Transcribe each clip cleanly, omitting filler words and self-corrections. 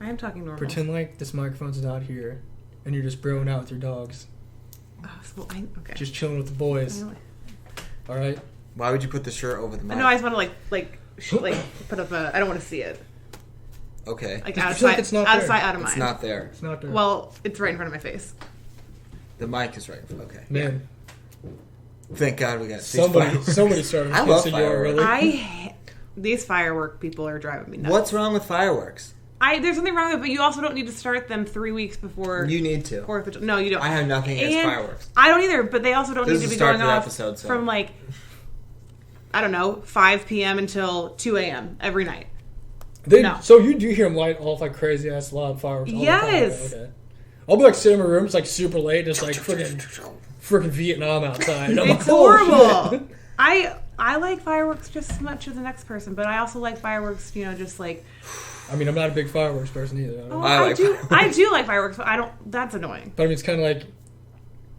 I am talking normal. Pretend like this microphone's not here, and you're just broing out with your dogs. Okay. Just chilling with the boys. All right. Why would you put the shirt over the mic? No, I just want to put up a. I don't want to see it. Okay. Like I out of feel like sight, it's not out of there. sight, out of mind. It's not there. It's not there. Well, it's right in front of my face. The mic is right. Okay. Man, Thank God we got somebody started. I love kissing fireworks. you already. These firework people are driving me nuts. What's wrong with fireworks? There's something wrong with it, but you also don't need to start them 3 weeks before. You need to. 4th of July. No, you don't. I have nothing against fireworks. I don't either, but they also don't This need is to be the start going of the off episode, so. from like, I don't know, 5 p.m. until 2 a.m. every night. No. So you do hear them light off like crazy ass loud fireworks all Yes. the time. Okay. I'll be like sitting in my room, it's like super late, just like freaking Vietnam outside. And I'm It's like, oh, horrible. shit. I like fireworks just as much as the next person, but I also like fireworks, just like... I mean, I'm not a big fireworks person either. I do like fireworks, but I don't... That's annoying. But I mean, it's kind of like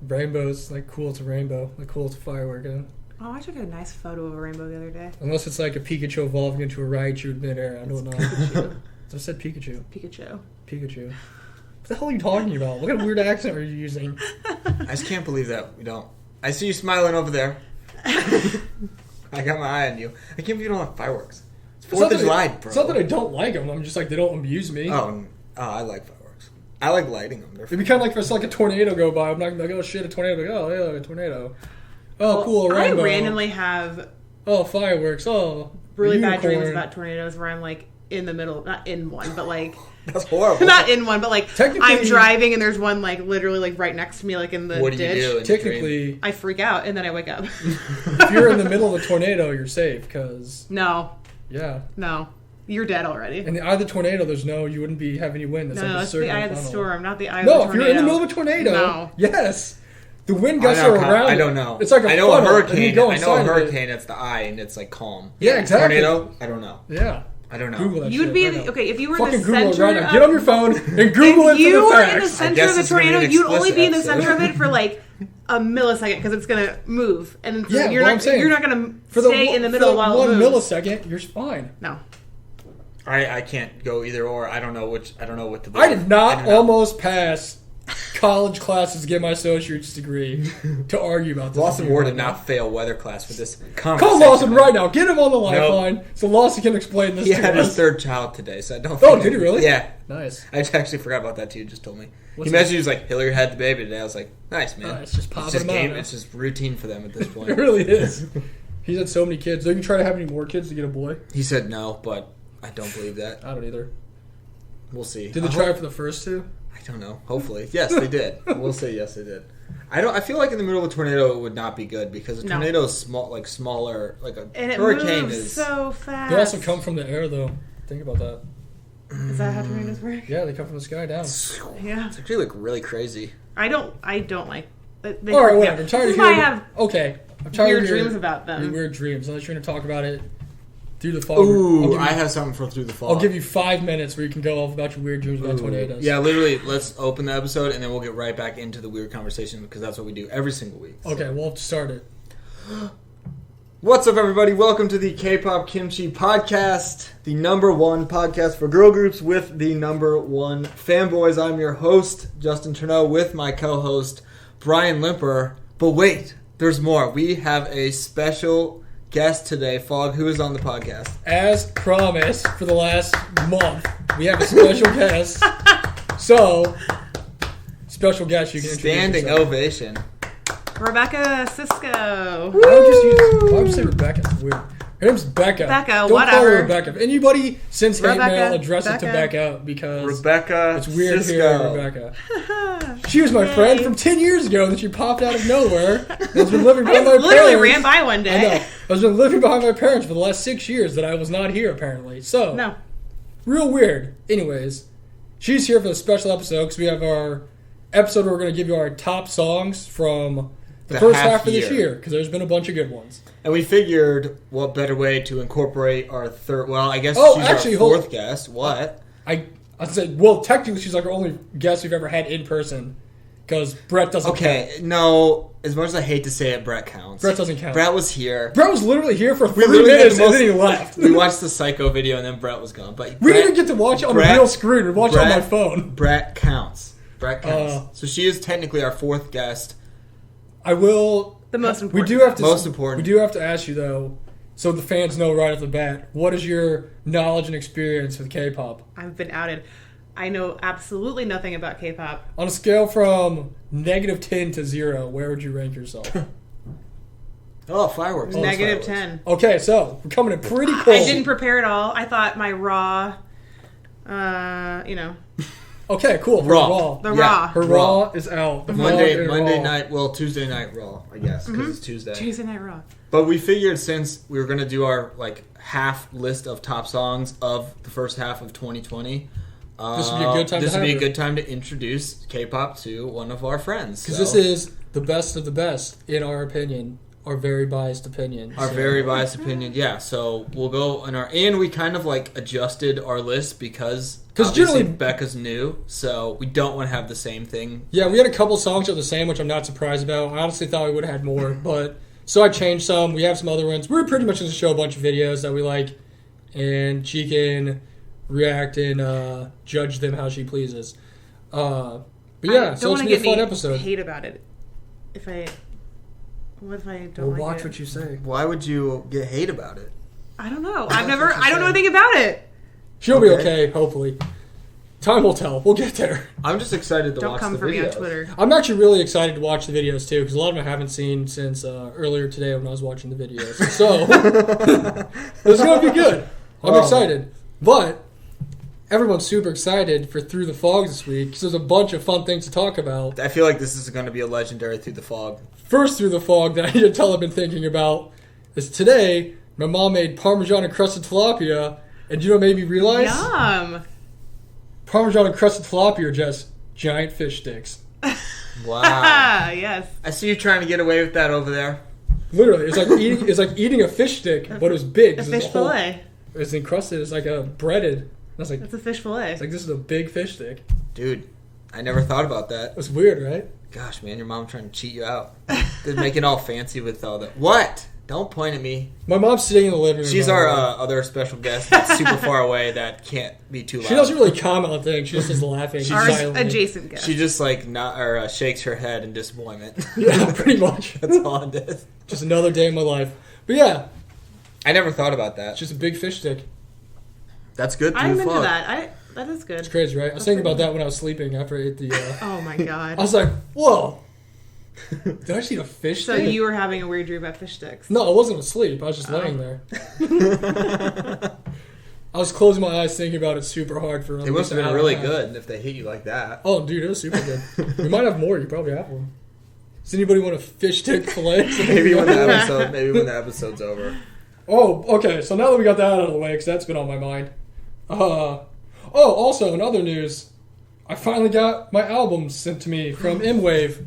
rainbows, like cool it's a rainbow, like cool it's a firework. Oh, I took a nice photo of a rainbow the other day. Unless it's like a Pikachu evolving into a Raichu in midair, I don't know. Pikachu. I said Pikachu. Pikachu. What the hell are you talking about? What kind of weird accent are you using? I just can't believe that we don't. I see you smiling over there. I got my eye on you. I can't believe you don't like fireworks. It's 4th of July, bro. It's not that I don't like them. I'm just like, they don't amuse me. Oh, I like fireworks. I like lighting them. It'd be kind of like if it's like a tornado go by. I'm not like, oh shit, a tornado. Like, oh, yeah, a tornado. Oh, well, cool, a rainbow. I randomly have... Oh, fireworks. Oh, really bad dreams about tornadoes where I'm like in the middle, not in one, but like... That's horrible. Not in one, but like I'm driving and there's one like literally like right next to me, like in the ditch. What do you do? Technically, I freak out and then I wake up. If you're in the middle of a tornado, you're safe because no, you're dead already. In the eye of the tornado, you wouldn't be having any wind. It's It's the eye of the storm, not the eye of the tornado. No, if you're in the middle of a tornado, no. Yes. The wind gusts are around. I don't know. It's like I know a hurricane. It. It's the eye and it's like calm. Yeah, exactly. Tornado. I don't know. Yeah. I don't know. Google that You'd shit be right okay if you were fucking in the center. Google it right now. Get on your phone and Google it for the facts. If you were in the center of the tornado, you'd only be in the episode. center of it for like a millisecond because it's gonna move, and then you're not gonna stay in the middle while it moves. 1 millisecond, you're fine. No. I can't go either or. I don't know what to believe. I did not almost pass college classes to get my associate's degree to argue about this. Lawson Ward did not fail weather class for this conversation. Call Lawson right now. Get him on the lifeline so Lawson can explain this to us. He had his 3rd child today, so I don't think... Oh, did he really? Yeah. Nice. I actually forgot about that too. You just told me. He messaged me, he was like, Hillary had the baby today. I was like, nice, man. It's just popping them out. It's just routine for them at this point. It really is. He's had so many kids. Are you try to have any more kids to get a boy? He said no, but I don't believe that. I don't either. We'll see. Did they try for the first two? I don't know. Hopefully. Yes, they did. We'll say yes, they did. I feel like in the middle of a tornado it would not be good because a tornado is smaller. Like a hurricane moves so fast. They also come from the air, though. Think about that. Is that how tornadoes work? Yeah, they come from the sky down. Yeah. It's actually like really crazy. I don't like. All right, whatever. I'm tired of hearing. I'm tired weird of dreams about them. Weird dreams. Unless you're going to talk about it through the fall. Ooh, I have something for through the fall. I'll give you 5 minutes where you can go off about your weird dreams about tornadoes. Yeah, literally. Let's open the episode and then we'll get right back into the weird conversation because that's what we do every single week. So. Okay, we'll have to start it. What's up, everybody? Welcome to the Kpop Kimchi podcast, the #1 podcast for girl groups with the #1 fanboys. I'm your host, Justin Turneau, with my co-host, Brian Limper. But wait, there's more. We have a special guest today, Fogg, who is on the podcast. As promised for the last month, we have a special guest. So, special guest, you can introduce Standing yourself. ovation. Rebecca Cisco. Why would you say Rebecca? It's weird. Her name's Becca. Don't whatever. call her Rebecca. If anybody sends hate Rebecca, mail, address it to Becca because it's weird to hear Rebecca. She was my friend from 10 years ago that she popped out of nowhere and has been living behind my parents. Literally ran by one day. I know. I was been living behind my parents for the last 6 years that I was not here, apparently. So, no. Real weird. Anyways, she's here for the special episode because we have our episode where we're going to give you our top songs from the first half of this year because there's been a bunch of good ones. And we figured what better way to incorporate our third... Well, I guess she's our fourth guest. What? I said, well, technically she's like our only guest we've ever had in person Because Brett doesn't count. Okay, no. As much as I hate to say it, Brett counts. Brett doesn't count. Brett was here. Brett was literally here for 3 minutes and then he left. We watched the Psycho video and then Brett was gone. But we didn't even get to watch it on the real screen. We watched it on my phone. Brett counts. Brett counts. So she is technically our 4th guest. I will... The most important. Most important. We do have to ask you, though, so the fans know right off the bat, what is your knowledge and experience with K-pop? I've been outed. I know absolutely nothing about K-pop. On a scale from -10 to 0, where would you rank yourself? Oh, fireworks. -10. Okay, so we're coming in pretty close. I didn't prepare at all. I thought my raw, Okay, cool. Raw. Her raw is out. Monday night, Tuesday night raw, I guess, because it's Tuesday. Tuesday night raw. But we figured since we were going to do our half list of top songs of the first half of 2020, this would be a good time. This would be a good time to introduce K-pop to one of our friends. Because this is the best of the best, in our opinion. Our very biased opinion. Very biased opinion, yeah. So we'll go and we kind of adjusted our list because generally Becca's new, so we don't want to have the same thing. Yeah, we had a couple songs that are the same, which I'm not surprised about. I honestly thought we would have had more, but so I changed some. We have some other ones. We're pretty much going to show a bunch of videos that we like, and she can react and judge them how she pleases. But yeah, so it's going to be a fun episode. Hate about it. What if I don't like watch it? what you say. Why would you get hate about it? I don't know. I don't know anything about it. She'll be okay, hopefully. Time will tell. We'll get there. I'm just excited to watch the videos. Don't come for me on Twitter. I'm actually really excited to watch the videos, too, because a lot of them I haven't seen since earlier today when I was watching the videos. So, it's going to be good. I'm excited. But everyone's super excited for Through the Fog this week because there's a bunch of fun things to talk about. I feel like this is going to be a legendary Through the Fog. First Through the Fog that I need to tell I've been thinking about is today my mom made Parmesan encrusted tilapia, and you know what made me realize? Yum! Parmesan encrusted tilapia are just giant fish sticks. Wow. Yes. I see you trying to get away with that over there. Literally, it's like eating a fish stick, but it was big. A fish fillet. It's encrusted. It's like a breaded. That's a fish fillet. It's like this is a big fish stick. Dude, I never thought about that. It's weird, right? Gosh, man, your mom trying to cheat you out. They're making it all fancy with all that. What? Don't point at me. My mom's sitting in the living room. She's our other special guest that's super far away that can't be too loud. She doesn't really comment on things. She just is laughing. Our adjacent guest. She just shakes her head in disappointment. Yeah, pretty much. That's all it is. Just another day in my life. But yeah. I never thought about that. It's just a big fish stick. That's good. I'm into that. That is good. It's crazy, right? I was thinking about that when I was sleeping after I ate the... Oh my god. I was like, whoa. Did I see a fish stick? So you were having a weird dream about fish sticks? No, I wasn't asleep. I was just laying there. I was closing my eyes thinking about it super hard for... It must have been really good if they hit you like that. Oh, dude, it was super good. We might have more. You probably have one. Does anybody want a fish stick fillet? Maybe when the episode's over. Oh, okay. So now that we got that out of the way, because that's been on my mind. Also, in other news, I finally got my albums sent to me from M-Wave.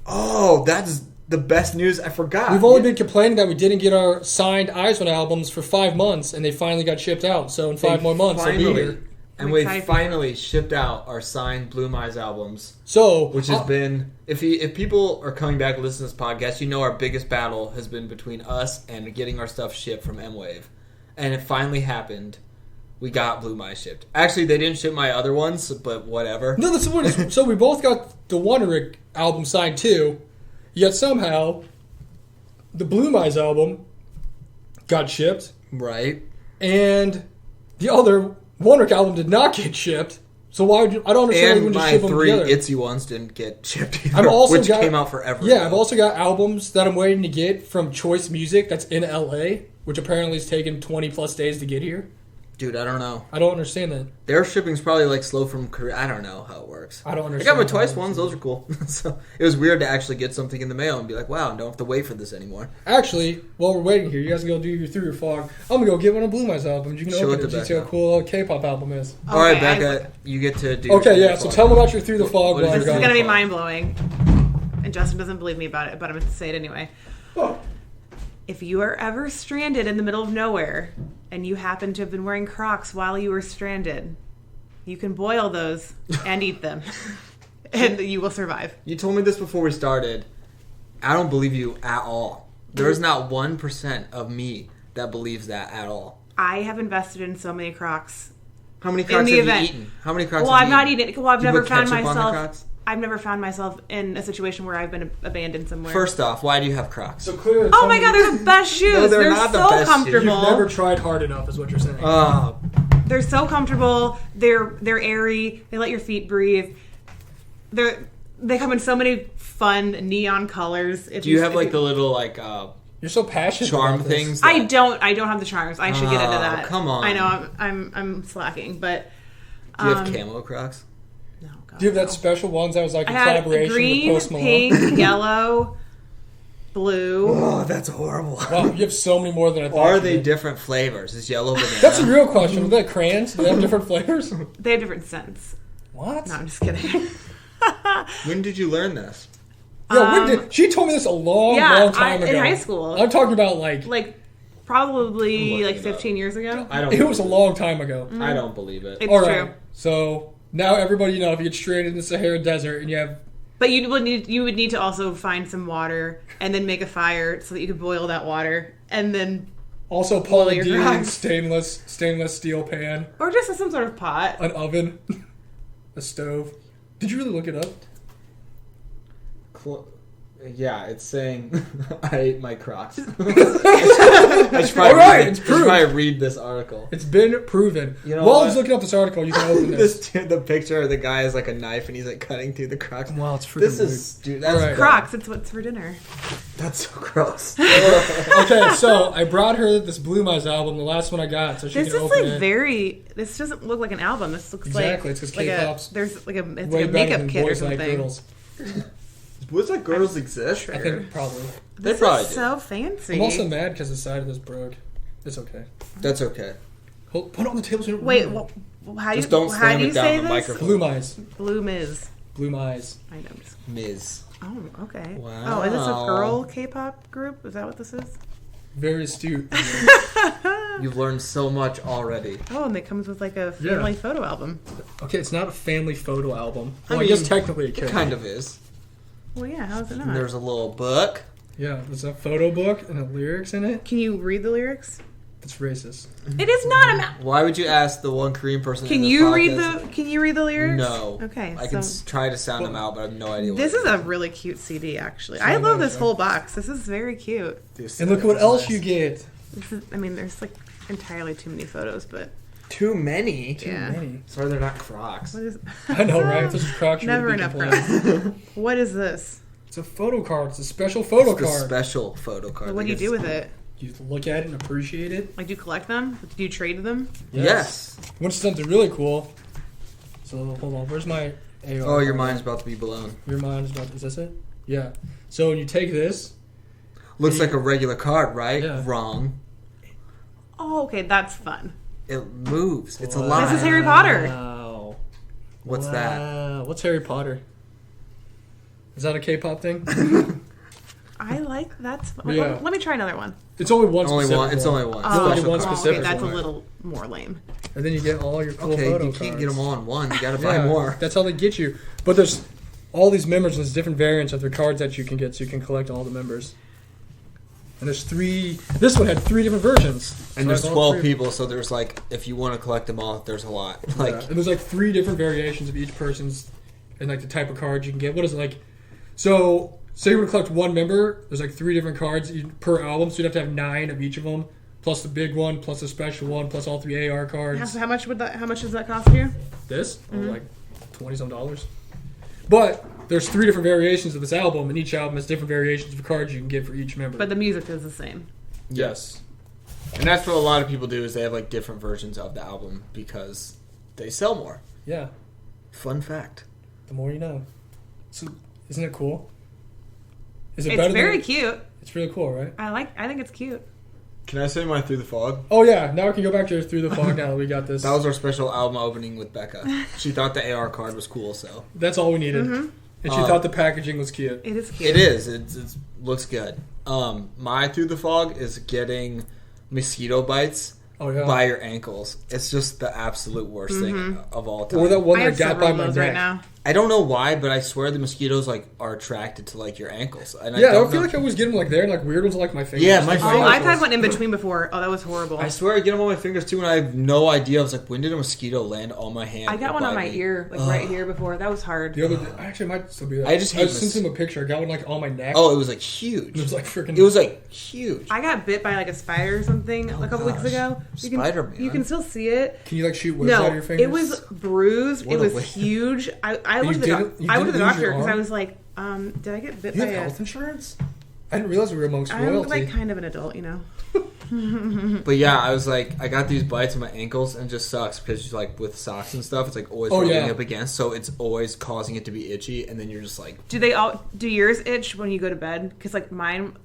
Oh, that's the best news. I forgot. We've only been complaining that we didn't get our signed Eyes One albums for 5 months, and they finally got shipped out. So in 5 more months, they'll be here. And we finally shipped out our signed Blue Eyes albums. So, which has been, if people are coming back to listen to this podcast, you know our biggest battle has been between us and getting our stuff shipped from M-Wave. And it finally happened. We got Blue Eyes shipped. Actually, they didn't ship my other ones, but whatever. No, that's what it is. So we both got the Wonderick album signed too, yet somehow the Blue Eyes album got shipped. Right. And the other Wonderick album did not get shipped. So why would you... I don't understand why you wouldn't just ship them together. And my 3 Itsy ones didn't get shipped either, which came out forever ago. I've also got albums that I'm waiting to get from Choice Music that's in LA, which apparently has taken 20 plus days to get here. Dude, I don't know. I don't understand that. Their shipping's probably slow from Korea. I don't know how it works. I don't understand. I got my Twice ones. Those are cool. So it was weird to actually get something in the mail and be like, wow, I don't have to wait for this anymore. Actually, while we're waiting here, you guys can go do your Through Your Fog. I'm going to go get one of Blue Eyes albums. You can open it and see how cool a K-pop album is. Okay, all right, Becca, you get to do Okay, yeah, so tell them about your Through the Fog. This is going to be mind-blowing. And Justin doesn't believe me about it, but I'm going to say it anyway. Oh. If you are ever stranded in the middle of nowhere and you happen to have been wearing Crocs while you were stranded, you can boil those and eat them. and you will survive. You told me this before we started. I don't believe you at all. There is not 1% of me that believes that at all. I have invested in so many Crocs. How many Crocs have you eaten? How many Crocs have you eaten? Well, I've not eaten it. Well, I've never found myself in a situation where I've been abandoned somewhere. First off, why do you have Crocs? So clearly, oh my God, they're the best shoes. No, they're not so the best comfortable. You've never tried hard enough, is what you're saying. They're so comfortable. They're airy. They let your feet breathe. They come in so many fun neon colors. Do you have like the little like you're so passionate charm about things? I don't have the charms. I should get into that. Come on. I know I'm slacking, but do you have camo Crocs? No. God, do you have that special ones that was like a I had collaboration green, with Post Malone? pink, yellow, blue. Oh, that's horrible. Wow, you have so many more than I thought. Are they different flavors? Is yellow banana? That's a real question. Are they crayons? Do they have different flavors? They have different scents. What? No, I'm just kidding. When did you learn this? Yeah, she told me this a long time ago. In high school. I'm talking about like probably 15 years ago. It was a long time ago. I don't believe it. It's All true. right, so now everybody if you get straight into the Sahara Desert and you have... But you would need to also find some water and then make a fire so that you could boil that water and then... Also boil your polyadine, Crocs. stainless steel pan. Or just some sort of pot. An oven. A stove. Did you really look it up? Yeah, it's saying I ate my Crocs. I should probably read this article. It's been proven. While I was looking up this article, you can open this. The picture of the guy is like a knife and he's like cutting through the Crocs. Wow, it's freaking This is that's right. Crocs, it's what's for dinner. That's so gross. Okay, so I brought her this Blue Eyes album, the last one I got, so she can open it. This doesn't look like an album. This looks exactly. It's because K-pop's there's like a way makeup kit or something. Like girls. Boys Like Girls exist? I think probably. This is so fancy. I'm also mad because the side of this broke. It's okay. That's okay. Put it on the table. So wait, how do you say this? Microphone. Blue Eyes. Blue Miz. Blue Eyes. I know. Miz. Oh, okay. Wow. Oh, is this a girl K-pop group? Is that what this is? Very astute. You've learned so much already. Oh, and it comes with like a family photo album. Okay, it's not a family photo album. Well, I guess mean, technically it kind of is. Well, yeah, how is it not? And there's a little book. Yeah, there's a photo book and the lyrics in it. Can you read the lyrics? It's racist. It is not Why would you ask the one Korean person? Can you read the lyrics? No. Okay. I can try to sound them out, but I have no idea. This is a really cute CD, actually. I love this whole box. This is very cute. And look what else you get. There's like entirely too many photos, but too many. Too many. Sorry, they're not Crocs. What is? I know, right? This is Crocs. Never enough Crocs. What is this? It's a photo card. It's a special photo card. A special photo card. What do you do with it? You look at it and appreciate it. Like, do you collect them? Do you trade them? Yes. What's something really cool? So hold on. Where's my AR? Oh, your mind's about to be blown. Your mind's about. Is this it? Yeah. So when you take this, looks like a regular card, right? Yeah. Wrong. Oh, okay, that's fun. It moves. It's alive. This is Harry Potter. Wow. What's that? What's Harry Potter? Is that a K-pop thing? I like that. Yeah. Let me try another one. It's only one. It's only one. Only one specific. Okay, that's one. A little more lame. And then you get all your cool photo you cards. can't get them all in one. You gotta buy more. That's how they get you. But there's all these members. There's different variants of their cards that you can get, so you can collect all the members. And there's 3. This one had 3 different versions. And there's 12 people, so there's like, if you want to collect them all, there's a lot. Like, and there's like 3 different variations of each person's, and like the type of cards you can get. What is it like? So say you want to collect one member. There's like 3 different cards per album, so you'd have to have 9 of each of them, plus the big one, plus the special one, plus all 3 AR cards. How much does that cost you? This? Mm-hmm. Like $20-some. But there's 3 different variations of this album, and each album has different variations of cards you can get for each member. But the music is the same. Yes. And that's what a lot of people do, is they have like different versions of the album because they sell more. Yeah. Fun fact. The more you know. So, isn't it cool? It's very cute. It's really cool, right? I think it's cute. Can I say my Through the Fog? Oh yeah, now we can go back to Through the Fog now that we got this. That was our special album opening with Becca. She thought the AR card was cool, so. That's all we needed. Mm-hmm. And she thought the packaging was cute. It is cute. It is. It looks good. My Through the Fog is getting mosquito bites by your ankles. It's just the absolute worst thing of all time. Or that one that I got by my neck. Right now. I don't know why, but I swear the mosquitoes like are attracted to like your ankles. And I don't feel like I always get them like there, and like weird ones are like my fingers. Yeah, my fingers. Oh, I've had one in between before. Oh, that was horrible. I swear I get them on my fingers too, and I have no idea. I was like, when did a mosquito land on my hand? I got one on my ear, like right here before. That was hard. The other day, actually, it might still be that. I sent him a picture. I got one like on my neck. Oh, it was like huge. It was like freaking. It was like huge. I got bit by like a spider or something a couple weeks ago. Spider-Man. You can still see it. Can you like shoot webs out of your fingers? It was bruised. What it was way. huge. I went to the doctor because I was like, did I get bit you by have health insurance? I didn't realize we were amongst royalty. I'm like kind of an adult, you know. But yeah, I was like, I got these bites on my ankles, and it just sucks because like with socks and stuff, it's like always rubbing up against, so it's always causing it to be itchy, and then you're just like. Do yours itch when you go to bed? Because like mine.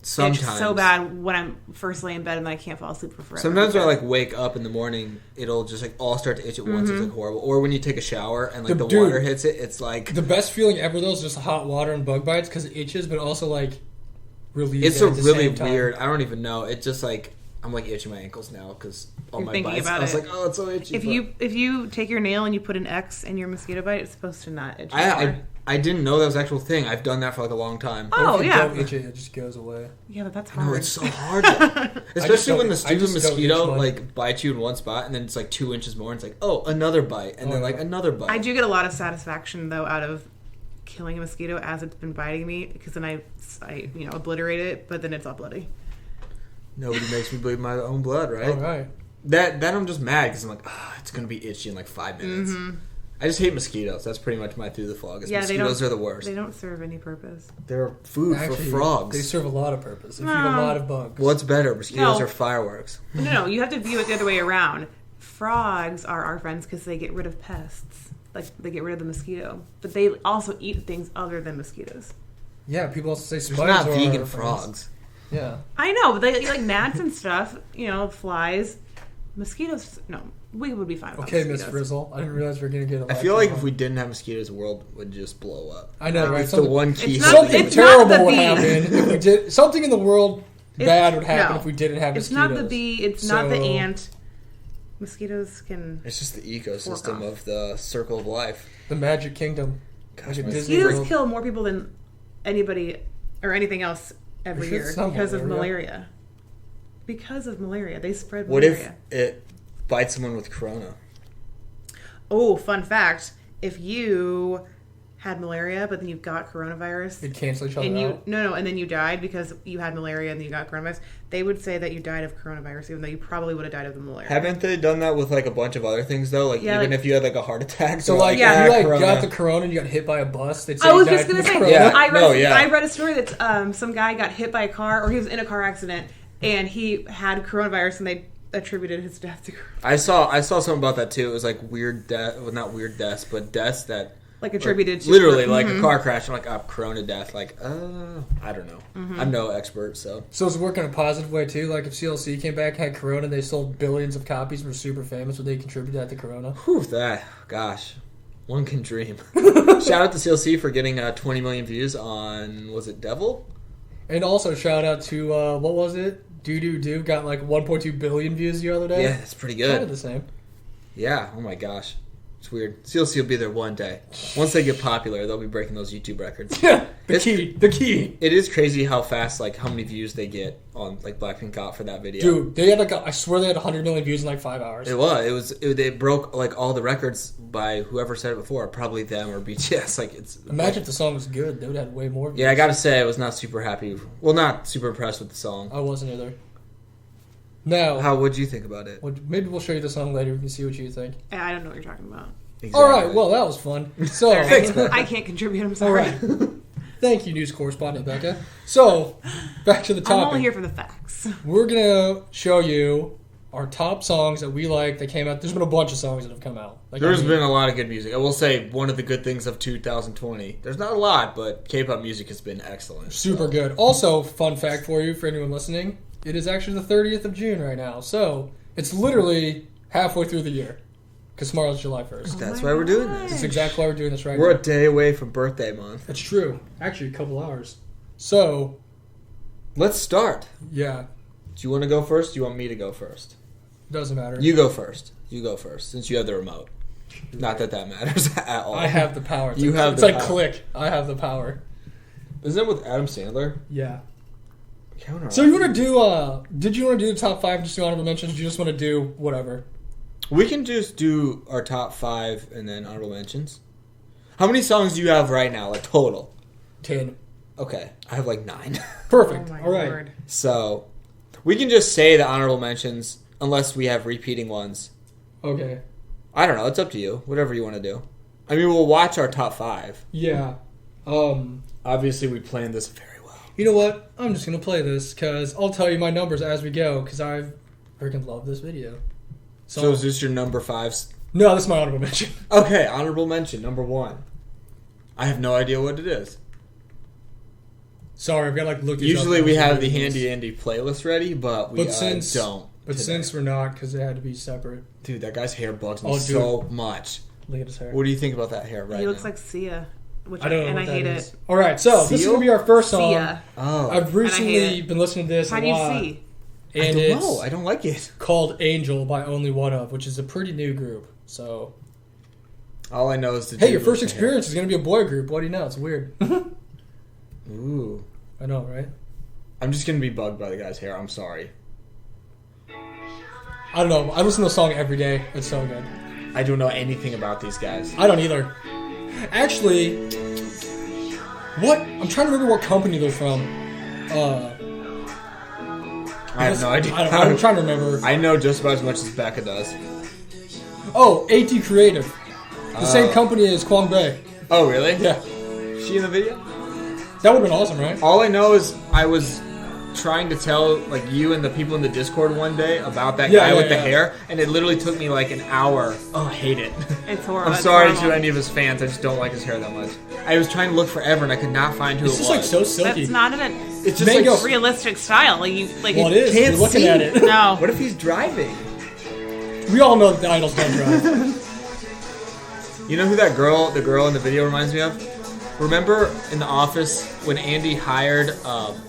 Sometimes. It's so bad when I'm first laying in bed and I can't fall asleep for forever. Sometimes when I like wake up in the morning, it'll just like all start to itch at once. It's like horrible. Or when you take a shower and like the water hits it, it's like the best feeling ever. Though is just hot water and bug bites because it itches, but also like relieves. It's a really weird. I don't even know. It's just like I'm like itching my ankles now because all my bites. I was like, oh, it's so itchy. If you take your nail and you put an X in your mosquito bite, it's supposed to not itch. I didn't know that was an actual thing. I've done that for like a long time. Oh, if you yeah. don't itch it just goes away. Yeah, but that's hard. No, it's so hard. Especially when the stupid mosquito like bites you in one spot and then it's like 2 inches more and it's like, oh, another bite. And then like another bite. I do get a lot of satisfaction though out of killing a mosquito as it's been biting me because then I obliterate it, but then it's all bloody. Nobody makes me bleed my own blood, right? All right. That I'm just mad because I'm like, it's going to be itchy in like 5 minutes. Mm-hmm. I just hate mosquitoes. That's pretty much my through the fog. Mosquitoes are the worst. They don't serve any purpose. They're food for frogs. They serve a lot of purpose. They feed a lot of bugs. What's better, mosquitoes or fireworks? No, you have to view it the other way around. Frogs are our friends because they get rid of pests. Like, they get rid of the mosquito. But they also eat things other than mosquitoes. Yeah, people also say There's spiders not are vegan our frogs. Yeah. I know, but they eat like gnats and stuff. Flies. Mosquitoes, no. We would be fine with Okay, Miss mosquitoes. Frizzle. I didn't realize we were going to get a I feel like if we didn't have mosquitoes, the world would just blow up. I know, right? It's the one key. Something it's terrible not the would bee. happen if we did. Something in the world bad would happen if we didn't have It's mosquitoes. not the bee. It's not the ant. Mosquitoes can... It's just the ecosystem of the circle of life. The Magic Kingdom. Gosh, mosquitoes kill more people than anybody or anything else every year because of malaria. Because of malaria. They spread malaria. What if it bites someone with corona? Oh, fun fact. If you had malaria, but then you got coronavirus... It'd cancel each other out? No, and then you died because you had malaria and then you got coronavirus, they would say that you died of coronavirus, even though you probably would have died of the malaria. Haven't they done that with like a bunch of other things, though? Like, even if you had like a heart attack? So, like, if you got the corona and you got hit by a bus, they'd say I was you just died going to from say, corona. I read a story that some guy got hit by a car, or he was in a car accident, and he had coronavirus, and they attributed his death to coronavirus. I saw something about that, too. It was like weird death, well, not weird deaths, but deaths that... Like attributed to... Literally, like a car crash and like corona death. Like, I don't know. I'm no expert, so... So it's working in a positive way, too? Like, if CLC came back, had corona, they sold billions of copies and were super famous, would they contribute that to corona? Whew, gosh. One can dream. Shout out to CLC for getting 20 million views on, was it Devil? And also shout out to, what was it? Do got like 1.2 billion views the other day. Yeah, it's pretty good. Kind of the same. Yeah, oh my gosh. It's weird. CLC will be there one day. Once they get popular, they'll be breaking those YouTube records. Yeah, the key. It is crazy how fast, like, how many views they get on, like, Blackpink got for that video. Dude, they had like, I swear they had 100 million views in like 5 hours. They broke, like, all the records by whoever said it before. Probably them or BTS. Like, it's... Imagine if the song was good. They would have had way more views. Yeah, I gotta say, I was not super happy. Well, not super impressed with the song. I wasn't either. Now... What'd you think about it? Maybe we'll show you the song later and see what you think. I don't know what you're talking about. Exactly. All right, well, that was fun. So, I can't contribute, I'm sorry. All right. Thank you, news correspondent Becca. So, back to the topic. I'm only here for the facts. We're going to show you our top songs that we like that came out. There's been a bunch of songs that have come out. There's been a lot of good music. I will say, one of the good things of 2020, there's not a lot, but K-pop music has been excellent. Super good. Also, fun fact for you, for anyone listening, it is actually the 30th of June right now. So, it's literally halfway through the year. Because tomorrow's July 1st. That's why we're doing this. That's exactly why we're doing this right now. We're a day away from birthday month. It's true. Actually, a couple hours. So... Let's start. Yeah. Do you want to go first? Do you want me to go first? Doesn't matter. You go first. Since you have the remote. Not that matters at all. I have the power. You have it's the like power. Click. I have the power. Isn't it with Adam Sandler? Yeah. Counter. So you want to do? Did you want to do the top 5? Just do honorable mentions? You just want to do whatever? We can just do our top 5 and then honorable mentions. How many songs do you have right now, like total? 10. Okay, I have like 9. Perfect. Oh my All right. Lord. So we can just say the honorable mentions unless we have repeating ones. Okay. I don't know. It's up to you. Whatever you want to do. I mean, we'll watch our top 5. Yeah. Obviously, we planned this very well. You know what? I'm just gonna play this because I'll tell you my numbers as we go because I freaking love this video. So is this your number 5s? No, this is my honorable mention. Okay, honorable mention, number 1. I have no idea what it is. Sorry, I've got to look these up. Usually we have the Handy Andy playlist ready, but we don't. But today. since we're not, because it had to be separate. Dude, that guy's hair bugs me Oh, dude. so much. Look at his hair. What do you think about that hair right He looks now? like Sia, which I don't know and what I that hate is. it. All right, so this is Seal? gonna be our first song. Sia. Oh. I've hate recently it. been listening to this How a do you lot, see? I and don't it's know. I don't like it. called Angel by Only One Of, which is a pretty new group. So, All I know is to hey, your first experience is gonna be a boy group. What do you know? It's weird. Ooh. I know, right? I'm just going to be bugged by the guy's hair. I'm sorry. I don't know. I listen to the song every day. It's so good. I don't know anything about these guys. I don't either. Actually, what? I'm trying to remember what company they're from. I have no idea. I'm trying to remember. I know just about as much as Becca does. Oh, AT Creative. The same company as Kwang Bae. Oh, really? Yeah. She in the video? That would have been awesome, right? All I know is I was trying to tell like you and the people in the Discord one day about that guy with the hair, and it literally took me like an hour. Oh, I hate it. It's horrible. I'm sorry to any of his fans. I just don't like his hair that much. I was trying to look forever and I could not find who It's it just was. like so silky. That's not an It's just Mango. like realistic style. Like you, like Well, it you is. can't You're looking see. at it. No. What if he's driving? We all know that the idols don't drive. You know who that girl, the girl in the video reminds me of? Remember in The Office when Andy hired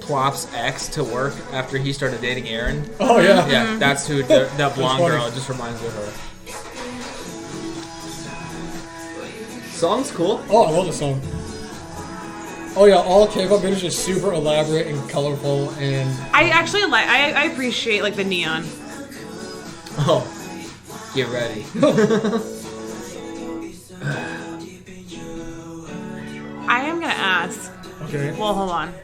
Plop's ex to work after he started dating Aaron? Oh, yeah. Yeah, that's who, that blonde funny. girl. It just reminds me of her. Song's cool. Oh, I love the song. Oh, yeah, all K-pop videos are just super elaborate and colorful, and I actually like. I appreciate like the neon. Oh, get ready. I am gonna ask. okay. Well, hold on.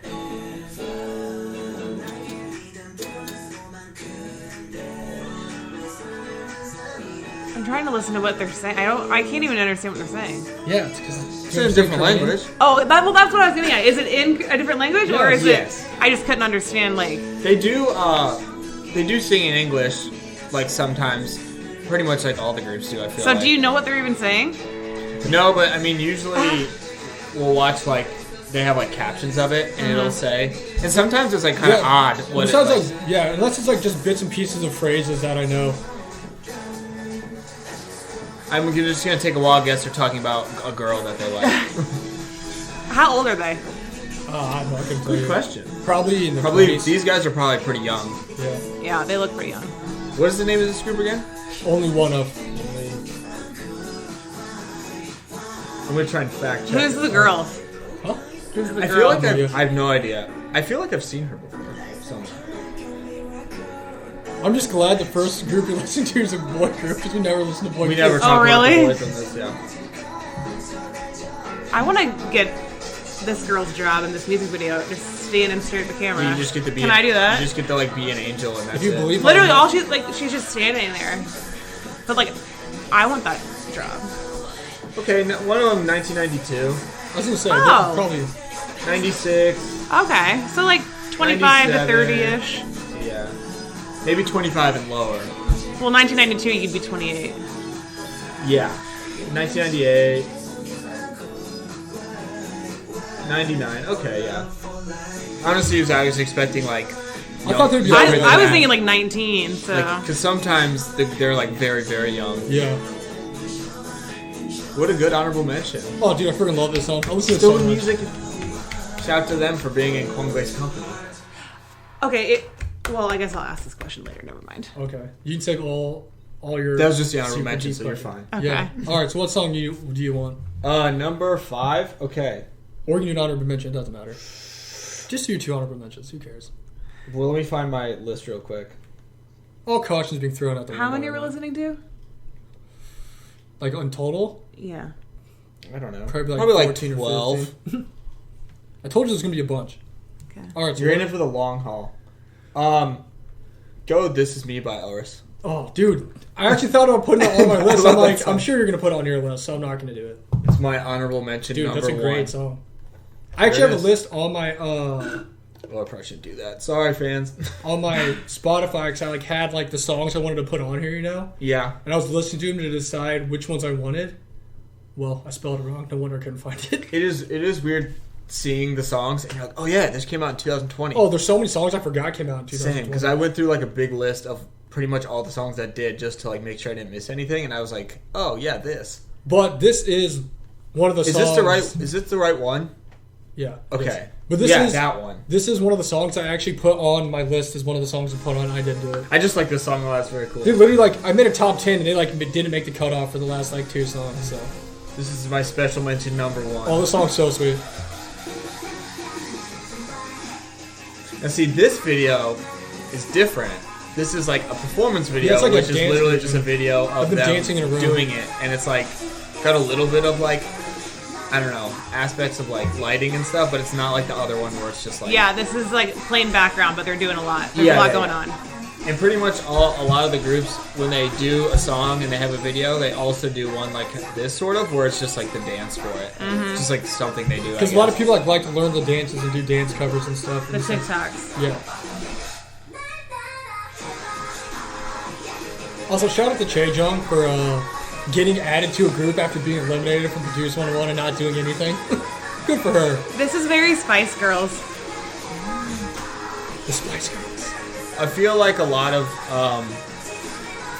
I'm trying to listen to what they're saying. I can't even understand what they're saying. Yeah, it's because It's in a different language. Oh, that's what I was getting at. Is it in a different language, or is Yes. it? I just couldn't understand. Like, They do sing in English, like sometimes. Pretty much like all the groups do, I feel so like. do you know what they're even saying? No, but I mean, usually we'll watch like they have like captions of it, and it'll say, and sometimes it's like kind of odd. What it sounds like, yeah, unless it's like just bits and pieces of phrases that I know. I'm just gonna take a wild guess. They're talking about a girl that they like. How old are they? I'm not gonna tell Good you. question. Probably in the Probably 40s. these guys are probably pretty young. Yeah. Yeah, they look pretty young. What is the name of this group again? Only one of. I'm gonna try and fact check. Who's the girl? Huh? Who's the I girl? feel like Yeah. I have no idea. I feel like I've seen her before somewhere. I'm just glad the first group we listened to is a boy group because we never listened to boy We groups. never talk really? about the boys on this, yeah. I want to get this girl's job in this music video. Just stand and stare at the camera. You just get to be. Can I do that? You just get to like be an angel, and that's If you it. believe Literally, I'm- all she's just standing there. But like, I want that job. Okay, one of them 1992, I was gonna say Oh. probably 96. Okay, so like 25 to 97. 30-ish. Yeah, maybe 25 and lower. Well, 1992, you'd be 28. Yeah, 1998, 99. Okay, yeah. Honestly, I was expecting like. I thought they'd be I, younger than I was that. thinking like 19. So Because sometimes they're like very, very young. Yeah. What a good honorable mention. Oh, dude, I freaking love this song. I listen to it Still so much. music. Shout out to them for being in Kwangbae's company. okay. Well, I guess I'll ask this question later. Never mind. Okay, you can take all all your... That was just the honorable super mention, deep so you're questions. fine. Okay. Yeah. All right, so what song do you want? Number 5. Okay. Or you can do an honorable mention. It doesn't matter. Just do your 2 honorable mentions. Who cares? Well, let me find my list real quick. All cautions being thrown out the window. How many are we right now. listening to? Like, in total? Yeah. I don't know. Probably like 14 12. or 15. I told you there's going to be a bunch. Okay. All right, so You're in it for the long haul. Go This Is Me by Elris. Oh, dude. I actually thought about putting it on my I list. love I'm that like, song. I'm sure you're going to put it on your list, so I'm not going to do it. It's my honorable mention Dude, number that's a great 1. song. I actually have There a it is. list on my Oh, I probably shouldn't do that. Sorry, fans. on my Spotify because I had the songs I wanted to put on here, Yeah. and I was listening to them to decide which ones I wanted. Well, I spelled it wrong. No wonder I couldn't find it. It is weird seeing the songs and you're like, oh yeah, this came out in 2020. Oh, there's so many songs I forgot came out in 2020. Same, because I went through a big list of pretty much all the songs that did just to make sure I didn't miss anything, and I was like, oh yeah, this. But this is one of the Is songs. this the right one? Yeah. Okay. yes. But this yeah, is that one. This is one of the songs I actually put on my list as one of the songs I put on. I didn't do it. I just like this song a lot. It's very cool. They literally I made a top 10 and they didn't make the cutoff for the last 2 songs. So This is my special mention number 1. oh, this song's so sweet. Now see, this video is different. This is a performance video, Yeah, it's like a which is dance literally video. just a video of them them dancing in a room. doing it, and it's got a little bit of I don't know, aspects of lighting and stuff, but it's not like the other one where it's just Yeah, this is plain background, but they're doing a lot. There's Yeah, a lot yeah, going yeah. on. And pretty much a lot of the groups, when they do a song and they have a video, they also do one like this sort of, where it's just the dance for it. Mm-hmm. It's just something they do. Because a lot of people like to learn the dances and do dance covers and stuff. The And it's TikToks. yeah. Also, shout out to Chaejong for getting added to a group after being eliminated from Produce 101 and not doing anything. Good for her. This is very Spice Girls. The Spice Girls. I feel like a lot of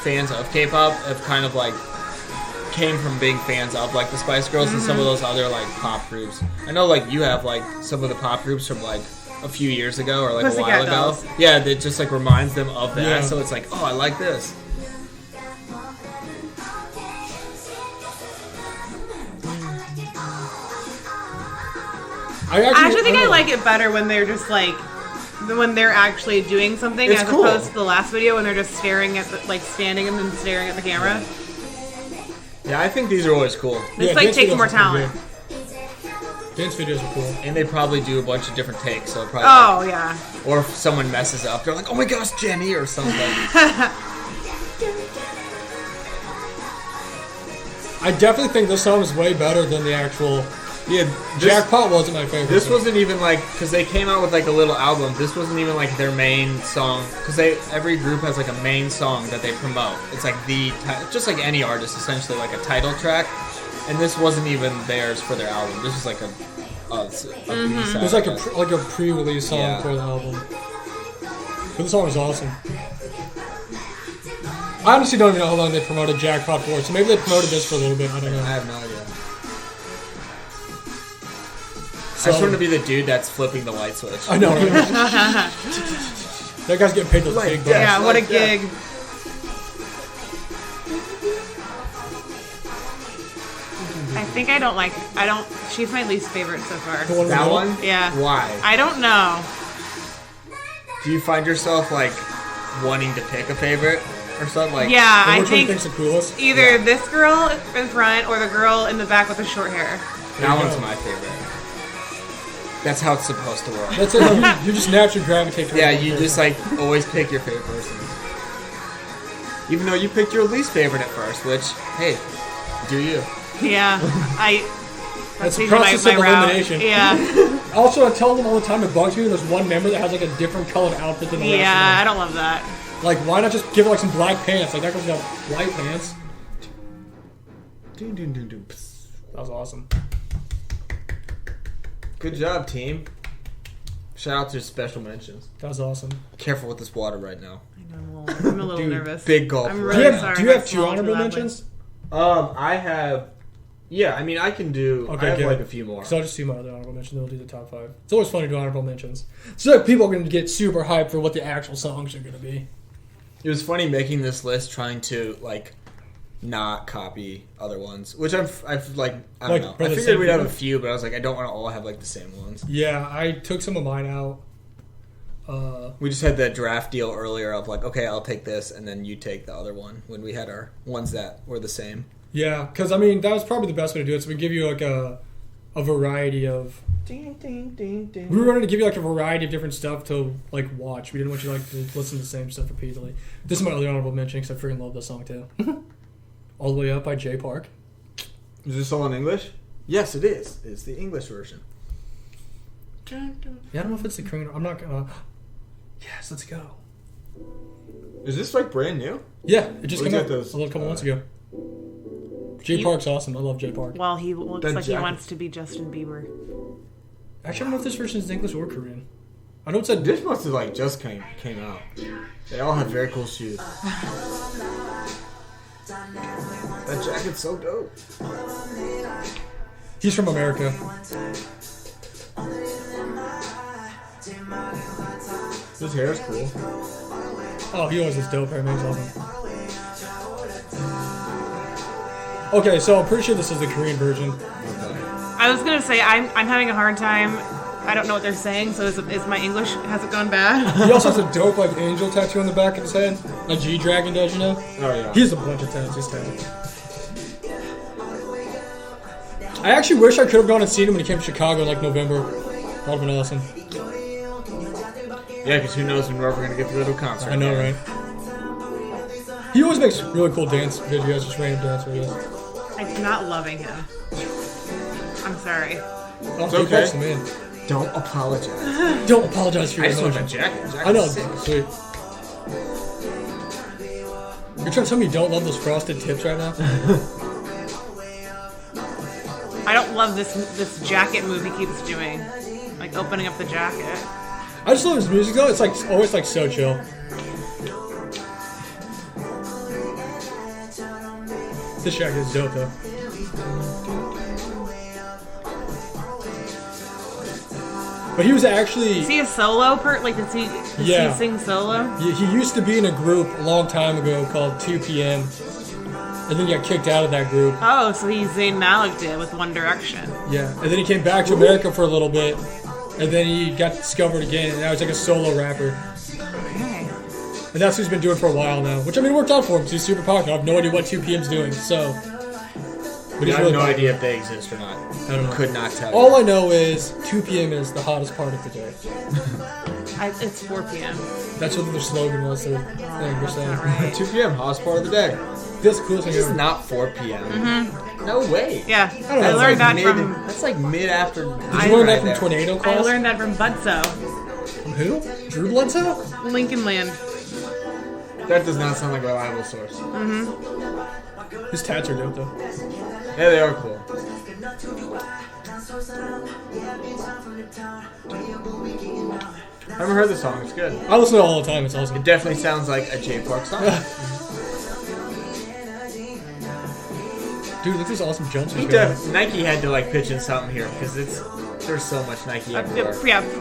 fans of K-pop have kind of came from being fans of the Spice Girls and some of those other pop groups. I know you have some of the pop groups from a few years ago or a while Pussycat ago. Dolls. Yeah, that just reminds them of that. Yeah. So it's oh, I like this. I actually think I like it better when they're just when they're actually doing something It's as cool. opposed to the last video when they're just staring at the, standing and then staring at the camera. Yeah, I think these are always cool. This dance takes videos more are pretty talent. good. Dance videos are cool. And they probably do a bunch of different takes, so probably Oh yeah. or if someone messes up, they're like, "Oh my gosh, Jenny," or something. I definitely think this song is way better than the actual. Yeah, Jackpot wasn't my favorite. This so. wasn't even because they came out with a little album. This wasn't even their main song because every group has a main song that they promote. It's just like any artist, essentially a title track. And this wasn't even theirs for their album. This was a B-side. It was like a pre-release song Yeah. for the album. But the song was awesome. I honestly don't even know how long they promoted Jackpot for, so maybe they promoted this for a little bit. I don't I know. have no idea. So, I just want to be the dude that's flipping the light switch. I know. Right? That guy's getting paid those Like big that. bucks. Yeah, what a like that. gig. I think I don't. She's my least favorite so far. The one in the That middle? one? Yeah. Why? I don't know. Do you find yourself wanting to pick a favorite or something? Yeah, And I which one think thinks the coolest? either Yeah. this girl in front or the girl in the back with the short hair. That There you one's go. my favorite. That's how it's supposed to work. That's it. You just naturally gravitate towards Yeah, one you person. just always pick your favorite person. Even though you picked your least favorite at first, which, hey, do you? Yeah, That's the usually process of route. elimination. Yeah, Also, I tell them all the time it bugs me when there's one member that has a different colored outfit than the rest yeah, I of them. don't love that. Why not just give it some black pants? That girl's got white pants. That was awesome. Good job, team. Shout out to special mentions. That was awesome. Careful with this water right now. I know, I'm a little Dude, nervous. big gulp. I'm right really now. sorry. Do you if I have 2 swallowed honorable too loudly. mentions? I have. Yeah, I mean, I can do. Okay, I have good. a few more. So I'll just do my other honorable mentions, then we'll do the top 5. It's always fun to do honorable mentions. So people are going to get super hyped for what the actual songs are going to be. It was funny making this list, trying to like not copy other ones, which I've like I don't know. I figured we'd have a few, but I was like, I don't want to all have like the same ones. Yeah, I took some of mine out. We just had that draft deal earlier of like, okay, I'll take this, and then you take the other one when we had our ones that were the same. Yeah, because I mean that was probably the best way to do it. So we give you like a variety of. Ding, ding, ding, ding. We were going to give you like a variety of different stuff to like watch. We didn't want you like to listen to the same stuff repeatedly. This is my other honorable mention because I freaking love this song too. All the Way Up by Jay Park. Is this all in English? Yes, it is. It's the English version. Yeah, I don't know if it's the Korean. I'm not gonna. Yes, let's go. Is this like brand new? Yeah, it just came out those, a couple months ago. Jay Park's awesome. I love Jay Park. Well, he looks like he wants to be Justin Bieber. Actually, I don't know if this version is English or Korean. I know it said this must have like just came out. They all have very cool shoes. That jacket's so dope. He's from America. His hair's cool. Oh, he always has dope hair. Man, he's awesome. Okay, so I'm pretty sure this is the Korean version. I was gonna say I'm having a hard time. I don't know what they're saying. So is my English, has it gone bad? He also has a dope like angel tattoo on the back of his head, like G-Dragon does, you know? Oh yeah. He has a bunch of tattoos. I actually wish I could have gone and seen him when he came to Chicago in like November. That would have been awesome. Yeah, because who knows when we're ever gonna get to go to a concert. I know, right? He always makes really cool dance videos, just random dance videos. I'm not loving him. I'm sorry. Oh, It's okay. The man. Don't apologize. Don't apologize for I your just want that emotion. jacket. I know, Jacket's sweet. sick. You're trying to tell me you don't love those frosted tips right now? I don't love this jacket move he keeps doing, like opening up the jacket. I just love his music though. It's like always like so chill. This jacket is dope though. But he was actually. Is he a solo does he sing solo? He used to be in a group a long time ago called 2 PM, and then he got kicked out of that group. Oh, so he's Zayn Malik did with One Direction. Yeah, and then he came back to America for a little bit, and then he got discovered again, and now he's like a solo rapper. Okay. And that's what he's been doing for a while now, which I mean worked out for him because he's super popular. I have no idea what 2 PM's doing, so. But I he's have really no popular. idea if they exist or not. I don't know. Could not tell All you. I know is 2 PM is the hottest part of the day. It's 4 p.m. That's what their slogan was. Their thing they're saying. Right. 2 p.m. hottest part of the day. That's the coolest thing This is ever. not 4 p.m. Mm-hmm. No way. Yeah, know, I that's learned like that from That's like mid after. Did you learn that from Tornado I class? learned that from Butso, From who? Drew Bledsoe? Lincoln Land. That does not sound like a reliable source. His tats are dope though. Yeah, they are cool. I haven't heard the song. It's good. I listen to it all the time. It's awesome. It definitely sounds like a Jay Park song. Dude, look at this awesome jumpsuit. Nike had to like pitch in something here because there's so much Nike everywhere.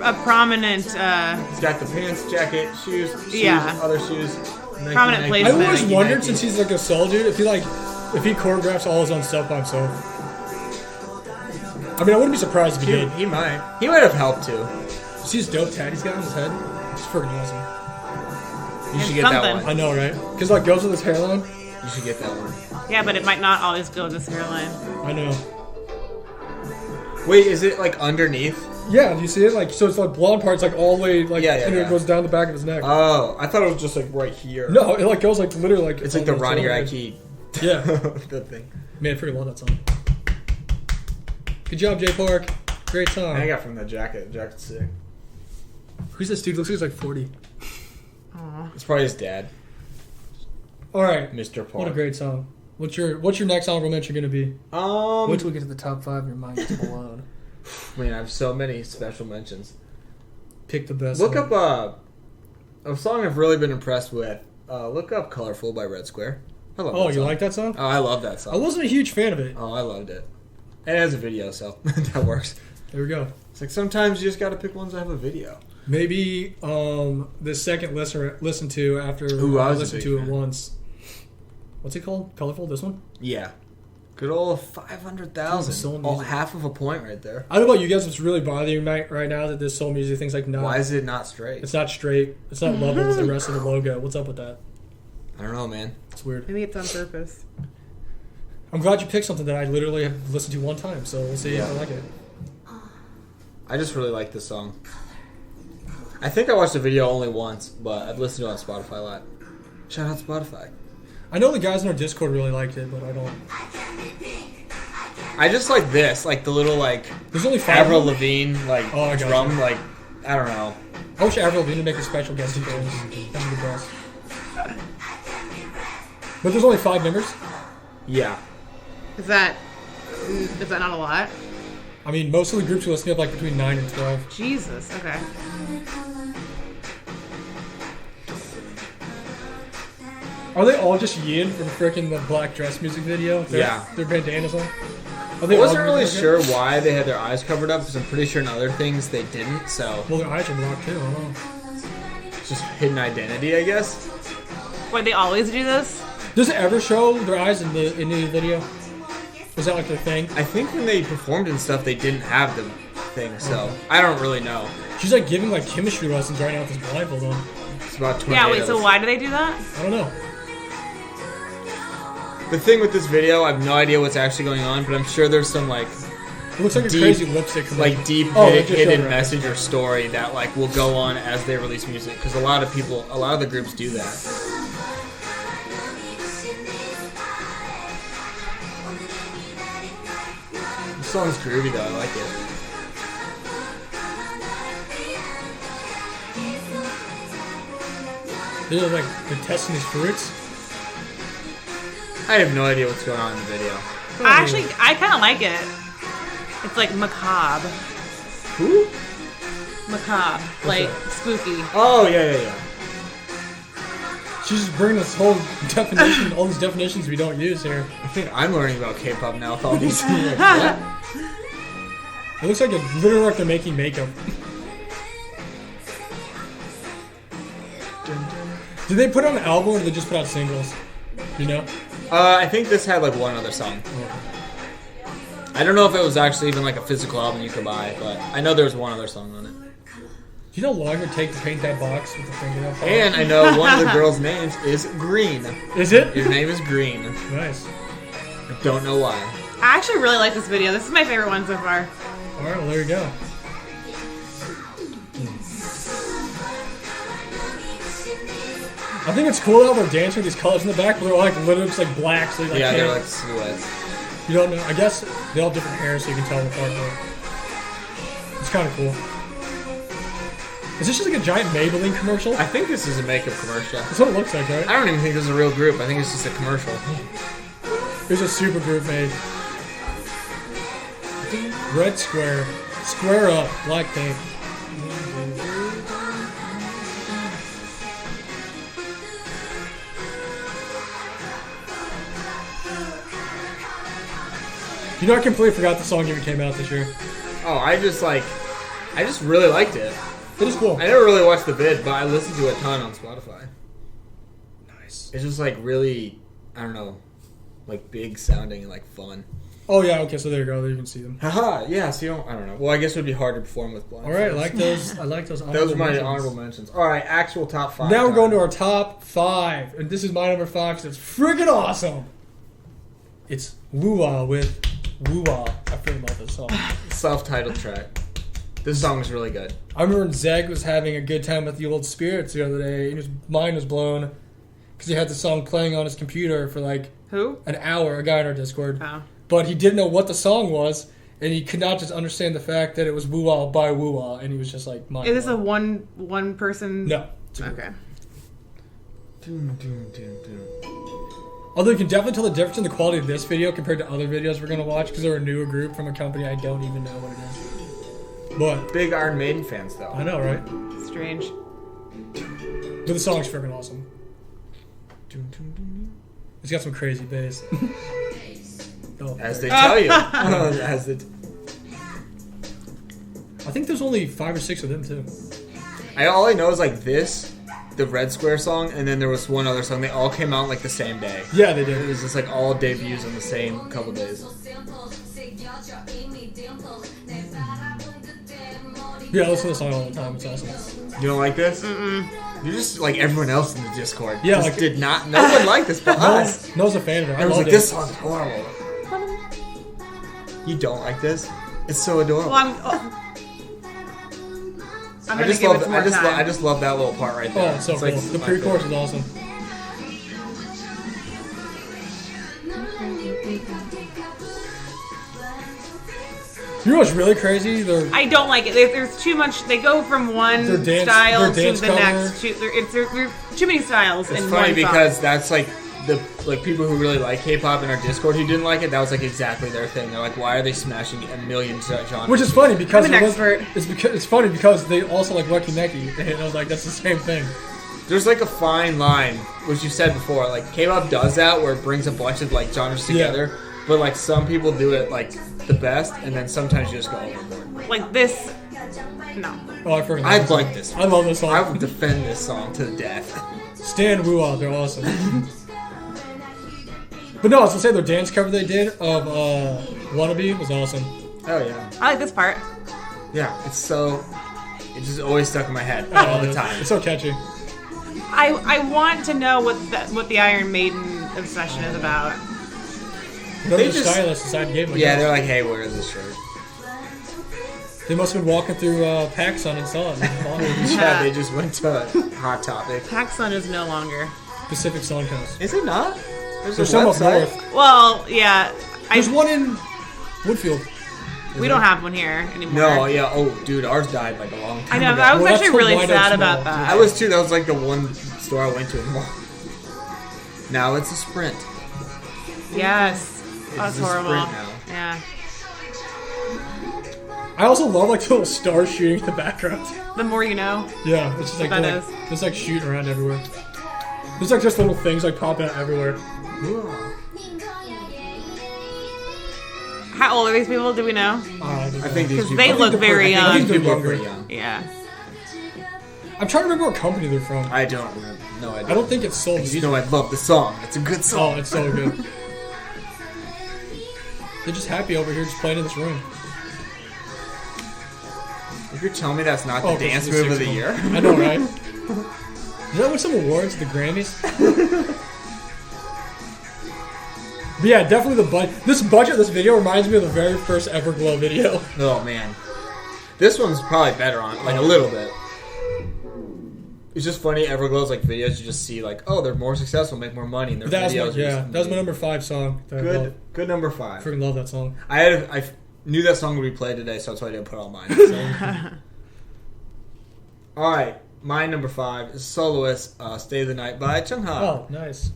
A prominent It's got the pants, jacket, shoes, Yeah. other shoes. Nike, Prominent Nike. placement. I've always Nike, wondered, Nike. since he's like a soul dude, if he choreographs all his own stuff by himself. I mean, I wouldn't be surprised if he did. He might. He might have helped too. See his dope tat he's got on his head? It's freaking awesome. You should It's get that something. I one. know, right? Because like goes with his hairline. You should get that one. Yeah, but it might not always go with this hairline. I know. Wait, is it like underneath? Yeah, do you see it? Like, so it's like blonde parts, like all the way, like, Yeah, and then yeah. it goes down the back of his neck. Oh, I thought it was just like right here. No, it like goes like literally like It's like the almost Ronnie all the way. Raikkonen. Yeah, The thing. man, I freaking love that song. Good job, Jay Park. Great song. I got from the jacket. The jacket's sick. Who's this dude? Looks like he's like 40. Aw. It's probably his dad, All right, Mr. Park. what a great song. What's your next honorable mention gonna be? Wait till we get to the top 5 and your mind gets blown. Man, I have so many special mentions. Pick the best. Look one. up a song I've really been impressed with. Look up "Colorful" by Red Square. I love. Oh, that you song. like that song? Oh, I love that song. I wasn't a huge fan of it. Oh, I loved it. And it has a video, so that works. There we go. It's like sometimes you just got to pick ones that have a video. Maybe the second listen to after I I was a listened big to it fan. once. What's it called? Colorful? This one? Yeah. Good old 500,000. Soul Oh, music. half of a point right there. I don't know about you guys. What's really bothering me right now that this soul music thing's like, no, Why is it not straight? it's not straight. It's not level with the rest of the logo. What's up with that? I don't know, man. It's weird. Maybe it's on purpose. I'm glad you picked something that I literally have listened to one time, so we'll see if I like it. I just really like this song. I think I watched the video only once, but I've listened to it on Spotify a lot. Shout out Spotify. I know the guys in our Discord really liked it, but I don't. I just like this, like the little like There's only 5 Avril of them. Lavigne like Oh, I gotcha. drum, like I don't know. I wish Avril Lavigne would make a special guest appearance. That'd be the best. But there's only 5 members. Yeah. Is that not a lot? I mean, most of the groups we listen to have like between 9 and 12. Jesus. Okay. Are they all just Yin from freaking the black dress music video? Yeah. Their bandanas on? Are I they wasn't all really green? sure why they had their eyes covered up because I'm pretty sure in other things they didn't. So Well, their eyes are blocked too. I don't know. it's just hidden identity, I guess. Wait, they always do this? Does it ever show their eyes in the video? Was that like their thing? I think when they performed and stuff, they didn't have the thing. So I don't really know. She's like giving like chemistry lessons right now with this blindfold on. It's about 20. Yeah. Wait. So why do they do that? I don't know. The thing with this video, I have no idea what's actually going on, but I'm sure there's some like It looks like a Deep- crazy lipstick commercial. like deep Oh, they just showed hidden her. message or story that like will go on as they release music because a lot of the groups do that. This song's groovy though, I like it. They're like they're testing these fruits. I have no idea what's going on in the video. I kind of like it. It's like macabre. Who? Macabre. Like spooky. Oh yeah. She's just bringing this whole definition, all these definitions we don't use here. I think I'm learning about K-pop now with all these things. Like, what? It looks like it literally like they're making makeup. Did they put out an album or did they just put out singles? You know? I think this had like one other song. I don't know if it was actually even like a physical album you could buy, but I know there was one other song on it. Do you know how long it would take to paint that box with the fingernail polish? And I know one of the girls' names is Green. Is it? Your name is Green. Nice. I don't know why. I actually really like this video. This is my favorite one so far. Alright, well there you go. I think it's cool how they're dancing with these colors in the back, but they're like literally just like black, so you like Yeah, they're can't- like silhouettes. you don't know. I guess they all have different hair, so you can tell them apart. But it's kind of cool. Is this just like a giant Maybelline commercial? I think this is a makeup commercial. That's what it looks like, right? I don't even think this is a real group. I think it's just a commercial. There's a super group made. Red Square. Square up. Blackpink. You know, I completely forgot the song even came out this year. Oh, I just really liked it. It is cool. I never really watched the vid, but I listened to it a ton on Spotify. Nice. It's just like really, I don't know, like big sounding and like fun. Oh yeah, okay, so there you go. There you can see them. Haha, yeah, so I don't know. Well, I guess it would be hard to perform with blind. All right, I like those. I like those. Those are my mentions. honorable mentions. All right, actual top 5. Now we're going to our top 5, and this is my number 5 because it's freaking awesome. It's Woo-Wah with Woo-Wah. I freaking love this song. Self-titled track. This song is really good. I remember when Zeg was having a good time with the old spirits the other day, and his mind was blown because he had the song playing on his computer for like Who? an hour, a guy in our Discord. Oh. But he didn't know what the song was, and he could not just understand the fact that it was Woo-Wah by Woo-Wah, and he was just like, mind Is this a blown. one person? No. It's a group. Okay. Although you can definitely tell the difference in the quality of this video compared to other videos we're going to watch because they're a newer group from a company I don't even know what it is. But, Big Iron Maiden fans, though. I know, right? Strange. But the song's freaking awesome. It's got some crazy bass. Oh, As they there. tell you. As they I think there's only 5 or 6 of them, too. All I know is like this, the Red Square song, and then there was one other song. They all came out like the same day. Yeah, they did. It was just like all debuts on the same couple days. Yeah, I listen to the song all the time. It's awesome. You don't like this? Mm-mm. You're just like everyone else in the Discord. Yeah, just like did not. No one liked this but us. No one's a fan of it. I was like, this song's horrible. You don't like this? It's so adorable. Well, I'm gonna give it some more time. I just love that little part right there. Oh, it's so cool. like The pre-chorus is awesome. You know what's really crazy? I don't like it. There's too much. They go from one style to the next. There are too many styles in one song. It's funny because that's like the people who really like K-pop in our Discord who didn't like it. That was like exactly their thing. They're like, why are they smashing a million genres? Which is funny because I'm an expert. It's funny because they also like Lucky Neki, and I was like, that's the same thing. There's like a fine line, which you said before. Like K-pop does that where it brings a bunch of like genres together. Yeah. But like some people do it like the best, and then sometimes you just go overboard. Like this, no. Oh, I forgot. I like this. I love this song. I would defend this song to the death. Stan Woo-Ah, they're awesome. But no, I was gonna say their dance cover they did of Wannabe was awesome. Oh yeah. I like this part. Yeah, it just always stuck in my head all the time. It's so catchy. I want to know what the Iron Maiden obsession is about. They just stylist decided to give them. Yeah, they're like, hey, where is this shirt? They must have been walking through PacSun and saw it. Yeah, they just went to Hot Topic. PacSun is no longer Pacific Sun Coast. Is it not? There's some up north. Well, yeah. There's one in Woodfield. We don't have one here anymore. No, yeah. Oh, dude, ours died like a long time ago. I was actually really sad about that. I was too. That was like the one store I went to in the mall. Now it's a Sprint. Yes. That's horrible. Now. Yeah. I also love like the little stars shooting in the background. The more you know. Yeah, it's just like it's like shooting around everywhere. There's like just little things like popping out everywhere. How old are these people? Do we know? I think these people. They look very young. These people are pretty young. Yeah. I'm trying to remember what company they're from. I don't remember. No, I don't. I don't think it's Soul. You know, I love the song. It's a good song. Oh, it's so good. They're just happy over here, just playing in this room. If you're telling me that's not the dance move of the year, I know, right? Did that win some awards at the Grammys? But yeah, definitely the budget. This video reminds me of the very first Everglow video. Oh man, this one's probably better on like a little bit. It's just funny. Everglow's like videos you just see like, oh, they're more successful, make more money. And their videos. That was my number 5 song. Good number 5. I freaking love that song. I knew that song would be played today, so that's why I didn't put all mine. So. All right, my number 5 is Soloist, "Stay the Night" by Chungha. Oh, nice.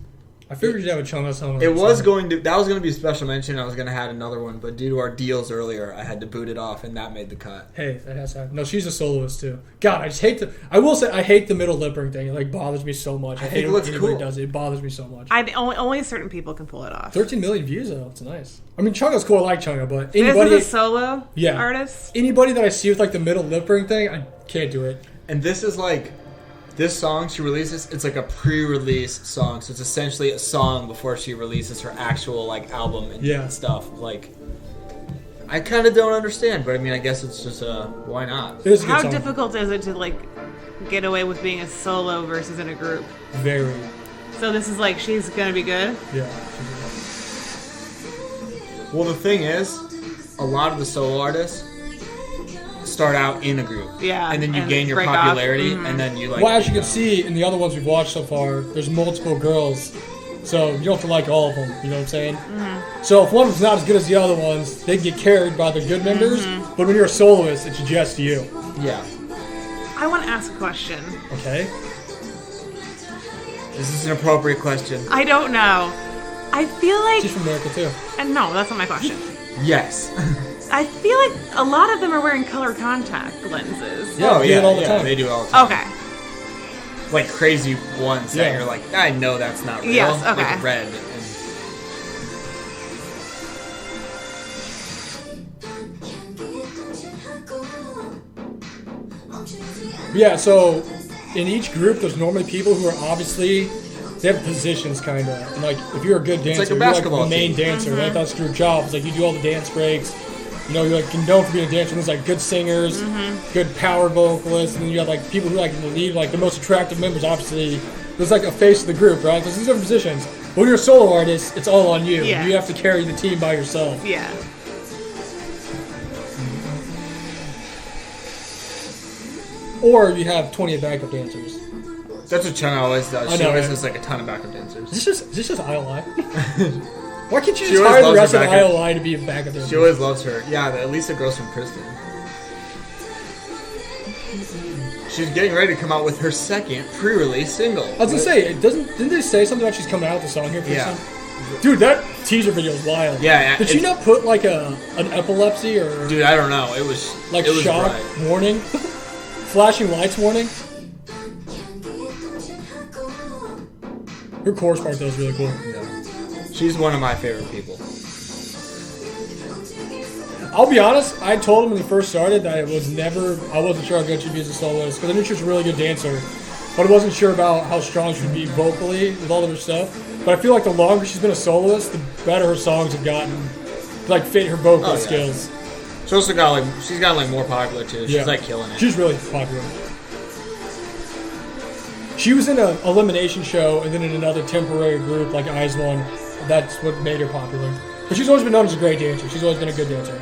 I figured you'd have a Chungha song. That was going to be a special mention. I was going to have another one, but due to our deals earlier, I had to boot it off, and that made the cut. Hey, that has to happen. No, she's a soloist too. God, I just hate I will say I hate the middle lip ring thing. It like bothers me so much. I hate it when anybody does it. It bothers me so much. Only certain people can pull it off. 13 million views though. It's nice. I mean, Chungha's cool. I like Chungha, but anybody this is a solo yeah, artist. Anybody that I see with like the middle lip ring thing, I can't do it. And this is like. This song she releases, it's like a pre-release song, so it's essentially a song before she releases her actual like album and stuff. Like, I kind of don't understand, but I mean, I guess it's just why not? How difficult is it to like get away with being a solo versus in a group? Very. So this is like she's gonna be good. Yeah. Well, the thing is, a lot of the solo artists start out in a group. Yeah. And then you gain your popularity, and then you like... Well, as you can see in the other ones we've watched so far, there's multiple girls, so you don't have to like all of them, you know what I'm saying? Mm-hmm. So if one of them's not as good as the other ones, they get carried by the good members, but when you're a soloist, it's just you. Yeah. I want to ask a question. Okay. This is an appropriate question. I don't know. I feel like... She's from America, too. And no, that's not my question. Yes. I feel like a lot of them are wearing color contact lenses. Yeah, they do it all the time. They do it all the time. Okay. Like crazy ones that you're like, I know that's not real. Yes, okay. Like red. Yeah, so in each group, there's normally people who are obviously, they have positions kind of. And like, if you're a good dancer, like a you're basketball like the main team. dancer. Like, that's your job. It's like you do all the dance breaks. You know, you're like known for being a dancer. There's like good singers, good power vocalists, and then you have like people who like the lead, like the most attractive members. Obviously, there's like a face of the group, right? Because these different positions. But when you're a solo artist, it's all on you. Yeah. You have to carry the team by yourself. Yeah. Or you have 20 backup dancers. That's what China always does. I She know, always right? has like a ton of backup dancers. Is this just ILI? Why can't you She just always hire the loves rest her of backup. ILI to be a backup dancer? She always loves her. Yeah, at least the girls from Kristen. She's getting ready to come out with her second pre-release single. I was gonna say, didn't they say something about she's coming out with a song here pretty Yeah. soon? Dude, that teaser video is wild. Yeah, Did she not put like an epilepsy or Dude, I don't know. It was like it was shock bright. warning, flashing lights warning? Her chorus part though is really cool. Yeah. She's one of my favorite people. I'll be honest, I told him when he first started that I wasn't sure how good she'd be as a soloist, because I knew she was a really good dancer, but I wasn't sure about how strong she'd be vocally with all of her stuff. But I feel like the longer she's been a soloist, the better her songs have gotten, to like fit her vocal Oh, yeah. skills. She also got she's gotten like more popular too. She's Yeah. like killing it. She's really popular. She was in an elimination show and then in another temporary group like Eyes One. That's what made her popular. But she's always been known as a great dancer. She's always been a good dancer.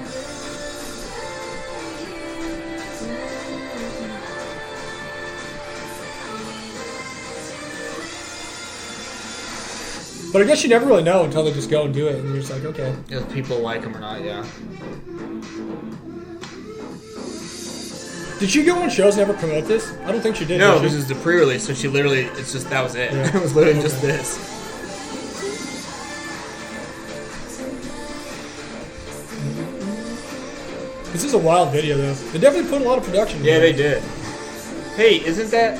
But I guess you never really know until they just go and do it, and you're just like, okay. If people like them or not, yeah. Did she go on shows and ever promote this? I don't think she did. No, did this she? is the pre-release, so she literally, it's just, that was it. Yeah. It was literally just Okay. this. This is a wild video, though. They definitely put a lot of production into Yeah, it. they did. Hey, isn't that...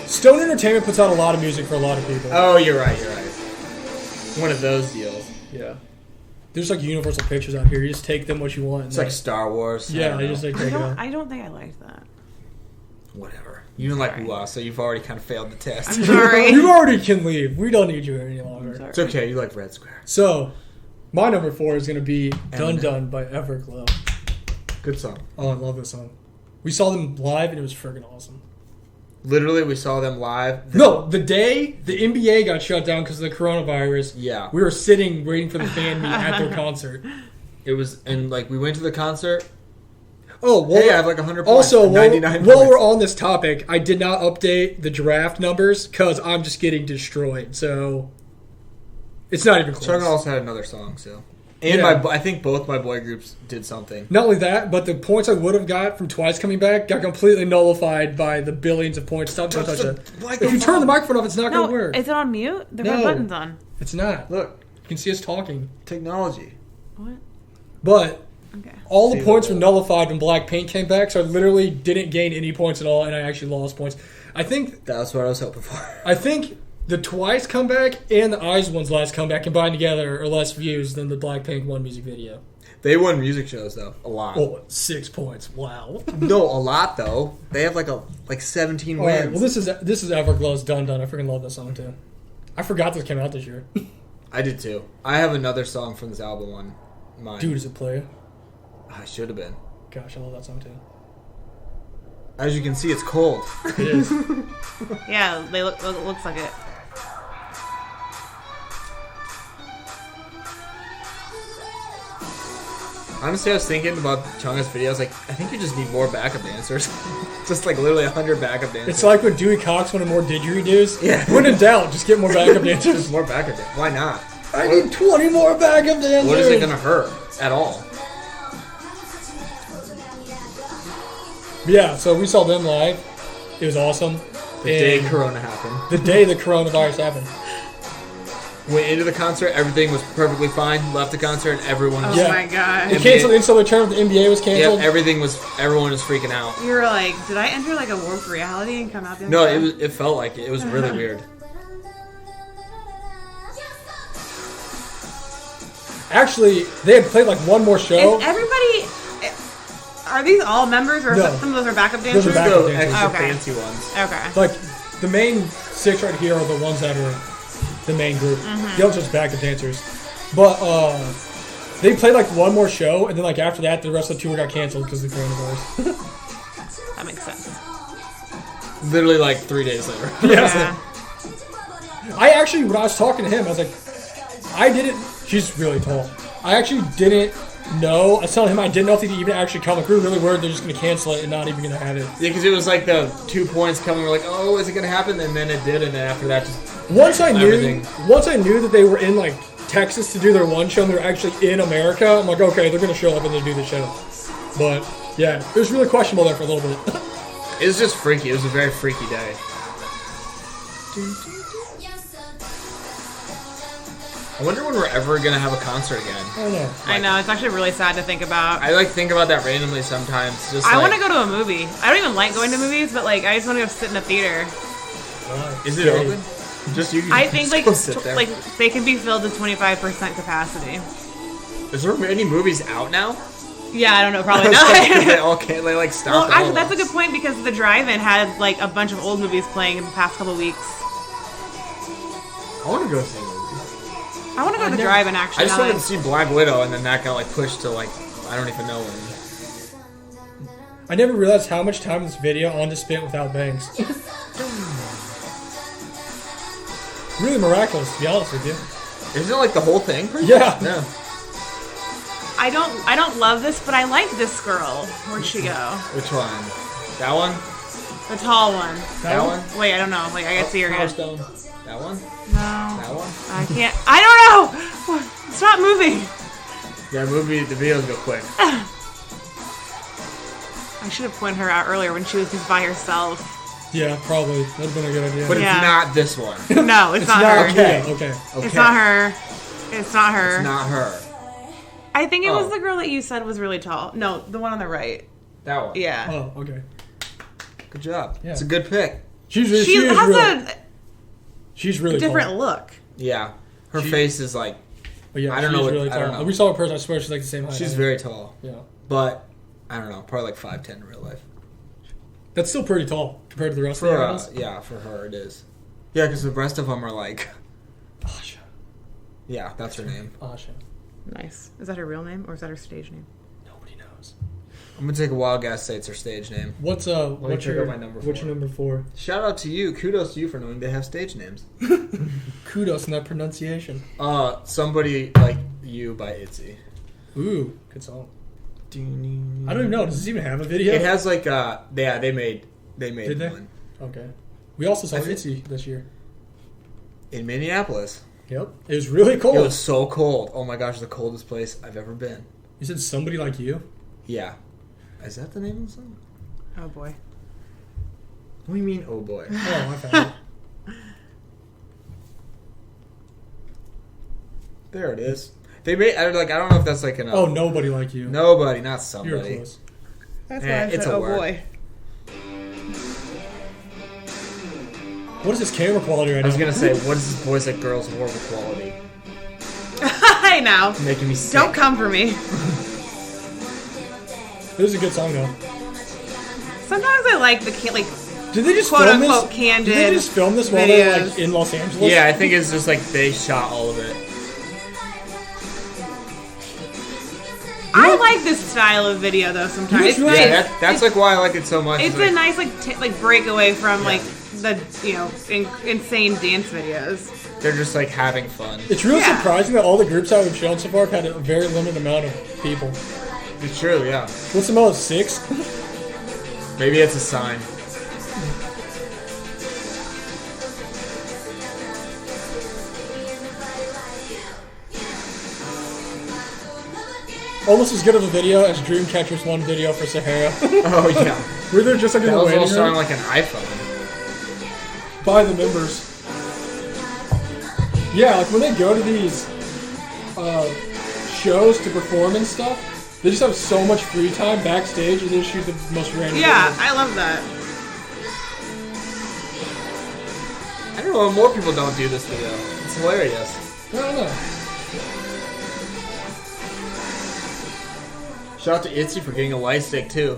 Stone Entertainment puts out a lot of music for a lot of people. Oh, you're right. One of those deals. Yeah. There's like Universal Pictures out here. You just take them what you want. It's like Star Wars. yeah, they just like take it out. I don't think I liked that. Whatever. You didn't like Sorry. Ooh-Ah, so you've already kind of failed the test. I'm sorry. You already can leave. We don't need you here any longer. Sorry. It's okay, you like Red Square. So, my number 4 is going to be Dun Eminem. Dun by Everglow. Good song. Oh, I love this song. We saw them live and it was freaking awesome. Literally, we saw them live. No, the day the NBA got shut down because of the coronavirus, Yeah. we were sitting waiting for the fan meet at their concert. It was, and like, we went to the concert. Oh, well, Hey, I have like 100 points. also, 99 while points. we're on this topic, I did not update the draft numbers because I'm just getting destroyed. So, it's not even close. Chung also had another song, so. And Yeah. I think both my boy groups did something. Not only that, but the points I would have got from Twice coming back got completely nullified by the billions of points. Stop, don't touch it. If you turn the microphone off, it's not No, going to work. is it on mute? The No. red button's on. It's not. Look, You can see us talking. technology. What? But Okay. all the See, points look. were nullified when Blackpink came back, so I literally didn't gain any points at all, and I actually lost points. I think That's what I was hoping for. the Twice comeback and the Eyes One's last comeback combined together are less views than the Blackpink one music video. They won music shows, though. A lot. Oh, 6 points. Wow. No, a lot, though. They have like 17 All wins. right, well, this is Everglow's Dun Dun. I freaking love this song, too. I forgot this came out this year. I did, too. I have another song from this album on mine. Dude, is it play? I should have been. Gosh, I love that song, too. As you can see, it's cold. It is. Yeah, they looks like it. Honestly, I was thinking about Chunga's videos. Like, I think you just need more backup dancers. Just like literally 100 backup dancers. It's like when Dewey Cox wanted more didgeridoos. Yeah. When in doubt, just get more backup dancers. Just more backup dancers. Why not? I need 20 more backup dancers. What is it gonna hurt at all? Yeah, so we saw them live. It was awesome. The day And Corona happened. the day the coronavirus happened. Went into the concert, everything was perfectly fine. Left the concert, and everyone Oh was Yeah. my god. They canceled the in-store return. The NBA was canceled. everyone was freaking out. You were like, did I enter like a warped reality and come out the other No, side? it felt like it. It was really weird. Actually, they had played like one more show. Is everybody... Are these all members, or No. some of those are backup Those dancers? are backup The dancers. extra Okay. fancy ones. Okay. Like, the main 6 right here are the ones that are the main group. The others are just backup dancers. But, they played, like, one more show, and then, like, after that, the rest of the tour got canceled because of the coronavirus. That makes sense. Literally like 3 days later. Yeah. I actually, when I was talking to him, I was like, she's really tall. I actually didn't know. I was telling him I didn't know if he'd even actually come. Like, we were really worried they're just going to cancel it and not even going to have it. Yeah, because it was like the 2 points coming. We're like, oh, is it going to happen? And then it did, and then after that, just Once I everything. knew that they were in, like, Texas to do their one show and they're actually in America, I'm like, okay, they're going to show up and they do the show. But, yeah, it was really questionable there for a little bit. It was just freaky. It was a very freaky day. I wonder when we're ever going to have a concert again. I don't know. I know, it's actually really sad to think about. I like think about that randomly sometimes. Just I like, want to go to a movie. I don't even like going to movies, but like I just want to go sit in a theater. Is it open? Just you. I think like go sit there. like they can be filled to 25% capacity. Is there any movies out now? Yeah, I don't know, probably Because they not. all can't. They like stopped. Well, all actually, of that's a them. good point because the drive-in had like a bunch of old movies playing in the past couple weeks. I want to go see a movie. I want to go to the drive-in actually. I just now wanted to that- see Black Widow, and then that got like pushed to like I don't even know when. I never realized how much time this video on to spent without bangs. Really miraculous, to be honest with you. Isn't it like the whole thing? Yeah. Yeah. I don't love this, but I like this girl. Where'd she go? Which one? That one? The tall one. That one? Wait, I don't know. Wait, I gotta see her Power again. Stone. That one? No, That one? I can't. I don't know. It's not moving. Yeah, the videos go quick. I should have pointed her out earlier when she was just by herself. Yeah, probably. That would have been a good idea. But Yeah. it's not this one. No, it's not her. okay. Okay. Okay. It's not her. It's not her. It's not her. I think it was Oh. the girl that you said was really tall. No, the one on the right. That one. Yeah. Oh, okay. Good job. Yeah. It's a good pick. She's She is has really, a she's really different tall. look. Yeah. Her She- face is like But yeah, I don't she's know what- really I tall. don't know. We saw her in person. I swear she's like the same height. she's I am. very tall. Yeah. But I don't know, probably like 5'10" in real life. That's still pretty tall compared to the rest of For the girls. yeah, for her it is. Yeah, because the rest of them are like Asha. yeah, that's her name. Asha. Nice. Is that her real name or is that her stage name? Nobody knows. I'm gonna take a wild guess. Say it's her stage name. What's me what's check your out my number what's 4. your number 4? Shout out to you. Kudos to you for knowing they have stage names. Kudos on that pronunciation. Somebody Like You by ITZY. Ooh, good song. I I don't even know. Does this even have a video? It has like they made Did they? one Okay. We also saw I think- ITZY this year. in Minneapolis. Yep. It was really cold. It was so cold. Oh my gosh, the coldest place I've ever been. You said Somebody Like You? Yeah. Is that the name of the song? Oh boy. What do you mean, oh boy? Oh, I found it. There it is. They made. I don't know if that's like an. Oh, Nobody Like You. Nobody, not You were somebody. close. That's why I it's said, a "Oh, word." boy. What is this camera quality right I was now? gonna say, what is this Boys Like Girls horrible quality? Hey now. Making me sick. Don't come for me. It was a good song though. Sometimes I like the like Did they just quote film this? unquote candid. Did they just film this while they were videos. like in Los Angeles? Yeah, I think it's just like they shot all of it. I like this style of video though. Sometimes You it's know what's nice. really- Yeah, that's like why I like it so much. It's like, a nice like breakaway from like the insane dance videos. they're just like having fun. It's really Yeah. surprising that all the groups that we've shown so far have had a very limited amount of people. It's true, yeah. What's the most? 6? Maybe it's a sign. Almost as good of a video as Dreamcatcher's one video for Sahara. Oh yeah, Were there just like in that the was waiting also on room? like an iPhone. By the members. Yeah, like when they go to these shows to perform and stuff, they just have so much free time backstage and they just shoot the most random Yeah, videos. I love that. I don't know. More people don't do this video. It's hilarious. I don't know. Shout out to Itzy for getting a light stick too.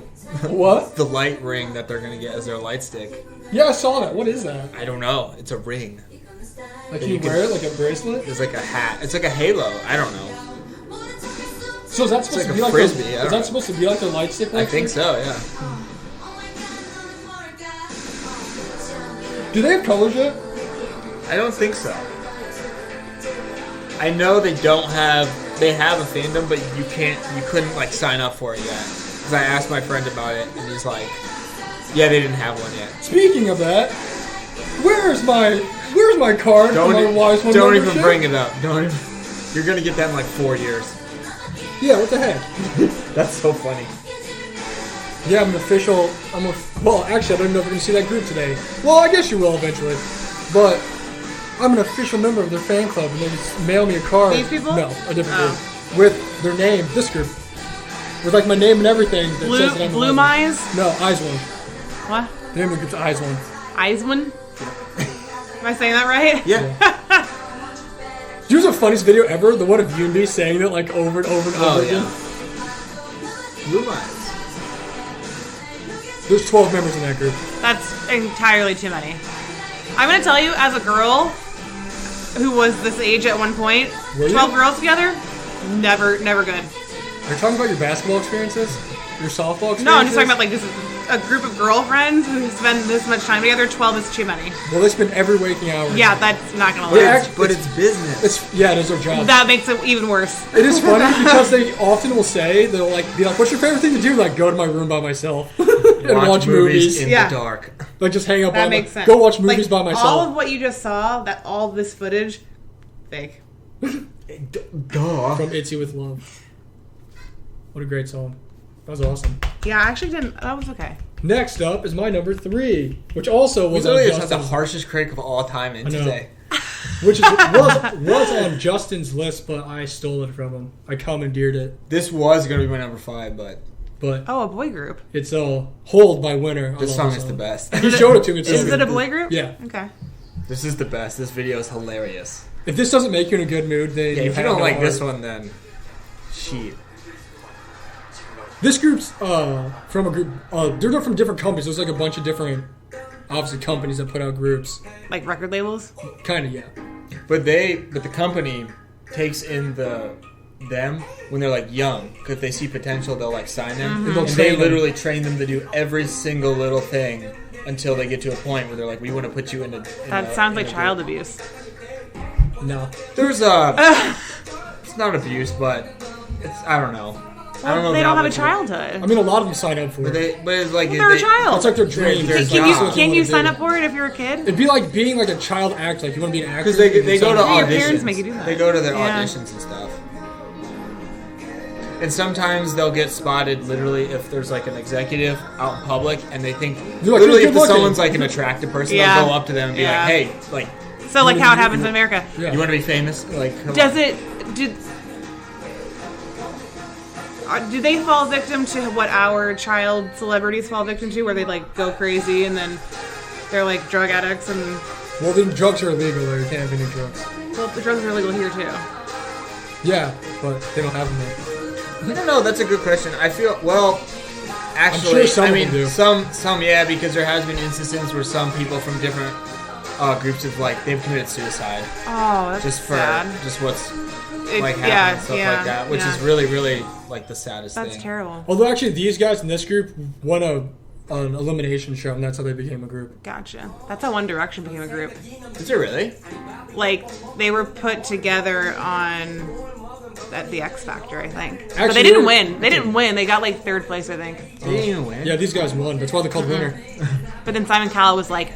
What? The light ring that they're gonna get as their light stick. Yeah, I saw that. What is that? I don't know. It's a ring. Like you wear it like a bracelet? It's like a hat. It's like a halo. I don't know. So is that supposed to like be a like frisbee, is that supposed to be like the light stick? I think so. Yeah. Do they have colors yet? I don't think so. I know they don't have. They have a fandom, but you couldn't like sign up for it yet. Because I asked my friend about it, and he's like, "Yeah, they didn't have one yet." Speaking of that, where's my card? Don't don't even bring it up. Don't even. You're gonna get that in like 4 years. Yeah, what the heck? That's so funny. Yeah, well, actually, I don't even know if we're going to see that group today. Well, I guess you will eventually. But I'm an official member of their fan club, and they just mail me a card. These people? No, a different group. With their name, this group. With, like, my name and everything. That says that I'm Bloom Eyes? No, Eyes One. What? The name of the group's Eyes One. Eyes One? Am I saying that right? Yeah. Here's the funniest video ever, the one of Yoonbi saying it, like, over and over and over again. Blue eyes. There's 12 members in that group. That's entirely too many. I'm going to tell you, as a girl who was this age at one point, Were you? 12 girls together, never good. Are you talking about your basketball experiences? Your softball experiences? No, I'm just talking about like just a group of girlfriends who spend this much time together. 12 is too many. Well, they spend every waking hour. Yeah, that's not going to Yeah, work. But it's business. It is their job. That makes it even worse. It is funny because they often will say, they'll be like, what's your favorite thing to do? Like, go to my room by myself and watch movies. in Yeah. the dark. Like, just hang out That makes sense. Go watch movies Like, by myself. All of what you just saw, all this footage, fake. Duh. From Itzy with Love. What a great song. That was awesome. Yeah, I actually didn't. That was okay. Next up is my number 3, which also was We on literally just had the Justin's, harshest critic of all time in I know. today. which was on Justin's list, but I stole it from him. I commandeered it, This was going to be my number 5, but but Oh, a boy group. it's Hold by Winner. I this love song is the best. He showed it to me. It's so Is it good. a boy group? Yeah. Okay. This is the best. This video is hilarious. If this doesn't make you in a good mood, then Yeah, if you have don't no like heart. this one, then shit. This group's from a group. They're from different companies. There's like a bunch of different, obviously, companies that put out groups. Like record labels? Kind of, yeah. But the company takes in them when they're like young, because if they see potential, they'll like sign them, And they'll and train they them. literally train them to do every single little thing until they get to a point where they're like, we want to put you in a. That sounds like child abuse. No. There's it's not abuse, but it's I don't know. I don't know. They that don't have a much. childhood. I mean, a lot of them sign up for But it. it's like They're a child. It's like their dream. Their Can job. you sign up for it if you're a kid? It'd be like being like a child actor. Like you want to be an actor. Because they go to Yeah, your auditions. parents make you do that. They go to their Yeah. auditions and stuff. And sometimes they'll get spotted literally if there's like an executive out in public and they think You're like, literally "You're if good looking." someone's like an attractive person, Yeah. they'll go up to them and be Yeah. like, hey, like So like how it happens in America. Yeah. you want to be famous? Like come Does on. it? Do they fall victim to what our child celebrities fall victim to, where they like go crazy and then they're like drug addicts and Well, then drugs are illegal there. You can't have any drugs. well, the drugs are illegal here too. Yeah, but they don't have them there. I don't know. That's a good question. I feel well. Actually, sure some I of mean, them do. some yeah, because there has been instances where some people from different groups have like they've committed suicide Oh, that's just for sad. just what's It- like happening yeah, and stuff yeah, like that, which yeah. is really really like the saddest That's thing. terrible. Although actually, these guys in this group won an elimination show, and that's how they became a group. Gotcha. That's how One Direction became a group. Is it really? Like they were put together on at the X Factor, I think. But Actually, they didn't they're- win. They didn't win. They got like 3rd place, I think. They didn't even win. Yeah, these guys won. That's why they're called Winner. But then Simon Cowell was like,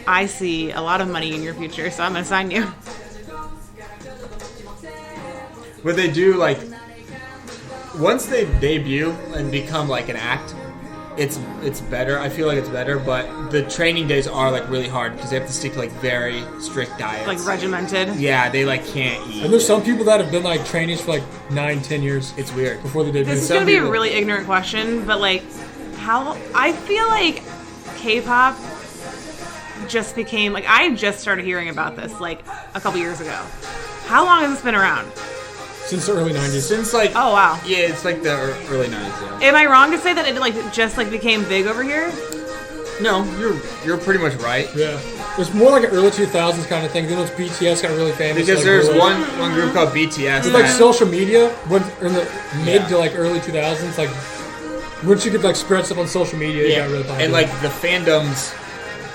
I see a lot of money in your future, so I'm gonna sign you. But they do like once they debut and become like an act, it's better. I feel like it's better, but the training days are like really hard because they have to stick to like very strict diets. Like regimented. Yeah, they like can't eat. And there's some people that have been like trainees for like 9-10 years It's weird. before they debut. This is Some gonna be a people- really ignorant question, but like, how I feel like K-pop just became like I just started hearing about this like a couple years ago. How long has this been around? Since the early 90s. Since like Oh wow. yeah, it's like the early 90s. Yeah. Am I wrong to say that it just became big over here? No, you're pretty much right. Yeah. It's more like an early 2000s kind of thing. Then once BTS got really famous. Because like, there's really, one group called BTS. It's like social media when in the mid to like early 2000s. Like once you could like spread stuff on social media, it got really popular. And like the fandoms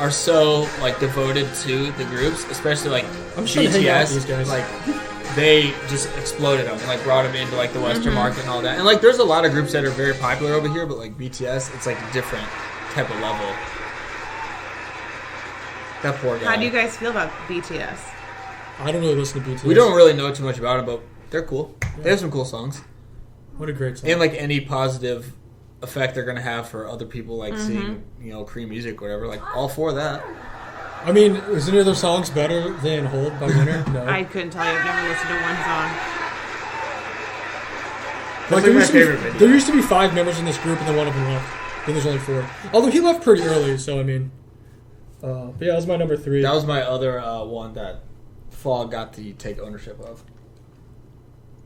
are so like devoted to the groups, especially like I'm just trying to hang out with these BTS. guys. Like they just exploded them and like brought them into like the Western market and all that. And like there's a lot of groups that are very popular over here, but like BTS, it's like a different type of level. That poor guy. How do you guys feel about BTS? I don't really listen to BTS. We don't really know too much about them, but they're cool. Yeah. They have some cool songs. What a great song. And like any positive effect they're gonna have for other people, like seeing Korean music, or whatever. Like all for that. I mean, is any of their songs better than "Hold" by Winner? No. I couldn't tell you. I've never listened to one song. Like there used to be 5 members in this group, and then one of them left. Then there's only 4. Although he left pretty early, so I mean. But yeah, that was my number 3. That was my other one that Fall got to take ownership of.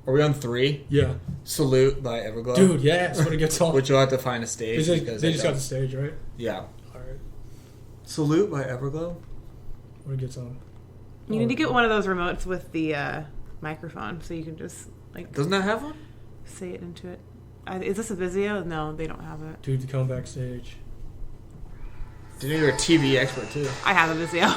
Are we on 3? Yeah. Salute by Everglow. Dude, yes, what a good song. Which you'll have to find a stage. They just got the stage, right? Yeah. Alright. Salute by Everglow. What a good song. You need to get one of those remotes with the microphone so you can just Doesn't that have one? say it into it. Is this a Vizio? No, they don't have it. Dude, to come backstage. Dude, you're a TV expert too. I have a Vizio.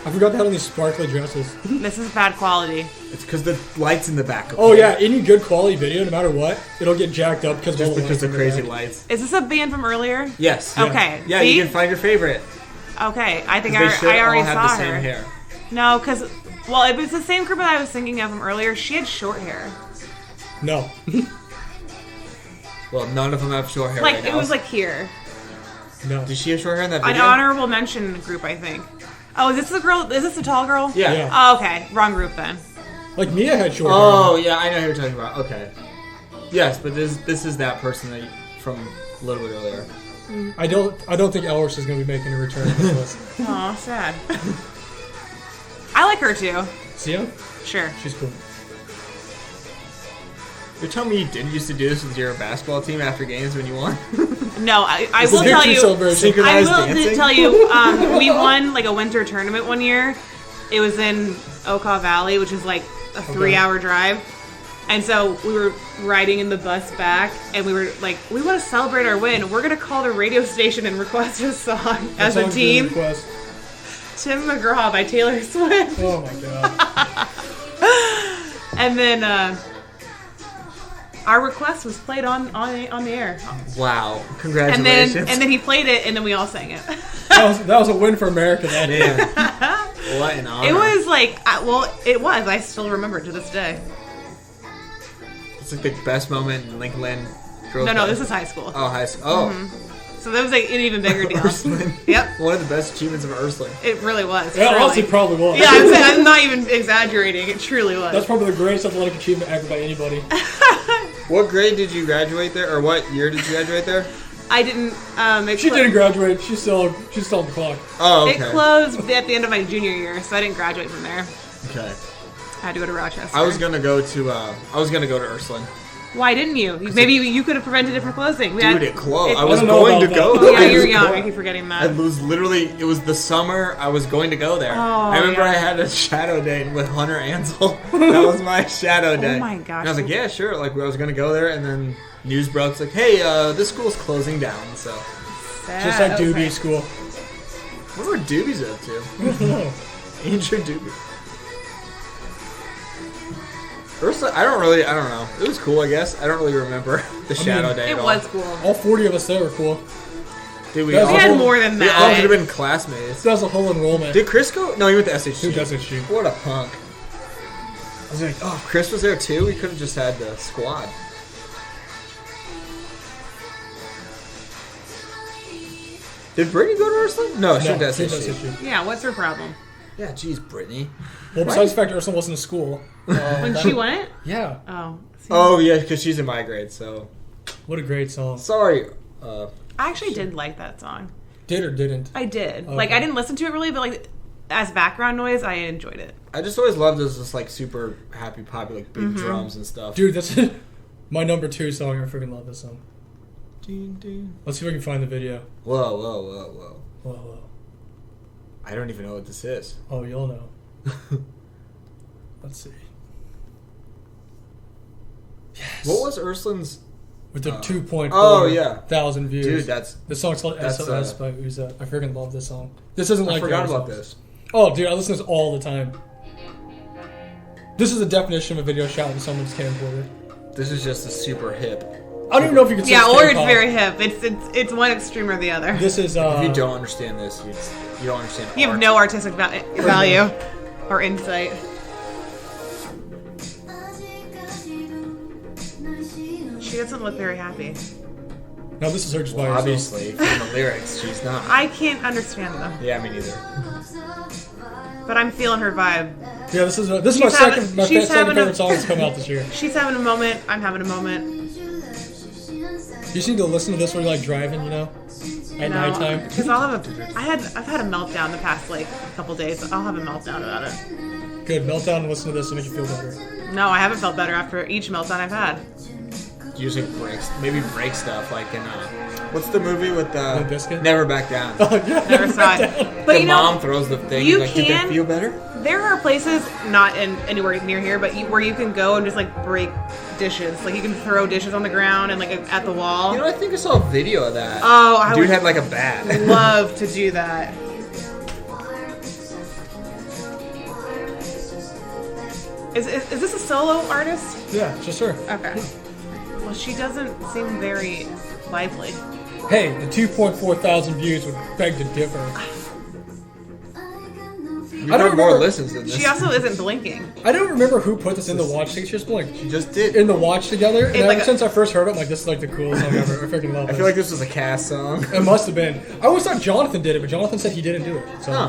I forgot to have these sparkly dresses. This is bad quality. It's because the lights in the back. Okay? Oh yeah, any good quality video, no matter what, it'll get jacked up because of crazy lights. Is this a band from earlier? Yes. Okay. Yeah, See? you can find your favorite. Okay, I think They should I already all have saw the same her. hair. No, because it was the same group that I was thinking of from earlier. She had short hair. No. Well, none of them have short hair. Like right it now. was like here. No. Did she have short hair in that An video? honorable mention group, I think. Oh, is this the girl? Is this the tall girl? Yeah. Yeah. Oh, okay. Wrong group then. Like Mia had short hair. Oh yeah, I know who you're talking about. Okay. Yes, but this is that person that from a little bit earlier. I don't think Elris is going to be making a return to this list. Oh, sad. I like her too. Sia? Sure. She's cool. You're telling me you didn't used to do this with your basketball team after games when you won? No, I It's will a tell victory you. celebration. I Synchronized will dancing? tell you. We won like a winter tournament one year. It was in Okaw Valley, which is like a 3-hour drive. And so we were riding in the bus back, and we were like, we want to celebrate our win. We're going to call the radio station and request a song as a Song's team. your request. Tim McGraw by Taylor Swift. Oh my god. And then our request was played on the air. Wow! And Congratulations. then he played it, and then we all sang it. That was a win for America that day. Man, what an honor! It was like, it was. I still remember it to this day. It's like the best moment in Lincoln Land Girls. No, this is high school. Oh, high school. Oh, So that was like an even bigger deal. Ursuline. Yep, One of the best achievements of Ursuline. it really was. Yeah, truly. honestly, probably was. Yeah, I'm not even exaggerating. It truly was. That's probably the greatest athletic achievement ever by anybody. What grade did you graduate there, or what year did you graduate there? I didn't. She didn't graduate. She's still on the clock. Oh, okay. It closed at the end of my junior year, so I didn't graduate from there. Okay. I had to go to Rochester. I was gonna go to Ursuline. Why didn't you? Maybe you could have prevented it from closing. Dude, it closed. I I was don't know going to about go that. there. Yeah, I you're was young. going- I keep forgetting I that. was literally, it was the summer I was going to go there. Oh, I remember yeah. I had a shadow day with Hunter Ansel. That was my shadow day. Oh my gosh. And I was like, yeah, sure. Like, I was going to go there, and then news broke. It's like, hey, this school's closing down, so. Just like Doobie School. What were Doobies up to? Andrew Doobie. Ursula, I don't know. It was cool, I guess. I don't really remember the shadow day It at all. was cool. All 40 of us there were cool. Dude, we We all, We had more than we all that. could have been classmates. That was a whole enrollment. Did Chris go? No, he went to SHG. Who doesn't shoot? What a punk. I was like, oh, Chris was there too? We could have just had the squad. Did Brittany go to Ursula? No, she went to she doesn't SHG. shoot. Yeah, what's her problem? Yeah, geez, Brittany. Well, besides the fact that Ursula wasn't in school. When she went? Yeah. Oh. See. Oh, yeah, because she's in my grade, so. What a great song. Sorry. I actually did like that song. Did or didn't? I did. Okay. Like, I didn't listen to it really, but like, as background noise, I enjoyed it. I just always loved those just like super happy poppy like big drums and stuff. Dude, that's my number 2 song. I freaking love this song. Let's see if I can find the video. Whoa. I don't even know what this is. Oh, you'll know. Let's see. Yes. What was Ursulin's? With the 2.4 thousand views. Dude, that's... This song's called SOS by Uza. I freaking love this song. This isn't like... I forgot about this. Oh, dude, I listen to this all the time. This is the definition of a video shot with someone's camcorder. This is just a super hip. I don't even know if you can say or it's K-pop. very hip. It's one extreme or the other. This is... if you don't understand this, you don't understand You have no artistic value or insight. She doesn't look very happy. No, this is her just by herself. Obviously, from the lyrics, she's not. I can't understand them. Yeah, me neither. But I'm feeling her vibe. Yeah, this is my second favorite song that's come out this year. She's having a moment. I'm having a moment. You just need to listen to this when you're like driving, you know, at nighttime. Because I've had a meltdown the past like couple days. I'll have a meltdown about it. Good, meltdown and listen to this to make you feel better. No, I haven't felt better after each meltdown I've had. Usually break stuff like in what's the movie with Limp Bizkit? Never Back Down. Never saw it. But The you know, mom throws the thing. you Like, did can- they feel better? there are places not in anywhere near here, but where you can go and just like break dishes. Like you can throw dishes on the ground and like at the wall. You know, I think I saw a video of that. Oh, I Dude would had like a bat. love to do that. Is this a solo artist? Yeah, just her. Okay. Well, she doesn't seem very lively. Hey, the 2.4 thousand views would beg to differ. You I don't have more remember- listens than this. She also isn't blinking. I don't remember who put this in the watch. She just like She just did. in the watch together. And It's like ever since I first heard it, I'm like, this is like the coolest song ever. I freaking love I it. feel like this was a cast song. It must have been. I always thought Jonathan did it, but Jonathan said he didn't do it. So Huh.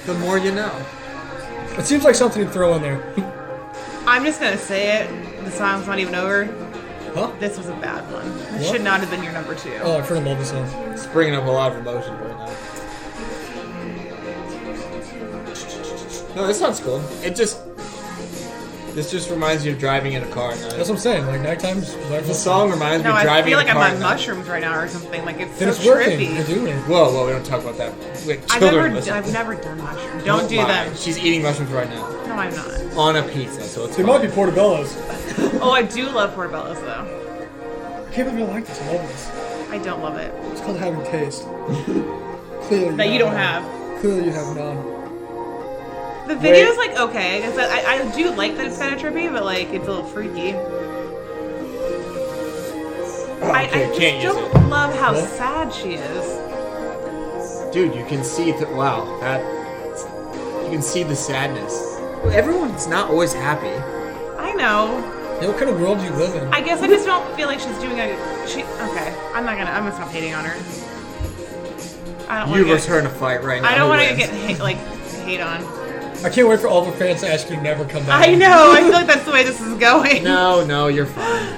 The more you know. it seems like something to throw in there. I'm just gonna say it. The song's not even over. Huh? This was a bad one. This What? should not have been your number 2. Oh, I freaking love this song. It's bringing up a lot of emotion right now. No, this sounds cool. This just reminds you of driving in a car at night. That's what I'm saying. Like nighttime. The song reminds me No, of I driving feel in like a I'm car on at night. mushrooms right now or something. Like it's Then so it's working. You're trippy. doing it. Whoa, we don't talk about that. Wait, I've children listen. I've never done mushrooms. Don't do lie. them. She's eating mushrooms right now. No, I'm not. On a pizza, so it's They fine. might be portobellos. Oh, I do love portobellos though. I can't believe you like this. I love this. I don't love it. It's called having taste. Clearly, That you don't none. have. Clearly, you have none. The video's like okay. I do like that it's kind of trippy, but like it's a little freaky. Oh, I okay, just can't use don't it. love how What? sad she is. Dude, you can see wow, you can see the sadness. Everyone's not always happy. I know. Yeah, what kind of world do you live in? I guess I just don't feel like she's doing okay. I'm gonna stop hating on her. I don't You want to versus her in a fight right now. I don't Who want to wins? get hate on. I can't wait for all the fans to ask you to never come back. I know. I feel like that's the way this is going. No, you're fine.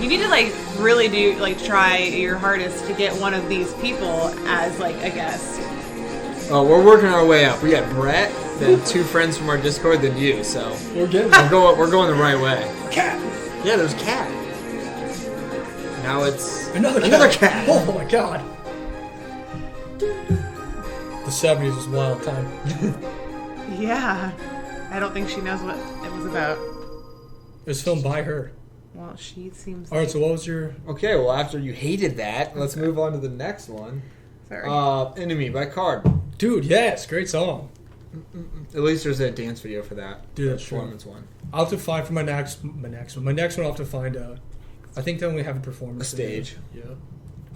You need to like really do like try your hardest to get one of these people as like a guest. Oh, we're working our way up. We got Brett, then 2 friends from our Discord, then you. So We're getting we're going the right way. cat. Yeah, there's Cat. Now it's Another cat. Oh my god. The 70s was a wild time. Yeah. I don't think she knows what it was about. It was filmed by her. Well, she seems All right, so what was your? Okay, well after you hated that, let's move on to the next one. sorry. Enemy by Card. Dude, yes, great song. At least there's a dance video for that. Dude, that's true. Performance one. I'll have to find for my next one. I'll have to find I think they only have a performance. A stage. Video. Yeah.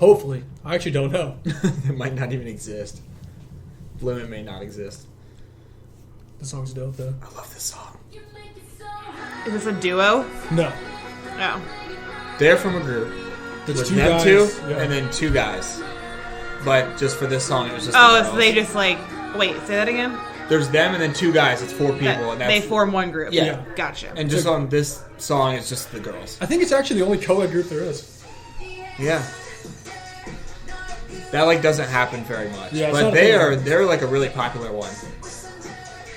Hopefully. I actually don't know. It might not even exist. Limit may not exist. The song's dope though. I love this song. Is this a duo? No. No. They're from a group. There's There's 2 them guys. 2, Yeah. and then 2 guys. But just for this song, it was just Oh, the so girls. they just like wait. Say that again. There's them and then 2 guys. It's 4 people, That- and that's they form one group. Yeah. Gotcha. And just on this song, it's just the girls. I think it's actually the only co-ed group there is. Yeah. That like doesn't happen very much. Yeah, it's but not a thing. they're like a really popular one.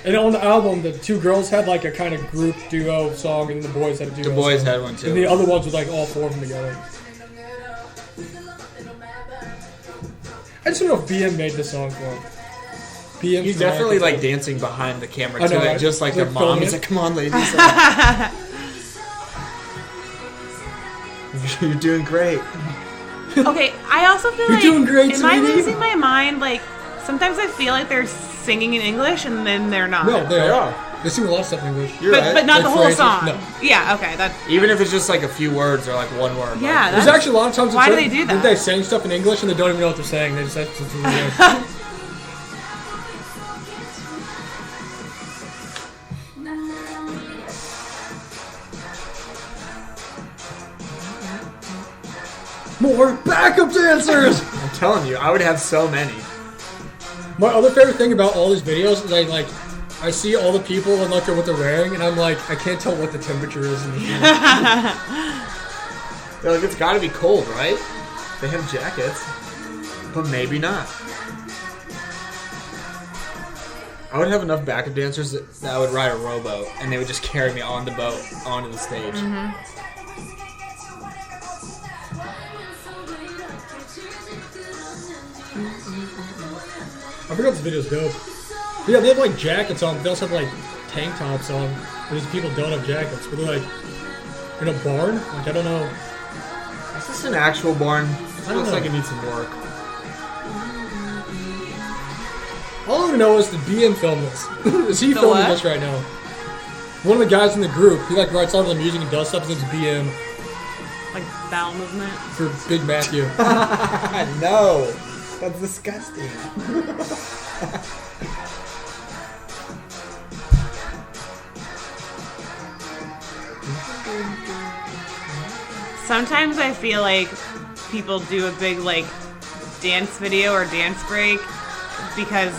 And on the album, the two girls had like a kind of group duo song, and the boys had a duo. The boys song. had one too. And the other ones were like all four of them together. I just don't know if BM made the song for him. BM. He's definitely like dancing behind the camera to it, just like their Like mom. filming He's it. like, "Come on, ladies, you're doing great." Okay, I also feel You're like doing great, am I sweetie. losing my mind? Like sometimes I feel like they're singing in English and then they're not. No, they They are. are. They sing a lot of stuff in English. You're right. but not Like the whole phrases? song. No. Yeah, okay, that Even if it's just like a few words or like one word. Yeah, like, There's that's- actually a lot of times why do they do that? They saying stuff in English and they don't even know what they're saying. They just have to More backup dancers! I'm telling you, I would have so many. My other favorite thing about all these videos is I see all the people and look at what they're wearing, and I'm like, I can't tell what the temperature is in the field. They're like, it's got to be cold, right? They have jackets, but maybe not. I would have enough backup dancers that would ride a rowboat, and they would just carry me on the boat onto the stage. I forgot this video's dope. But yeah, they have like jackets on, but they also have like tank tops on. And these people don't have jackets, but they're like in a barn. Like I don't know. Is this an actual barn? It don't looks know. like it needs some work. All I want to know is did BM film this? Is he The filming what? this right now? One of the guys in the group, he like writes all the music and does stuff. His name's BM like bowel movement. for Big Matthew. No, that's disgusting. Sometimes I feel like people do a big like dance video or dance break because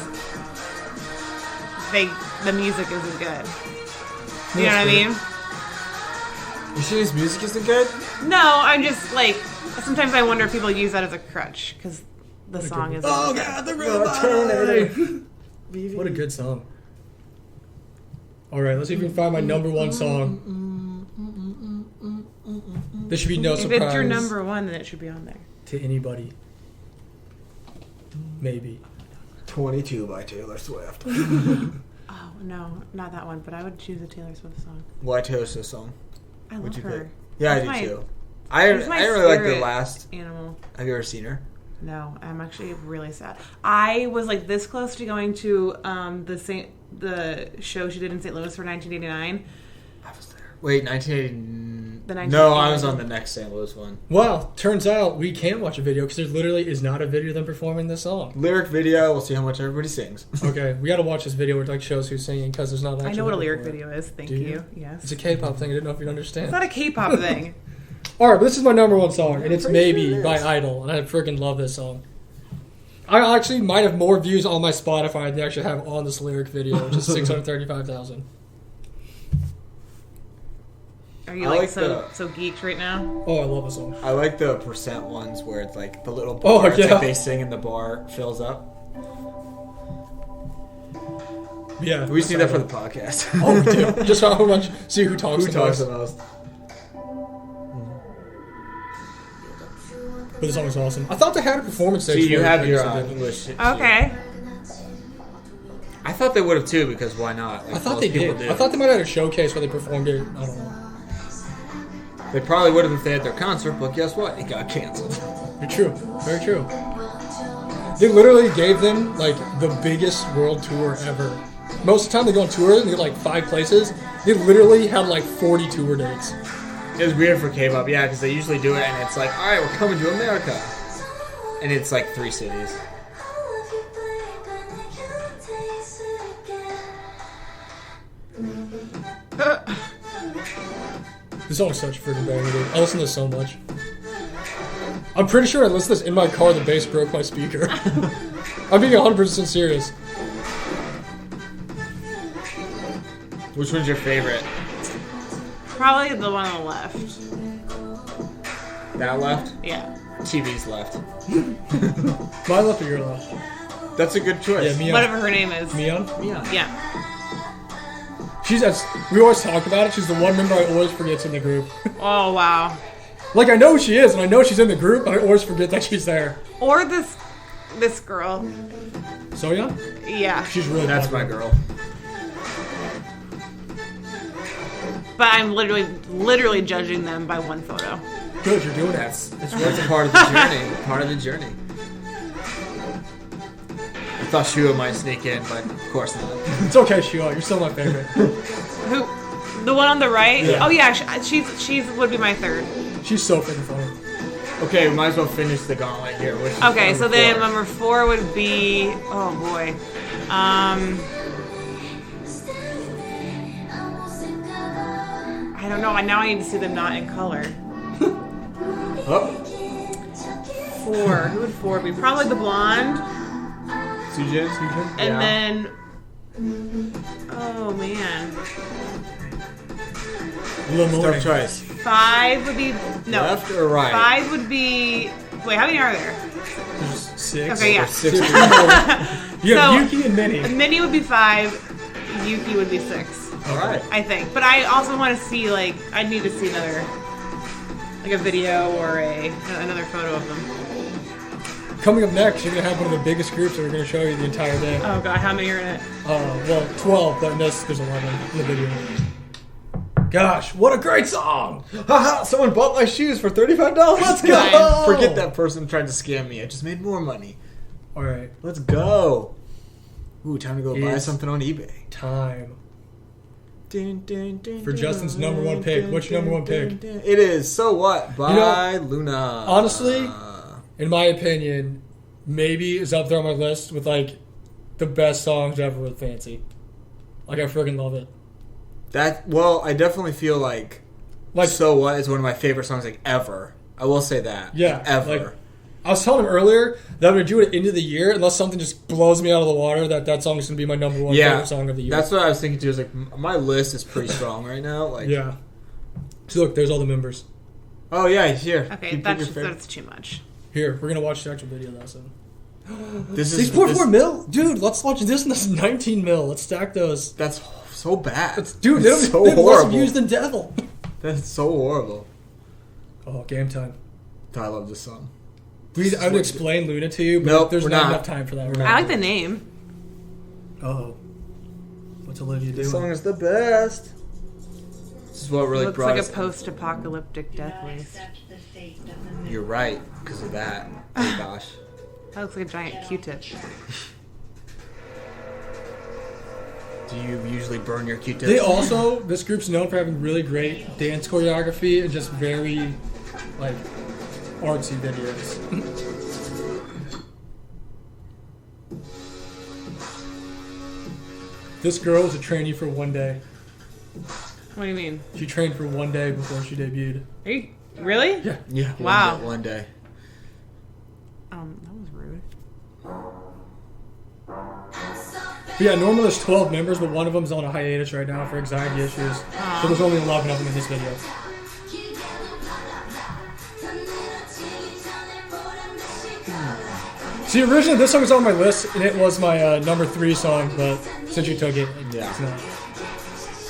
the music isn't good. You know what I mean? You sure his music isn't good? No, I'm just like sometimes I wonder if people use that as a crutch because the song is. Oh god, the What a good song. Alright, let's see if we can find my number one song. This should be no If surprise it's your number one, then it should be on there. to anybody. Maybe. 22 by Taylor Swift. Oh no, not that one. But I would choose a Taylor Swift song. Why Taylor Swift song? I love What'd you her. pick? Yeah, That's I do my- too. I she's my didn't really like the spirit last. animal. Have you ever seen her? No, I'm actually really sad. I was like this close to going to the show she did in St. Louis for 1989. I was there. Wait, 1980. The No, I was 1989. on the next St. Louis one. Well, turns out we can't watch a video because there literally is not a video of them performing this song. Lyric video. We'll see how much everybody sings. Okay, we got to watch this video where it like shows who's singing because there's not. Actually I know what a lyric for it. video is. Thank Do you? you. Yes. It's a K-pop thing. I didn't know if you'd understand. It's not a K-pop thing. All right, but this is my number one song, and it's pretty "Maybe" sure it by is. Idol, and I freaking love this song. I actually might have more views on my Spotify than they actually have on this lyric video, which is 635,000. Are you I like, like so geeked right now? Oh, I love this song. I like the percent ones where it's like the little Oh, bar. It's yeah. like they sing and the bar fills up. Yeah, We just need that for the podcast. Oh, we do. Just how much? See who talks Who the talks most. the most? But the song is awesome. I thought they had a performance stage. See, you where have they your used to do. English. shit, Okay. too. I thought they would have too, because why not? Like, I thought most they people did. do. I thought they might have had a showcase where they performed it. I don't know. They probably would have if they had their concert, but guess what? It got canceled. Very true. Very true. They literally gave them like the biggest world tour ever. Most of the time they go on tour and they get like 5 places. They literally had like 40 tour dates. It was weird for K-pop, yeah, because they usually do it, and it's like, all right, we're coming to America, and it's like 3 cities. This song is such a freaking banger, dude. I listen to this so much. I'm pretty sure I listened to this in my car. The bass broke my speaker. I'm being 100% serious. Which one's your favorite? Probably the one on the left. That left? Yeah. TV's left. But I love the girl though. That's a good choice. Yeah, Mion. Whatever her name is. Mion? Yeah. We always talk about it. She's the one member I always forget's in the group. Oh, wow. Like, I know who she is, and I know she's in the group, but I always forget that she's there. Or this girl. Soyeon? Yeah. She's really That's popular. my girl. But I'm literally judging them by one photo. Good, you're doing that. That's a part of the journey. Part of the journey. I thought Shua might sneak in, but of course not. It's okay, Shua. You're still my favorite. Who? The one on the right? Yeah. Oh, yeah. She's would be my third. She's so freaking funny. Okay, we might as well finish the gauntlet here. Which is Okay, so then 4. number 4 would be... Oh, boy. I don't know. Now I need to see them not in color. Oh, 4. Who would 4 be? Probably the blonde. Sujin? And then... Oh, man. Little Tough morning. choice. 5 would be... No. Left or right? 5 would be... Wait, how many are there? There's 6. Okay, yeah. 6. You have So- Yuki and Minnie. Minnie would be 5. Yuki would be 6. All right. I think. But I also want to see, like... I need to see another... Like a video or another photo of them. Coming up next, you're going to have one of the biggest groups that we're going to show you the entire day. Oh, God. How many are in it? Well, 12, but in this, there's 11 in the video. Gosh, what a great song! Haha, someone bought my shoes for $35. Let's go! Forget that person tried to scam me. I just made more money. Alright, Let's go. Ooh, time to go buy It's- something on eBay. time. For Justin's number 1 pick. What's your number 1 pick? It is So What by Luna. Honestly, in my opinion, maybe is up there on my list with, like, the best songs ever with Fancy. Like, I freaking love it. I definitely feel like Like, So What is one of my favorite songs, like, ever. I will say that. yeah. Ever. Like, I was telling him earlier that I'm going to do it at the end of the year unless something just blows me out of the water that song is going to be my number 1 favorite song of the year. That's what I was thinking too. Is like my list is pretty strong right now. Like, yeah. So look, there's all the members. Oh yeah, here. Okay, You pick that's your favorite. too much. Here, we're going to watch the actual video though, so. This is 6.4 mil? Dude, let's watch this and this is 19 mil. Let's stack those. That's so bad. Dude, That's they so have less horrible. views than Devil. That's so horrible. Oh, game time. I love this song. I would explain Luna to you, but Nope, there's we're not not. enough time for that. We're Right I like the name. Oh. What's Olivia doing? This song is the best. This is what really Looks brought like us. a post-apocalyptic death race. You're right because of that. Oh gosh. That looks like a giant Q-tip. Do you usually burn your Q-tips? They also, this group's known for having really great dance choreography and just very, like, artsy videos. This girl was a trainee for 1 day. What do you mean? She trained for 1 day before she debuted. Are you really? Yeah. Yeah. Wow. One day. That was rude. But yeah, normally there's 12 members, but one of them's on a hiatus right now for anxiety issues. So there's only 11 of them in this video. See, originally this song was on my list, and it was my number 3 song, but since you took it, Yeah. it's not.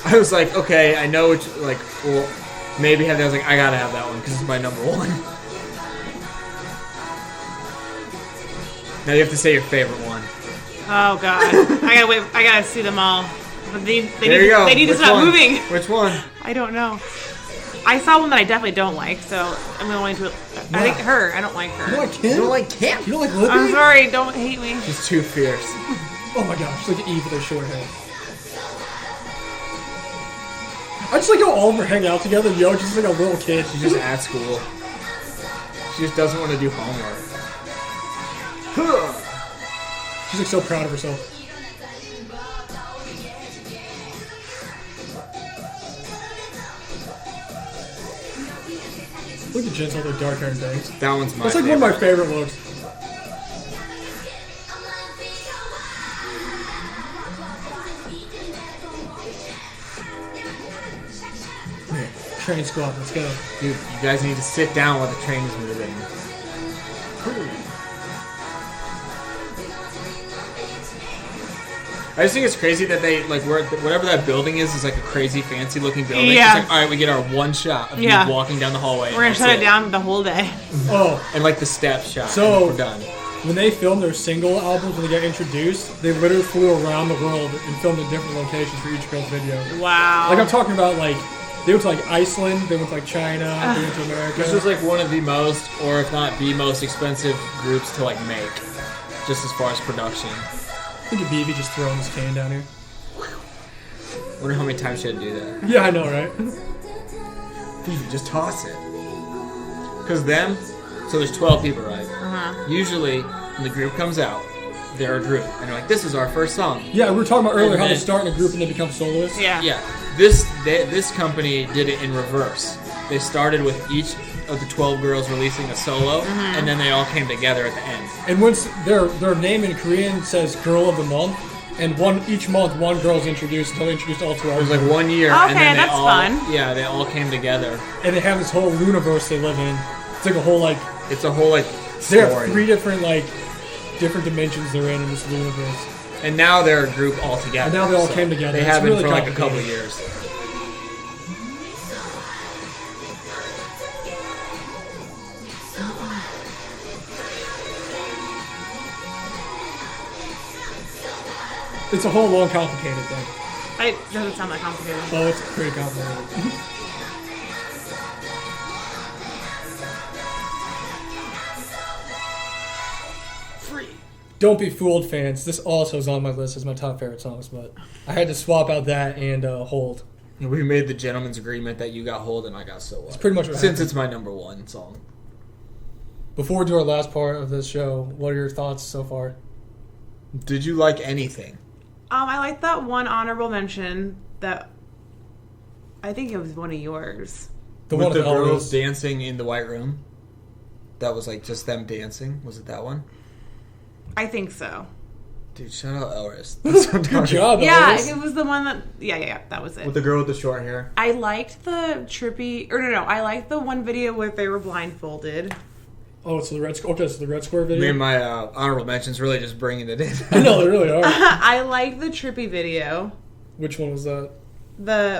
I was like, okay, I know which, like, well, maybe have that. I was like, I gotta have that one because it's my number 1. Now you have to say your favorite one. Oh god, I gotta wait. I gotta see them all. But they There need you go. they need to Which stop one? moving. Which one? I don't know. I saw one that I definitely don't like, so I'm going to. I think her. I don't like You her. don't like Kim? You don't like Camp? You don't like Libby? I'm sorry. Don't hate me. She's too fierce. Oh my gosh, she's like Eve with her short hair. I just like how all of them hang out together. Yo, she's like a little kid. She's just at school. She just doesn't want to do homework. She's like so proud of herself. Look at Jen's all their dark hair and bangs. That one's my That's like favorite. one of my favorite looks. Okay, train squad, let's go. Dude, you guys need to sit down while the train is moving. I just think it's crazy that they like whatever that building is like a crazy fancy looking building. Yeah. It's like, all right, we get our one shot of you walking down the hallway. We're gonna shut it down the whole day. Oh, and like the step shot. So we're done. When they filmed their single albums, when they got introduced, they literally flew around the world and filmed in different locations for each girl's video. Wow. Like I'm talking about, like they went to like Iceland, they went to like China, they went to America. This was like one of the most, or if not the most expensive groups to like make, just as far as production. Look at BB just throwing his cane down here. Wonder how many times she had to do that. Yeah, I know, right? BB, just toss it. Because them, so there's 12 people, right? Usually, when the group comes out, they're a group, and they're like, "This is our first song." Yeah, we were talking about earlier how they start in a group and they become soloists. Yeah. Yeah. This company did it in reverse. They started with each of the 12 girls releasing a solo, and then they all came together at the end. And once their name in Korean says "Girl of the Month," and each month one girl's introduced. So they introduced all 12. It was like 1 year, Okay, and then that's fun. Yeah, they all came together. And they have this whole universe they live in. It's like a whole like. It's a whole like They have story. 3 different different dimensions they're in this universe. And now they're a group all together. And now they all came together. They It's have been really for like a complicated. couple of years. It's a whole long, complicated thing. It doesn't sound that complicated. Oh, it's pretty complicated. Free. Don't Be Fooled, fans. This also is on my list as my top favorite songs, but I had to swap out that and Hold. We made the gentleman's agreement that you got Hold and I got So What. It's pretty much what Since happened. it's my number one song. Before we do our last part of this show, what are your thoughts so far? Did you like anything? I like that one honorable mention that I think it was one of yours. The With one the of girls Elvis. dancing in the white room? That was like just them dancing? Was it that one? I think so. Dude, shout out Elris. That's what I'm Good talking job, Yeah, Elvis. it was the one that. Yeah, that was it. With the girl with the short hair. I liked the trippy. Or no, I liked the one video where they were blindfolded. Oh, it's the Red Square. Okay, it's the Red Square video. Me and my honorable mentions really just bringing it in. I know, they really are. I liked the trippy video. Which one was that?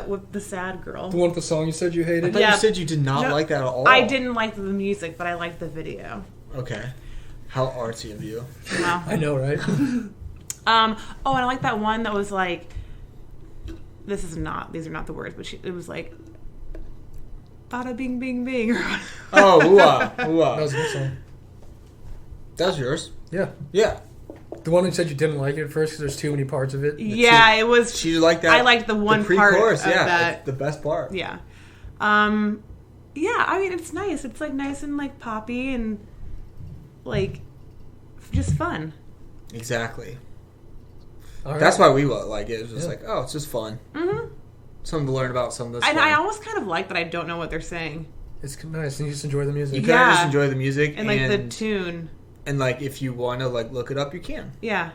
With the sad girl. The one with the song you said you I hated? thought Yeah. you said you did not No, like that at all. I didn't like the music, but I liked the video. Okay. How artsy of you. Wow. I know, right? And I like that one that was like, these are not the words, but it was like, bada bing bing bing. Oh, ooh-ah, That ooh-ah. was a good song. That was yours? Yeah. Yeah. The one you said you didn't like it at first because there's too many parts of it. Yeah, it was. She liked that. I liked the one pre-chorus, part of yeah, that. it's the best part. Yeah. Yeah, I mean, it's nice. It's like nice and like poppy and like just fun. Exactly. All right. That's why we like it. It was just Yeah. like, oh, it's just fun. Mm-hmm. Something to learn about some of this. And I almost kind of like that I don't know what they're saying. It's nice, and you just enjoy the You music. kind of Yeah. just enjoy the music And like the tune. and like if you want to like look it up, you can. Yeah.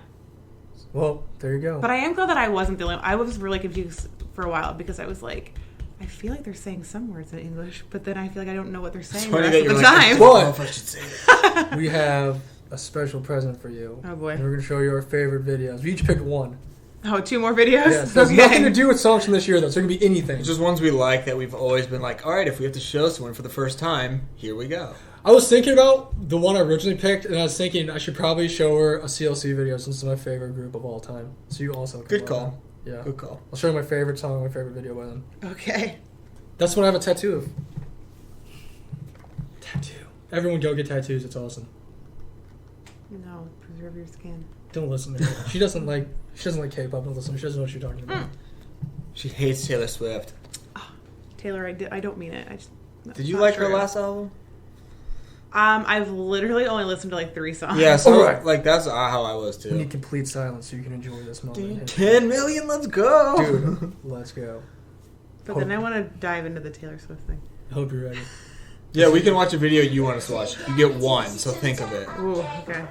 Well, there you go. But I am glad that I wasn't the only I was really confused for a while because I was like, I feel like they're saying some words in English, but then I feel like I don't know what they're saying It's the funny rest that of you're the like, I time. don't know if I should say that. We have a special present for you. Oh, boy. And we're going to show you our favorite videos. We each picked one. Oh, 2 more videos? Yeah, it has nothing to do with songs from this year, though. So it can be anything. It's just ones we like that we've always been like, all right, if we have to show someone for the first time, here we go. I was thinking about the one I originally picked, and I was thinking I should probably show her a CLC video since it's my favorite group of all time. So you also can Good love call. them. Yeah. Good call. I'll show you my favorite song and my favorite video by them. Okay. That's what I have a tattoo of. Tattoo. Everyone go get tattoos. It's awesome. No, preserve your skin. Don't listen to her. She doesn't like Kpop. Don't listen. She doesn't know what you're talking about. She hates Taylor Swift. Taylor, I don't mean it. Did you like her last album? I've literally only listened to like 3 songs. Yeah, so Alright. like that's how I was We need too. complete silence so you can enjoy this moment. 10 million, let's go. Dude, let's go. But then I want to dive into the Taylor Swift thing. I hope you're ready. Yeah, we can watch a video you want us to watch. You get one, so think of it. Ooh, okay.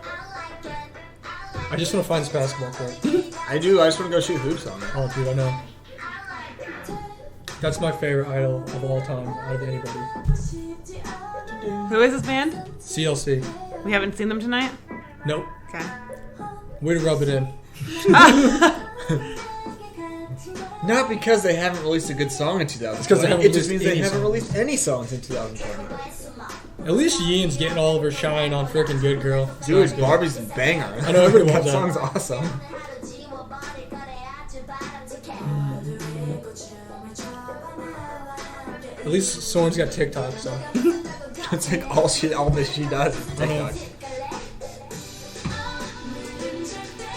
I just want to find this basketball court. I do. I just want to go shoot hoops on it. Oh, dude, I know. That's my favorite idol of all time, out of anybody. Who is this band? CLC. We haven't seen them tonight? Nope. Okay. Way to rub it in. Not because they haven't released a good song in 2020. It just means they haven't released any songs in 2020. At least Yin's getting all of her shine on freaking Good Girl. Dude, Barbie's a banger. I know, everybody That loves that. song's awesome. At least Soren's got TikTok, so. It's like all that she does is TikTok.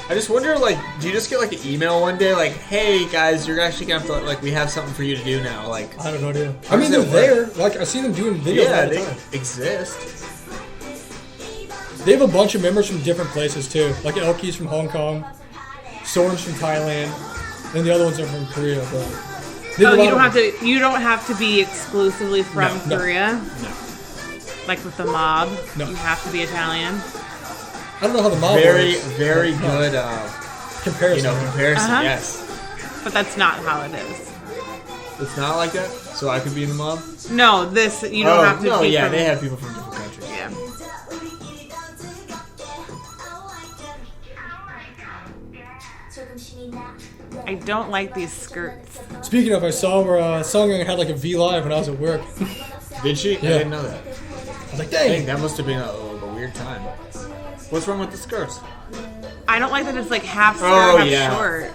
I just wonder, like, do you just get like an email one day, like, "Hey guys, you're actually gonna have to, like, we have something for you to do now." Like, I don't know, dude. I mean, they're there. Like, I see them doing videos all the time. They exist. They have a bunch of members from different places too. Like Elki's from Hong Kong, Soren's from Thailand, and the other ones are from Korea. But you don't have to be exclusively from Korea. No. Like with the mob, No. you have to be Italian. I don't know how the mob Very, works. very good Comparison. comparison. Uh-huh. Yes, But that's not how it is. it's not like that. So I could be in the mob. No, you don't have to no, be yeah, from... they have people from different countries. Yeah. I don't like these skirts. Speaking of, I saw where Song had like a V Live when I was at work. Did she? I Yeah. didn't know that. I was like, Dang, dang. that must have been a weird time. What's wrong with the skirts? I don't like that it's like half skirt, Oh, half yeah. short.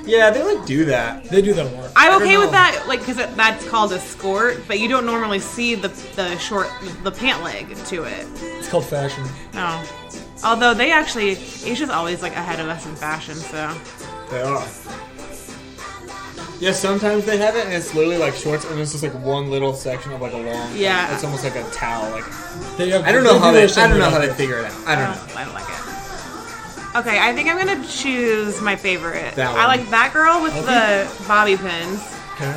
Yeah, they like do that. They do that a lot. I'm don't okay with know. that, like, because that's called a skirt, but you don't normally see the pant leg to it. It's called fashion. No. Although Asia's always like ahead of us in fashion, so. They are. Yeah, sometimes they have it, and it's literally like shorts, and it's just like one little section of like a long. Yeah. It's almost like a towel. Like They have, I don't know how do they. their I don't know same how way. they figure it out. I don't know. I don't like it. Okay, I think I'm gonna choose my favorite. That I one. like that girl with the bobby pins, Okay.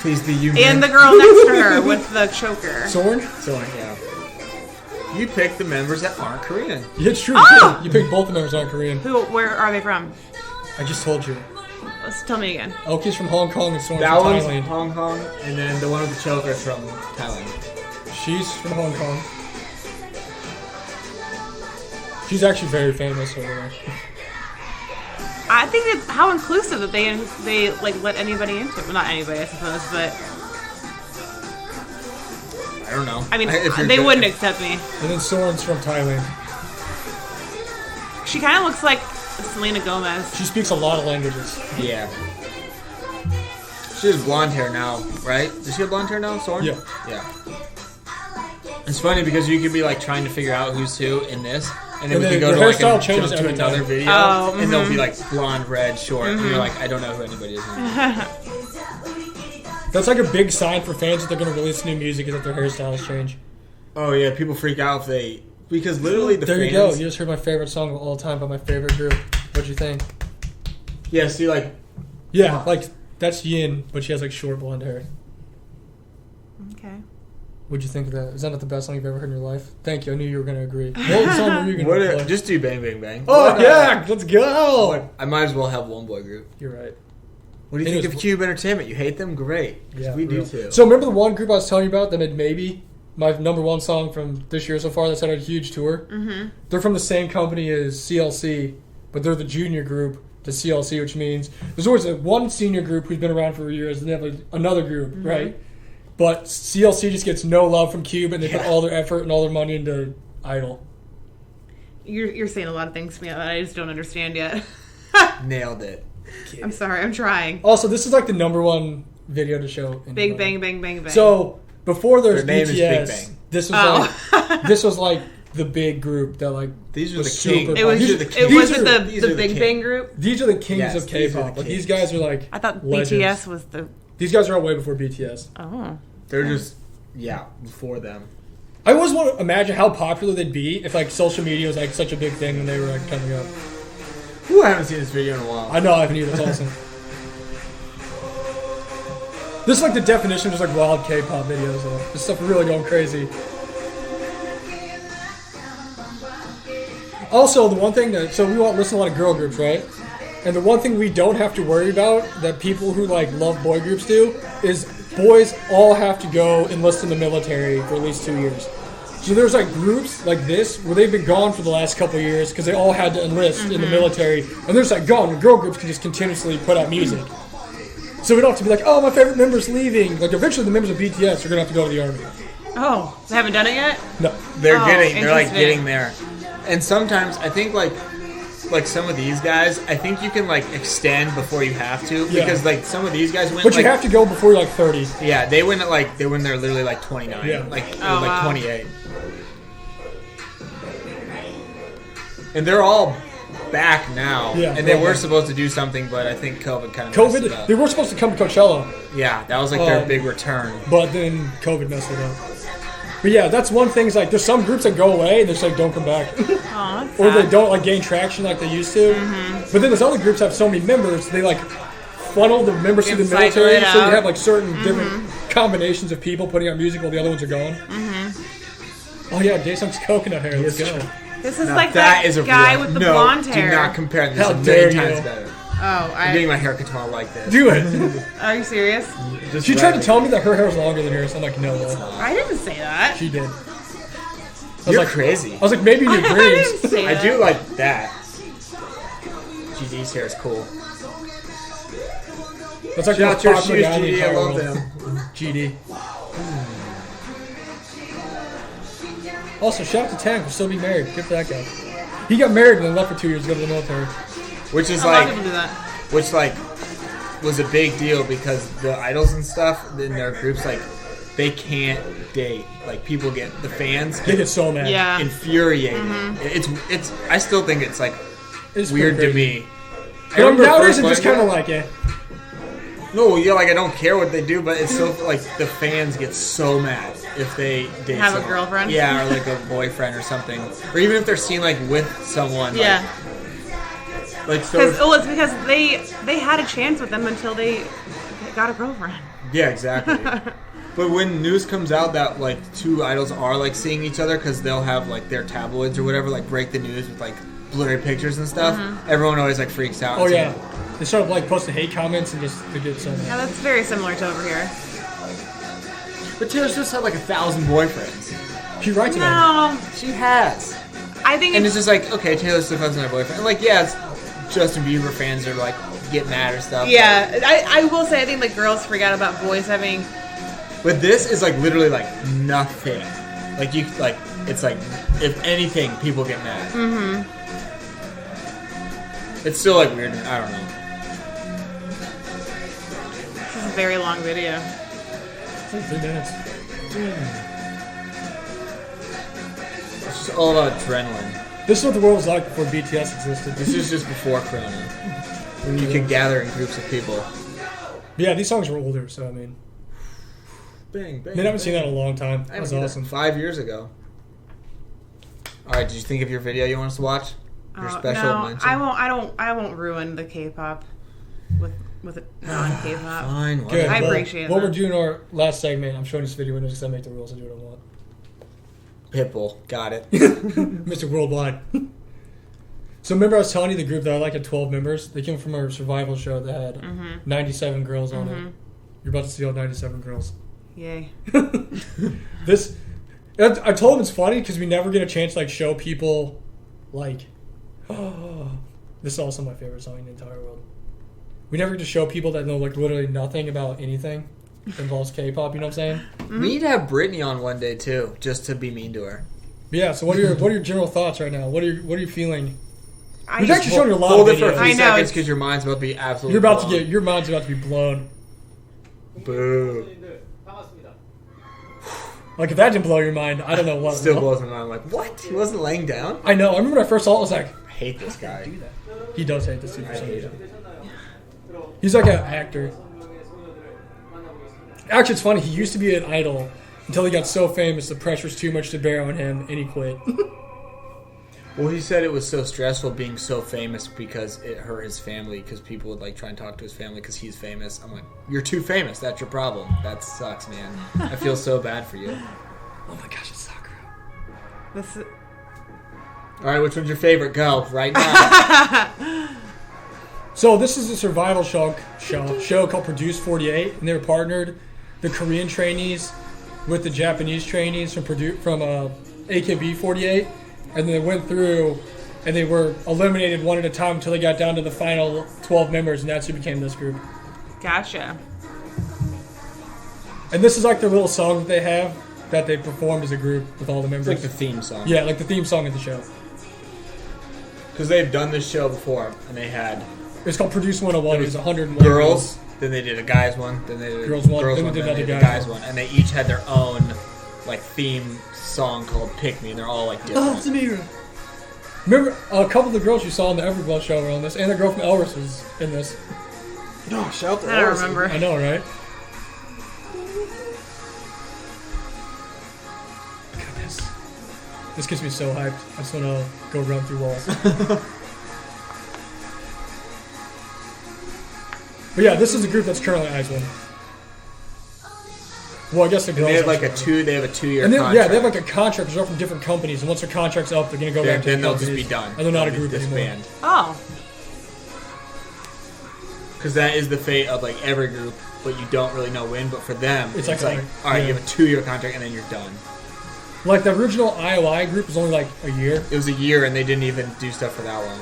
Please be you. and the girl next to her with the choker. Soren? So yeah. You pick the members that aren't Korean. Yeah, it's true. Oh! You picked both the members on Korean. Where are they from? I just told you. Let's tell me again. Elki's from Hong Kong and Soren's That from one's Thailand. Hong Kong, and then the one with the choker is from Thailand. She's from Hong Kong. She's actually very famous over there. I think it's how inclusive that they like let anybody into it. Well, not anybody, I suppose, but I don't know. I mean, If you're they good- wouldn't accept me. And then Soren's from Thailand. She kind of looks like Selena Gomez. She speaks a lot of languages. Yeah. She has blonde hair now, right? Does she have blonde hair now, Soren? Yeah. Yeah. It's funny because you could be like trying to figure out who's who in this, and then And we then could go the to like hairstyle changes to every another time. video, Oh, and they'll be like blonde, red, short, and you're like, I don't know who anybody is. That's like a big sign for fans that they're going to release new music is that their hairstyles change. Oh yeah, people freak out if they because literally the There fans. you go. You just heard my favorite song of all time by my favorite group. What'd you think? Yeah, see, like Yeah, like that's Yin, but she has like short blonde hair. Okay. What'd you think of that? Is that not the best song you've ever heard in your life? Thank you. I knew you were going to agree. What song were you going what? to play? Just do Bang Bang Bang. Oh, What, yeah. Let's go. what- I might as well have one boy group. You're right. What do you It think was- of Cube Entertainment? You hate them? Great, 'cause Yeah, we for do real. too. So remember the one group I was telling you about that made Maybe? My number one song from this year so far that's had a huge tour? Mm-hmm. They're from the same company as CLC, but they're the junior group to CLC, which means there's always one senior group who's been around for years, and they have like another group, right? But CLC just gets no love from Cube, and they put all their effort and all their money into Idol. You're saying a lot of things to me that I just don't understand yet. Nailed it. I'm sorry, I'm trying. Also, this is like the number one video to show. Big anybody. bang, bang, bang, bang. So before there's Their name is BTS, Big Bang. this was like this was like the big group that like These are was the super king. it was These just, are the it king. was These it are- these the are the Big king. Bang group. These are the kings Yes, of these are K-pop. the Like these kings. guys are like I thought legends. BTS was the. These guys are out way before BTS. Oh. They're just before them. I always want to imagine how popular they'd be if like social media was like such a big thing when they were like coming up. Ooh, I haven't seen this video in a while. I know I haven't either. It's awesome. This is like the definition of just like wild K-pop videos. Though. This stuff really going crazy. Also, the one thing that we listen to a lot of girl groups, right? And the one thing we don't have to worry about that people who like love boy groups do is boys all have to go enlist in the military for at least 2 years. So there's like groups like this where they've been gone for the last couple of years because they all had to enlist in the military, and there's like gone. And girl groups can just continuously put out music. So we don't have to be like, oh, my favorite member's leaving. Like eventually, the members of BTS are gonna have to go to the army. Oh, they haven't done it yet? No, they're like getting there. And sometimes I think like some of these guys, I think you can like extend before you have to because like some of these guys went. But you have to go before you're like 30. Yeah, they went at they're literally like 29. Yeah. Like 28. And they're all back now. Yeah, and they were supposed to do something, but I think COVID kind of messed it up. They were supposed to come to Coachella. Yeah, that was like their big return. But then COVID messed it up. But yeah, that's one thing. Is like there's some groups that go away and they just like don't come back, or they don't like gain traction like they used to. But then there's other groups that have so many members, they like funnel the members through the military, so you have like certain different combinations of people putting out music while the other ones are gone. Oh yeah, Daesung's coconut hair. Let's go. This is like that guy with the blonde hair. Do not compare this. How a dare million you. times better. Oh, I'm getting my haircut tomorrow like this. Do it. Are you serious? She tried to tell me that her hair was longer than yours. I'm like, no. I didn't say that. She did. You're crazy. I was like, maybe in your I dreams. didn't say that. I do like that. GD's hair is cool. That's like Shout out the your most popular shoes, guy in the GD. I entire love world. them. GD. Also, shout out to Tank for still being married. Good for that guy. He got married and then left for 2 years to go to the military. Which is A lot of people do that. which like was a big deal because the idols and stuff in their groups they can't date. Like the fans They get so mad. Yeah. infuriated. It's I still think it's like It's weird to pretty me. But nowadays, it's just kind of like, No, yeah, like I don't care what they do, but it's still like the fans get so mad if they date Have a someone. girlfriend? Yeah, or like a boyfriend or something, or even if they're seen like with someone. Yeah. Like so. It's because they had a chance with them until they got a girlfriend. Yeah, exactly. But when news comes out that like two idols are like seeing each other because they'll have like their tabloids or whatever like break the news with like blurry pictures and stuff, everyone always like freaks out. oh yeah. They start like posting hate comments and just they get so mad. Yeah, that's very similar to over here. But Taylor Swift's had like 1,000 boyfriends. She writes about No, She has. I think And it's just like, okay, Taylor Swift has another boyfriend. And like, yeah, it's Justin Bieber fans are like get mad or stuff. yeah. I will say I think like girls forget about boys having. But this is like literally like nothing. Like you like it's like if anything, people get mad. Mm-hmm. It's still like weird. I don't know. This is a very long video. It's like 3 minutes. It's just all about adrenaline. This is what the world was like before BTS existed. This is just before Corona, when you could gather in groups of people. Yeah, these songs were older, so I mean, Bang, bang. I haven't seen that in a long time. I That haven't was seen awesome. that 5 years ago. All right, did you think of your video you want us to watch? Your special no, mention? I won't ruin the K-pop with a non-K-pop. Fine. Good. I Well, appreciate what that. we're doing our last segment. I'm showing this video windows because I make the rules and do what I want. Pitbull, got it. Mr. Worldwide. So remember I was telling you the group that I like had 12 members? They came from our survival show that had 97 girls on it. You're about to see all 97 girls. Yay. This, I told them it's funny because we never get a chance to like show people like, oh, this is also my favorite song in the entire world. We never get to show people that know like literally nothing about anything that involves K-pop. You know what I'm saying? We need to have Britney on one day too, just to be mean to her. Yeah. So what are your general thoughts right now? What are you feeling? I We've actually shown you a lot Hold of it for a videos. few I know, seconds it's- because your mind's about to be absolutely. You're about to blown. get your mind's about to be blown. Boo. Like if that didn't blow your mind, I don't know what. Still blows my mind. I'm like, what? He wasn't laying down? I know. I remember when I first saw it, I was like, I hate this guy. he does hate this dude for I some hate reason. him. He's like an actor. Actually, it's funny. He used to be an idol until he got so famous the pressure's too much to bear on him, and he quit. Well, he said it was so stressful being so famous because it hurt his family because people would like try and talk to his family because he's famous. I'm like, you're too famous. That's your problem. That sucks, man. I feel so bad for you. Oh my gosh, it's Sakura. This is, All right, which one's your favorite? Go right now. So this is a survival show called Produce 48, and they were partnered. The Korean trainees with the Japanese trainees from AKB48, and they went through and they were eliminated one at a time until they got down to the final 12 members, and that's who became this group. Gotcha. And this is like their little song that they have that they performed as a group with all the members. It's like the theme song. Yeah, like the theme song of the show. Because they've done this show before, and they had... It's called Produce 101. It was 101 girls. Then they did a guys one. Then they did girls one. Girls then one. They did Then they did another a guys one. And they each had their own like theme song called "Pick Me," and they're all like different. Oh, Samira. Remember a couple of the girls you saw on the Everglow show were on this, and the girl from Elvis was in this. Oh, shout out to I don't Elvis. remember. I know, right? Goodness. This gets me so hyped. I just want to go run through walls. But yeah, this is a group that's currently Iceland. Well, I guess the girls. They have are like sure. They have a 2-year And contract. yeah, they have like a contract. They're all from different companies, and once their contract's up, they're gonna go back to then the they'll just companies, be done. and they're not a They'll group be anymore. disbanded. Oh. Because that is the fate of like every group, but you don't really know when. But for them, It's like, like, all right, yeah. you have a 2-year contract, and then you're done. Like the original IOI group was only like a year. It was a year, and they didn't even do stuff for that long.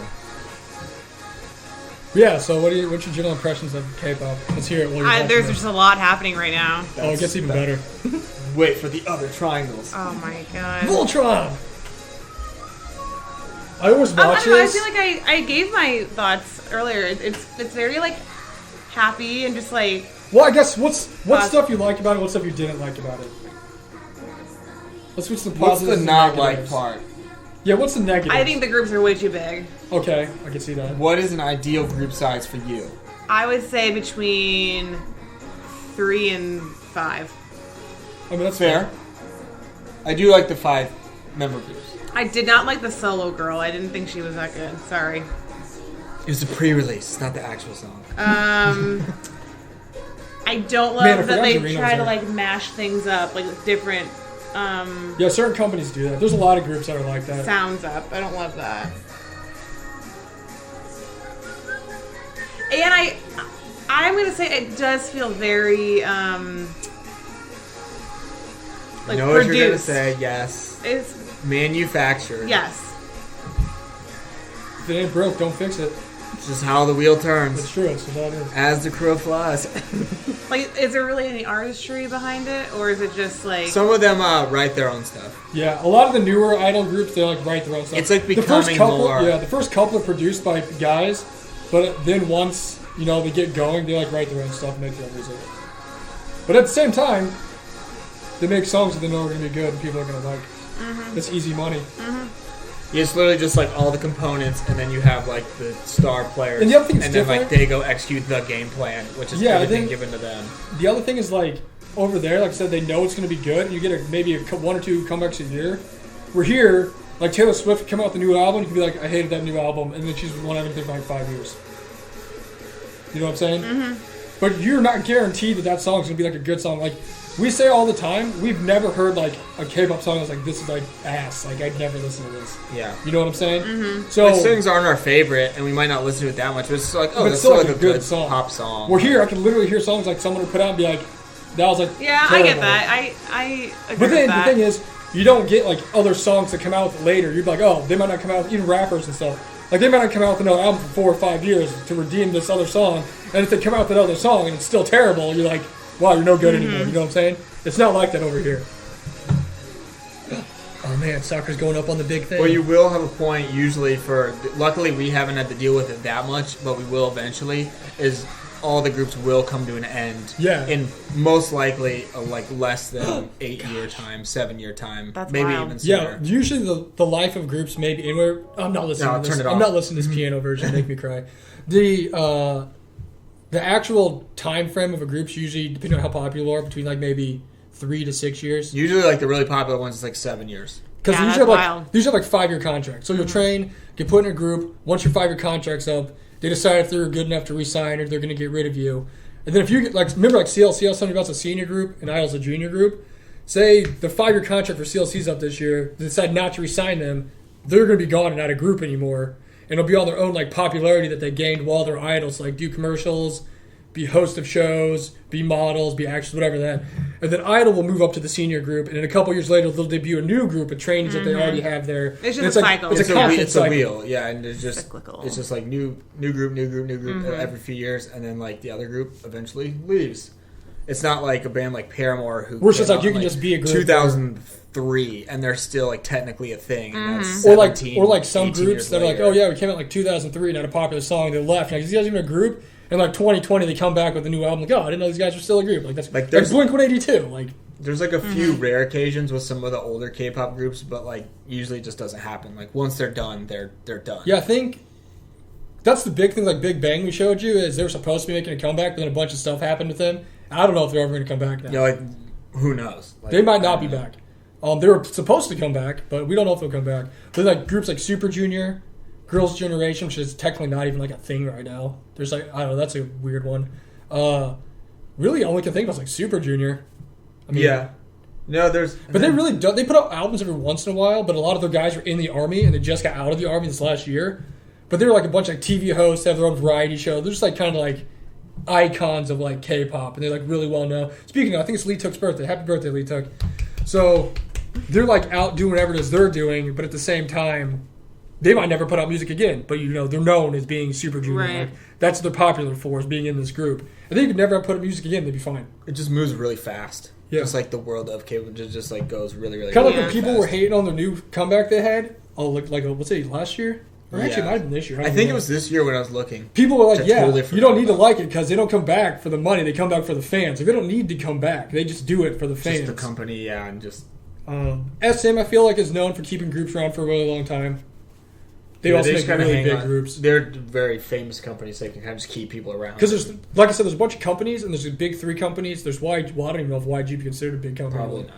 Yeah. So what's your general impressions of K-pop? Let's hear it. While you're watching There's it. just a lot happening right now. Oh, it gets even better. Wait for the other triangles. Oh my god. Voltron. I always I watch don't know. I this. feel like I gave my thoughts earlier. It's very like happy and just like. Well, I guess what stuff you liked about it, what stuff you didn't like about it. Let's switch to the What's positives. the and not like negatives. part? Yeah, what's the negative? I think the groups are way too big. Okay, I can see that. What is an ideal group size for you? I would say between 3 and 5. I mean, that's Fair. I do like the 5-member groups. I did not like the solo girl. I didn't think she was that good. Sorry. It was a pre-release, it's not the actual song. I don't love Man, I that forgot they Dorino's try to there. like mash things up, like different Yeah, certain companies do that. There's a lot of groups that are like that. sounds up. I don't love that. And I'm gonna say it does feel very like I know what you're gonna produced. say, yes. It's Manufactured. yes. If it ain't broke, don't fix it. It's just how the wheel It's turns. true. It's what that is. As the crow flies. Like, is there really any artistry behind it, or is it just like? Some of them write their own stuff. Yeah, a lot of the newer idol groups, they like write their own stuff. It's like the first becoming couple, more- Yeah, the first couple are produced by guys, but then once they get going, they like write their own stuff and make their own music. But at the same time, they make songs that they know are going to be good and people are going to like. Mm-hmm. It's easy money. Yeah, it's literally just like all the components, and then you have like the star players, And the other thing that's and then like different- they go execute the game plan, which is Yeah, everything then- given to them. The other thing is like over there, like I said, they know it's going to be good. And you get maybe 1 or 2 comebacks a year. We're here, like Taylor Swift come out with a new album, you can be like, I hated that new album, and then she's won everything for like 5 years. You know what I'm saying? Mm-hmm. But you're not guaranteed that song's going to be like a good song. Like we say all the time, we've never heard like a K-pop song that's like, this is like ass. Like I'd never listen to this. Yeah. You know what I'm saying? Mm-hmm. So Like, songs aren't our favorite, and we might not listen to it that much, but it's still like, But oh, it's that's still still like like a a good good song. pop song. we're here. I can literally hear songs like someone would put out and be like, that was like Yeah, I terrible. get that. I agree But then with that. the thing is, you don't get like other songs that come out later. You're like, oh, they might not come out. Even rappers and stuff, like they might not come out with another album for 4 or 5 years to redeem this other song. And if they come out with another song and it's still terrible, you're like, wow, you're no good anymore. You know what I'm saying? It's not like that over here. Oh man, soccer's going up on the big thing. Well, you will have a point usually luckily we haven't had to deal with it that much, but we will eventually, is all the groups will come to an end. Yeah. In most likely like less than 8-year time, 7-year time. That's maybe wild. even Yeah, sooner. usually the life of groups maybe anywhere. I'm not listening No, to this. turn it I'm off. not listening to this piano version. Make me cry. The actual time frame of a group's usually, depending on how popular you are, between like maybe 3 to 6 years. Usually like the really popular ones is like 7 years. Because Yeah, they that's usually have wild. like 5-year contracts. So you'll train, get put in a group. Once your 5-year contract's up, they decide if they're good enough to resign or they're going to get rid of you. And then if you get like, remember like CLC's a senior group and Idol's a junior group. Say the 5-year contract for CLC's up this year, they decide not to resign them. They're going to be gone and not a group anymore, and it'll be on their own like popularity that they gained while they're idols, like do commercials, be host of shows, be models, be actors, whatever that. And then Idol will move up to the senior group, and in a couple years later, they'll debut a new group of trainees that they already have there. It's just And a cycle. It's a constant it's cycle. a wheel, yeah, and it's just Cyclical. it's just like new group every few years, and then like the other group eventually leaves. It's not like a band like Paramore who Where it's just came like you out can in, just be a group. 2003, and they're still like technically a thing. And that's Or like 17, some 18 groups years that are like, later. oh yeah, we came out like 2003 and had a popular song, they left. Like, is you guys even a group? And like 2020, they come back with a new album. Like, oh, I didn't know these guys were still a group. Like that's Like, like there's- Blink-182. Like There's like a few rare occasions with some of the older K-pop groups, but like usually it just doesn't happen. Like once they're done, they're done. yeah, I think that's the big thing. Like Big Bang, we showed you is they were supposed to be making a comeback, but then a bunch of stuff happened with them. I don't know if they're ever going to come back now. Yeah, like who knows? Like, They might I not don't be know. back. They were supposed to come back, but we don't know if they'll come back. But like groups like Super Junior, Girls' Generation, which is technically not even like a thing right now. There's like, I don't know, that's a weird one. Really, all I can think about is like Super Junior. I mean, Yeah. No, there's. But they really don't. They put out albums every once in a while, but a lot of their guys were in the Army and they just got out of the Army this last year. But they were like a bunch of like TV hosts, have their own variety show. They're just like kind of like icons of like K-pop, and they're like really well known. Speaking of, I think it's Lee Tuk's birthday. Happy birthday, Lee Tuk. So they're like out doing whatever it is they're doing, but at the same time, they might never put out music again. But you know, they're known as being Super Junior. Right. Like, that's what they're popular for, is being in this group. I think you could never put out music again, they'd be fine. It just moves really fast. Yeah. Just like the world of K-pop just like goes really, really Kind of really like when people fast. were hating on the new comeback they had. Oh, like let's say last year, or actually it Yeah. might have been this year. I don't think know. it was this year when I was looking. People were like, Which I yeah, totally you don't forgot need to about. like it because they don't come back for the money. They come back for the fans. Like, they don't need to come back. They just do it for the fans. Just the company, yeah, and just SM, I feel like, is known for keeping groups around for a really long time. They yeah, also just make kinda really hang big on. groups. They're very famous companies. They can kind of just keep people around. Because there's, like I said, there's a bunch of companies, and there's the big three companies. There's YG. Well, I don't even know if YG would be considered a big company. Probably not.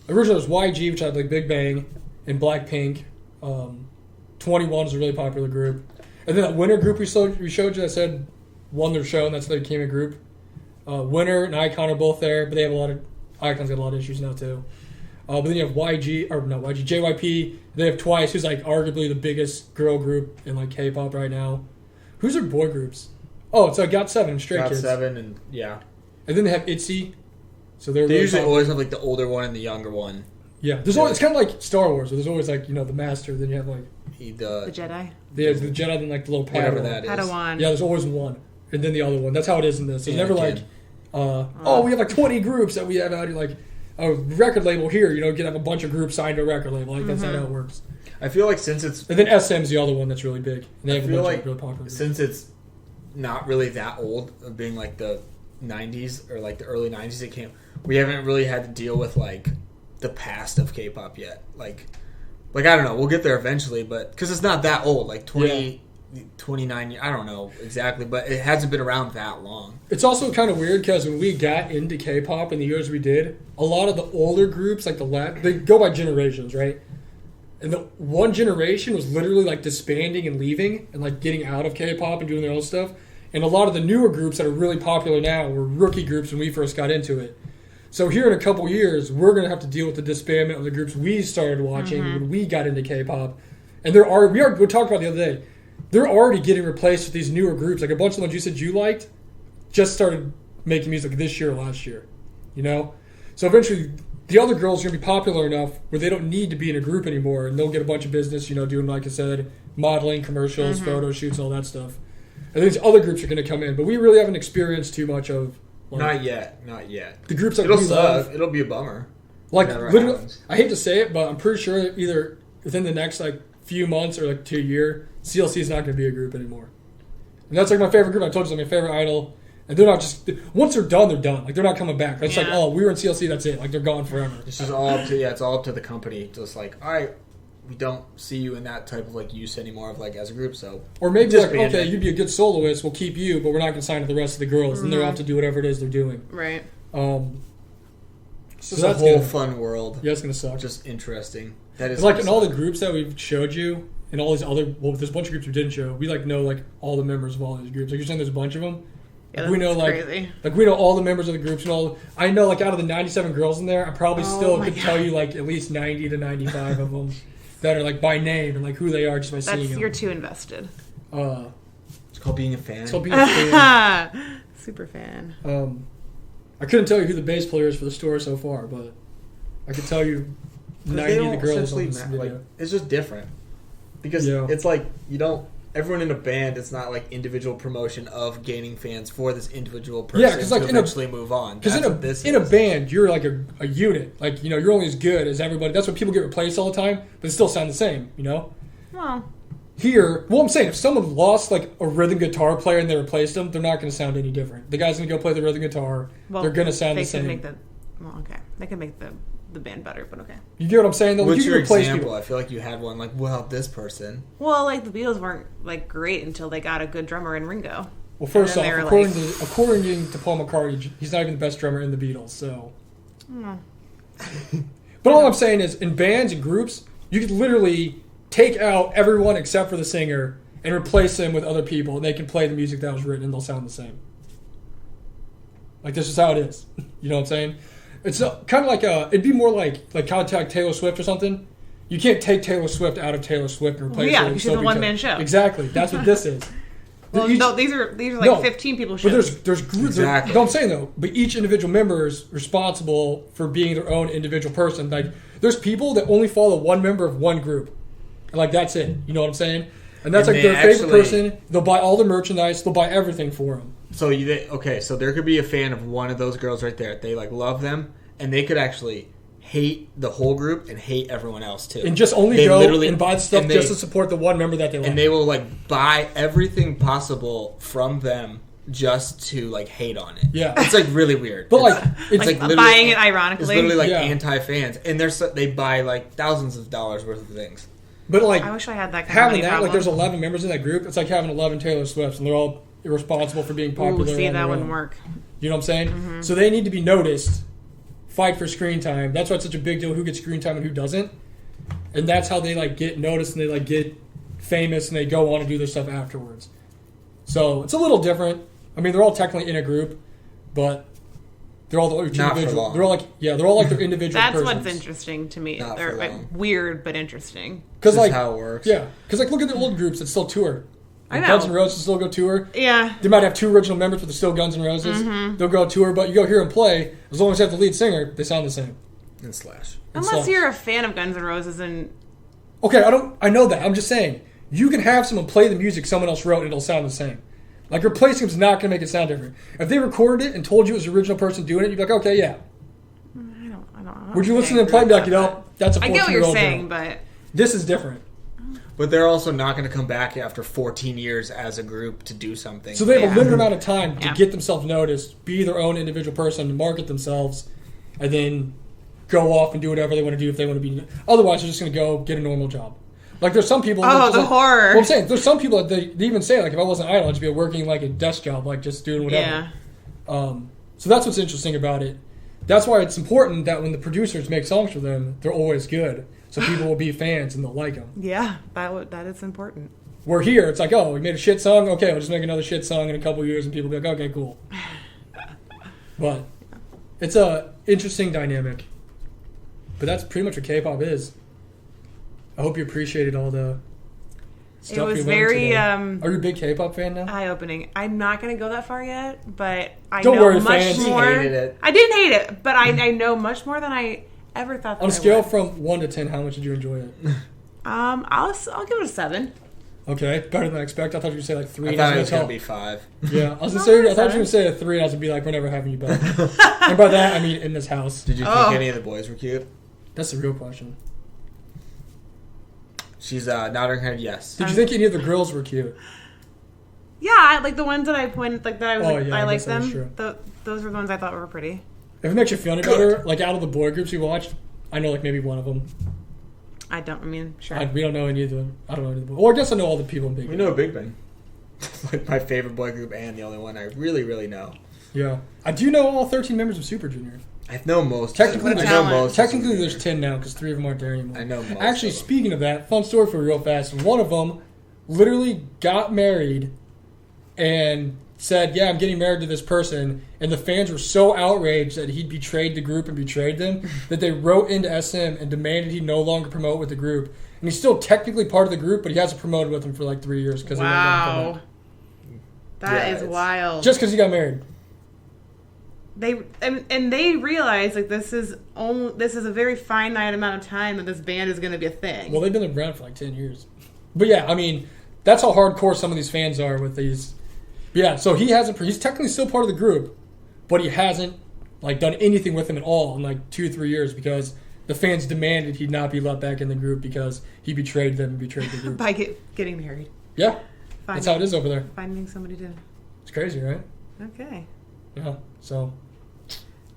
Originally, there's YG, which had like Big Bang and Blackpink. 21 is a really popular group. And then that Winter group we showed you that said won their show, and that's how they became a group. Winter and Icon are both there, but they have a lot of Icon's got a lot of issues now too. But then you have JYP. They have Twice, who's like arguably the biggest girl group in like K-pop right now. Who's their boy groups? Oh, it's GOT7 and Stray Kids. GOT7 and yeah. And then they have ITZY. So they're They really usually popular. always have like the older one and the younger one. Yeah, there's always, it's kind of like Star Wars, where there's always like, you know, the Master, then you have like The The Jedi. the Jedi, then like the little whatever Padawan. that is. Padawan. Yeah, there's always one, and then the other one. That's how it is in this. There's never like, Anakin. we have like 20 groups that we have out here, like a record label here. You know, you can have a bunch of groups signed to a record label. Like that's not how it works. I feel like since it's And then SM's the other one that's really big. And they have I a feel bunch like of really popular groups. since it's not really that old of being like the 90s or like the early 90s it came, we haven't really had to deal with like the past of K-pop yet. Like I don't know, we'll get there eventually, but because it's not that old, like 29 years, I don't know exactly, but it hasn't been around that long. It's also kind of weird because when we got into K-pop in the years we did, a lot of the older groups, like they go by generations, right? And the one generation was literally like disbanding and leaving and like getting out of K-pop and doing their own stuff. And a lot of the newer groups that are really popular now were rookie groups when we first got into it. So here in a couple years, we're going to have to deal with the disbandment of the groups we started watching when we got into K-pop. And we talked about the other day, they're already getting replaced with these newer groups. Like a bunch of the ones you said you liked just started making music this year or last year, you know? So eventually the other girls are going to be popular enough where they don't need to be in a group anymore, and they'll get a bunch of business, you know, doing, like I said, modeling, commercials, photo shoots, all that stuff. And these other groups are going to come in, but we really haven't experienced too much of Not yet. the groups that It'll we suck. love. It'll be a bummer. Like Never literally, happens. I hate to say it, but I'm pretty sure either within the next like few months or like 2 years, CLC is not going to be a group anymore. And that's like my favorite group. I told you, it's my favorite idol. And they're not just once they're done, they're done. Like they're not coming back. It's like, Yeah. oh, we were in CLC, that's it. Like they're gone forever. It's just all up to it's all up to the company. Just like, all right, we don't see you in that type of like use anymore of like as a group. So Or maybe Just like, being okay, it. you'd be a good soloist. We'll keep you, but we're not going to sign to the rest of the girls. And they're off to do whatever it is they're doing. Right. it's So just a that's whole gonna, fun world. yeah, it's going to suck. Just interesting. That is It's like in gonna all the suck. groups that we've showed you, and all these other, well, there's a bunch of groups we didn't show. We like know like all the members of all these groups. Like you're saying, there's a bunch of them. Yeah, Like, we know that's like crazy. we know all the members of the groups and all. I know like out of the 97 girls in there, I probably Oh still my could God. tell you like at least 90 to 95 of them that are like by name and like who they are just by seeing That's them. you're too invested. It's called being a fan. So being a fan. Super fan. I couldn't tell you who the bass player is for the store so far, but I could tell you 90 of the girls on this video. Like, it's just different. Because it's like, you don't... Everyone in a band, it's not like individual promotion of gaining fans for this individual person to eventually move on. Because in a band, you're like a unit. Like, you're only as good as everybody. That's why people get replaced all the time, but it still sound the same, Well... Here, I'm saying, if someone lost like a rhythm guitar player and they replaced them, they're not going to sound any different. The guy's going to go play the rhythm guitar. Well, they're going to sound the same. They can make the band better, but okay. You get what I'm saying? Though? What's your example? People. I feel like you had one like, well, this person. Well, like the Beatles weren't like great until they got a good drummer in Ringo. Well, first off, according to Paul McCartney, he's not even the best drummer in the Beatles. So, But all I'm saying is, in bands and groups, you could literally take out everyone except for the singer and replace them with other people, and they can play the music that was written, and they'll sound the same. Like, this is how it is. You know what I'm saying? It's kind of like it'd be more like contact Taylor Swift or something. You can't take Taylor Swift out of Taylor Swift and replace her with she's a one-man show. Exactly. That's what this is. Well, these are like 15 people shows. But there's groups. Exactly. No, I'm saying though, but each individual member is responsible for being their own individual person. Like, there's people that only follow one member of one group. And like, that's it. You know what I'm saying? And that's like their favorite person. They'll buy all the merchandise. They'll buy everything for them. So so there could be a fan of one of those girls right there. They like love them, and they could actually hate the whole group and hate everyone else too. And just only go and buy stuff just to support the one member that they love. And they will like buy everything possible from them just to like hate on it. Yeah, it's like really weird. But it's like buying it ironically. It's literally like anti-fans, and they buy like thousands of dollars worth of things. But like, I wish I had that kind having of money that problem. like there's 11 members in that group. It's like having 11 Taylor Swifts, and they're all irresponsible for being popular. Ooh, see, that wouldn't work. You know what I'm saying? Mm-hmm. So they need to be noticed. Fight for screen time. That's why it's such a big deal. Who gets screen time and who doesn't, and that's how they like get noticed and they like get famous and they go on to do their stuff afterwards. So it's a little different. I mean, they're all technically in a group, but they're all individual. They're all like their individual. That's persons. what's interesting to me. Not They're like weird but interesting. Because like how it works. Yeah, because like look at the old groups that still tour. I know. Guns N' Roses still go tour. Yeah. They might have two original members, but they're still Guns N' Roses. Mm-hmm. They'll go tour, but you go hear them play. As long as you have the lead singer, they sound the same. And Slash. Unless you're a fan of Guns N' Roses and... Okay, I know that. I'm just saying. You can have someone play the music someone else wrote and it'll sound the same. Like, replacing them's not going to make it sound different. If they recorded it and told you it was the original person doing it, you'd be like, okay, yeah. I don't Would you listen to them play and be like, that's a 14-year-old I get what you're girl. saying, but... This is different. But they're also not going to come back after 14 years as a group to do something. So they have a limited amount of time to get themselves noticed, be their own individual person, market themselves, and then go off and do whatever they want to do if they want to be. Otherwise, they're just going to go get a normal job. Like, there's some people... Oh, the horror. Well, I'm saying, there's some people that they even say, like, if I wasn't idle, I'd just be working, like, a desk job, like, just doing whatever. Yeah. So that's what's interesting about it. That's why it's important that when the producers make songs for them, they're always good. So people will be fans and they'll like them. Yeah, that is important. Where here, it's like, oh, we made a shit song? Okay, we'll just make another shit song in a couple years and people will be like, okay, cool. But it's a interesting dynamic. But that's pretty much what K-pop is. I hope you appreciated all the stuff it was we very today. Are you a big K-pop fan now? Eye-opening. I'm not going to go that far yet, but I Don't know worry, much fans. more. She hated it. I didn't hate it, but I know much more than I ever thought that On a I scale would. from 1 to 10, how much did you enjoy it? I'll give it a 7. Okay, better than I expect. I thought you were going to say like 3. I thought it was going to be 5. Yeah, I was gonna say. I thought you were going to say a 3, and I was going to be like, we're never having you back. And by that, I mean in this house. Did you think any of the boys were cute? That's the real question. She's nodding her head yes. Did you think any of the girls were cute? Yeah, like the ones that I pointed, like that I was like, yeah, I I like guess that was them. true. Those were the ones I thought were pretty. If it makes you feel any better, like out of the boy groups we watched, I know like maybe one of them. Sure. We don't know any of them. I don't know any of them. Or I guess I know all the people in Big Bang. We know Big Bang. Like my favorite boy group and the only one I really, really know. Yeah. I do know all 13 members of Super Junior. I know most. Technically, Technically there's 10 now because 3 of them aren't there anymore. I know most. Actually, speaking of that, fun story for real fast. One of them literally got married and said, yeah, I'm getting married to this person. And the fans were so outraged that he'd betrayed the group and betrayed them that they wrote into SM and demanded he no longer promote with the group. And he's still technically part of the group, but he hasn't promoted with them for like 3 years because That is Yeah, it's- wild. Just because he got married. he got married. Just because he got married. But they realize like this is a very finite amount of time that this band is going to be a thing. Well, they've been around for like 10 years. But yeah, I mean, that's how hardcore some of these fans are with these. But yeah, so he's technically still part of the group, but he hasn't like done anything with them at all in like 2-3 years because the fans demanded he not be let back in the group because he betrayed them and betrayed the group. By getting married. Yeah. That's how it is over there. Finding somebody to... It's crazy, right? Okay. Yeah, so...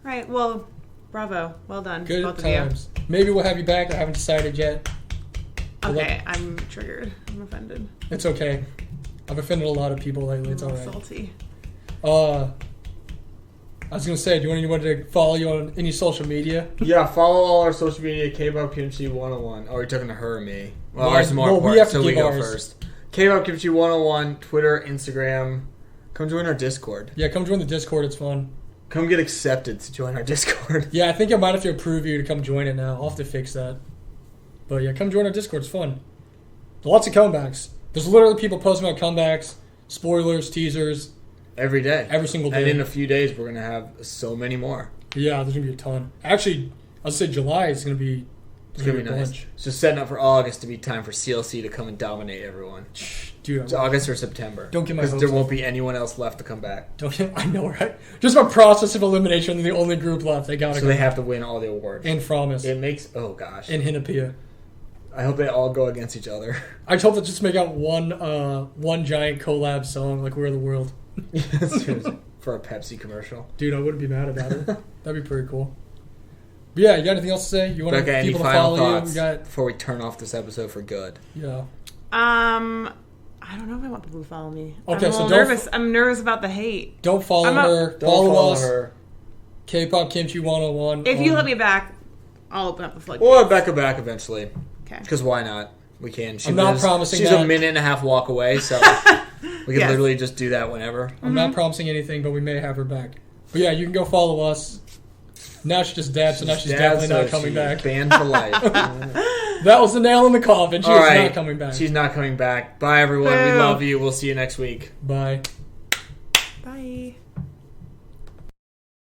Right, well, bravo. Well done. Good both times. Of you. Maybe we'll have you back. I haven't decided yet. Okay, I'm triggered. I'm offended. It's okay. I've offended a lot of people lately. It's all right. Salty. I was going to say, do you want anyone to follow you on any social media? Yeah, follow all our social media, Kpop Kimchi 101. Oh, you're talking to her or me? Well, ours is more we important, have to so we give go ours. first. Kpop Kimchi 101, Twitter, Instagram. Come join our Discord. Yeah, come join the Discord. It's fun. Come get accepted to join our Discord. Yeah, I think I might have to approve you to come join it now. I'll have to fix that. But yeah, come join our Discord. It's fun. Lots of comebacks. There's literally people posting about comebacks, spoilers, teasers. Every day. Every single day. And in a few days, we're going to have so many more. Yeah, there's going to be a ton. Actually, I'll say July is going to be... It's going to be nice. It's just setting up for August to be time for CLC to come and dominate everyone. Dude, it's August or September. Don't get my hopes because there won't be anyone else left to come back. I know, right? Just by process of elimination, they're the only group left. They got to So they have to win all the awards. And Promise. It makes... Oh, gosh. And Hinapia. I hope they all go against each other. I'd hope they just make out one giant collab song like We're the World. For a Pepsi commercial. Dude, I wouldn't be mad about it. That'd be pretty cool. But yeah, you got anything else to say? You want Becca, any people to final follow thoughts you? before we turn off this episode for good? Yeah. I don't know if I want people to follow me. Okay, I'm nervous. I'm nervous about the hate. Don't follow her. Don't follow us. her. K-pop Kimchi 101. If you let me back, I'll open up the floodgates. We'll have Becca back eventually. Okay. Because why not? We can. I'm not promising She's that. a minute and a half walk away, so we can literally just do that whenever. I'm not promising anything, but we may have her back. But yeah, you can go follow us. Now she's just dead, so now she's definitely not coming back. Banned for life. That was the nail in the coffin. She's not coming back. She's not coming back. Bye, everyone. We love you. We'll see you next week. Bye. Bye.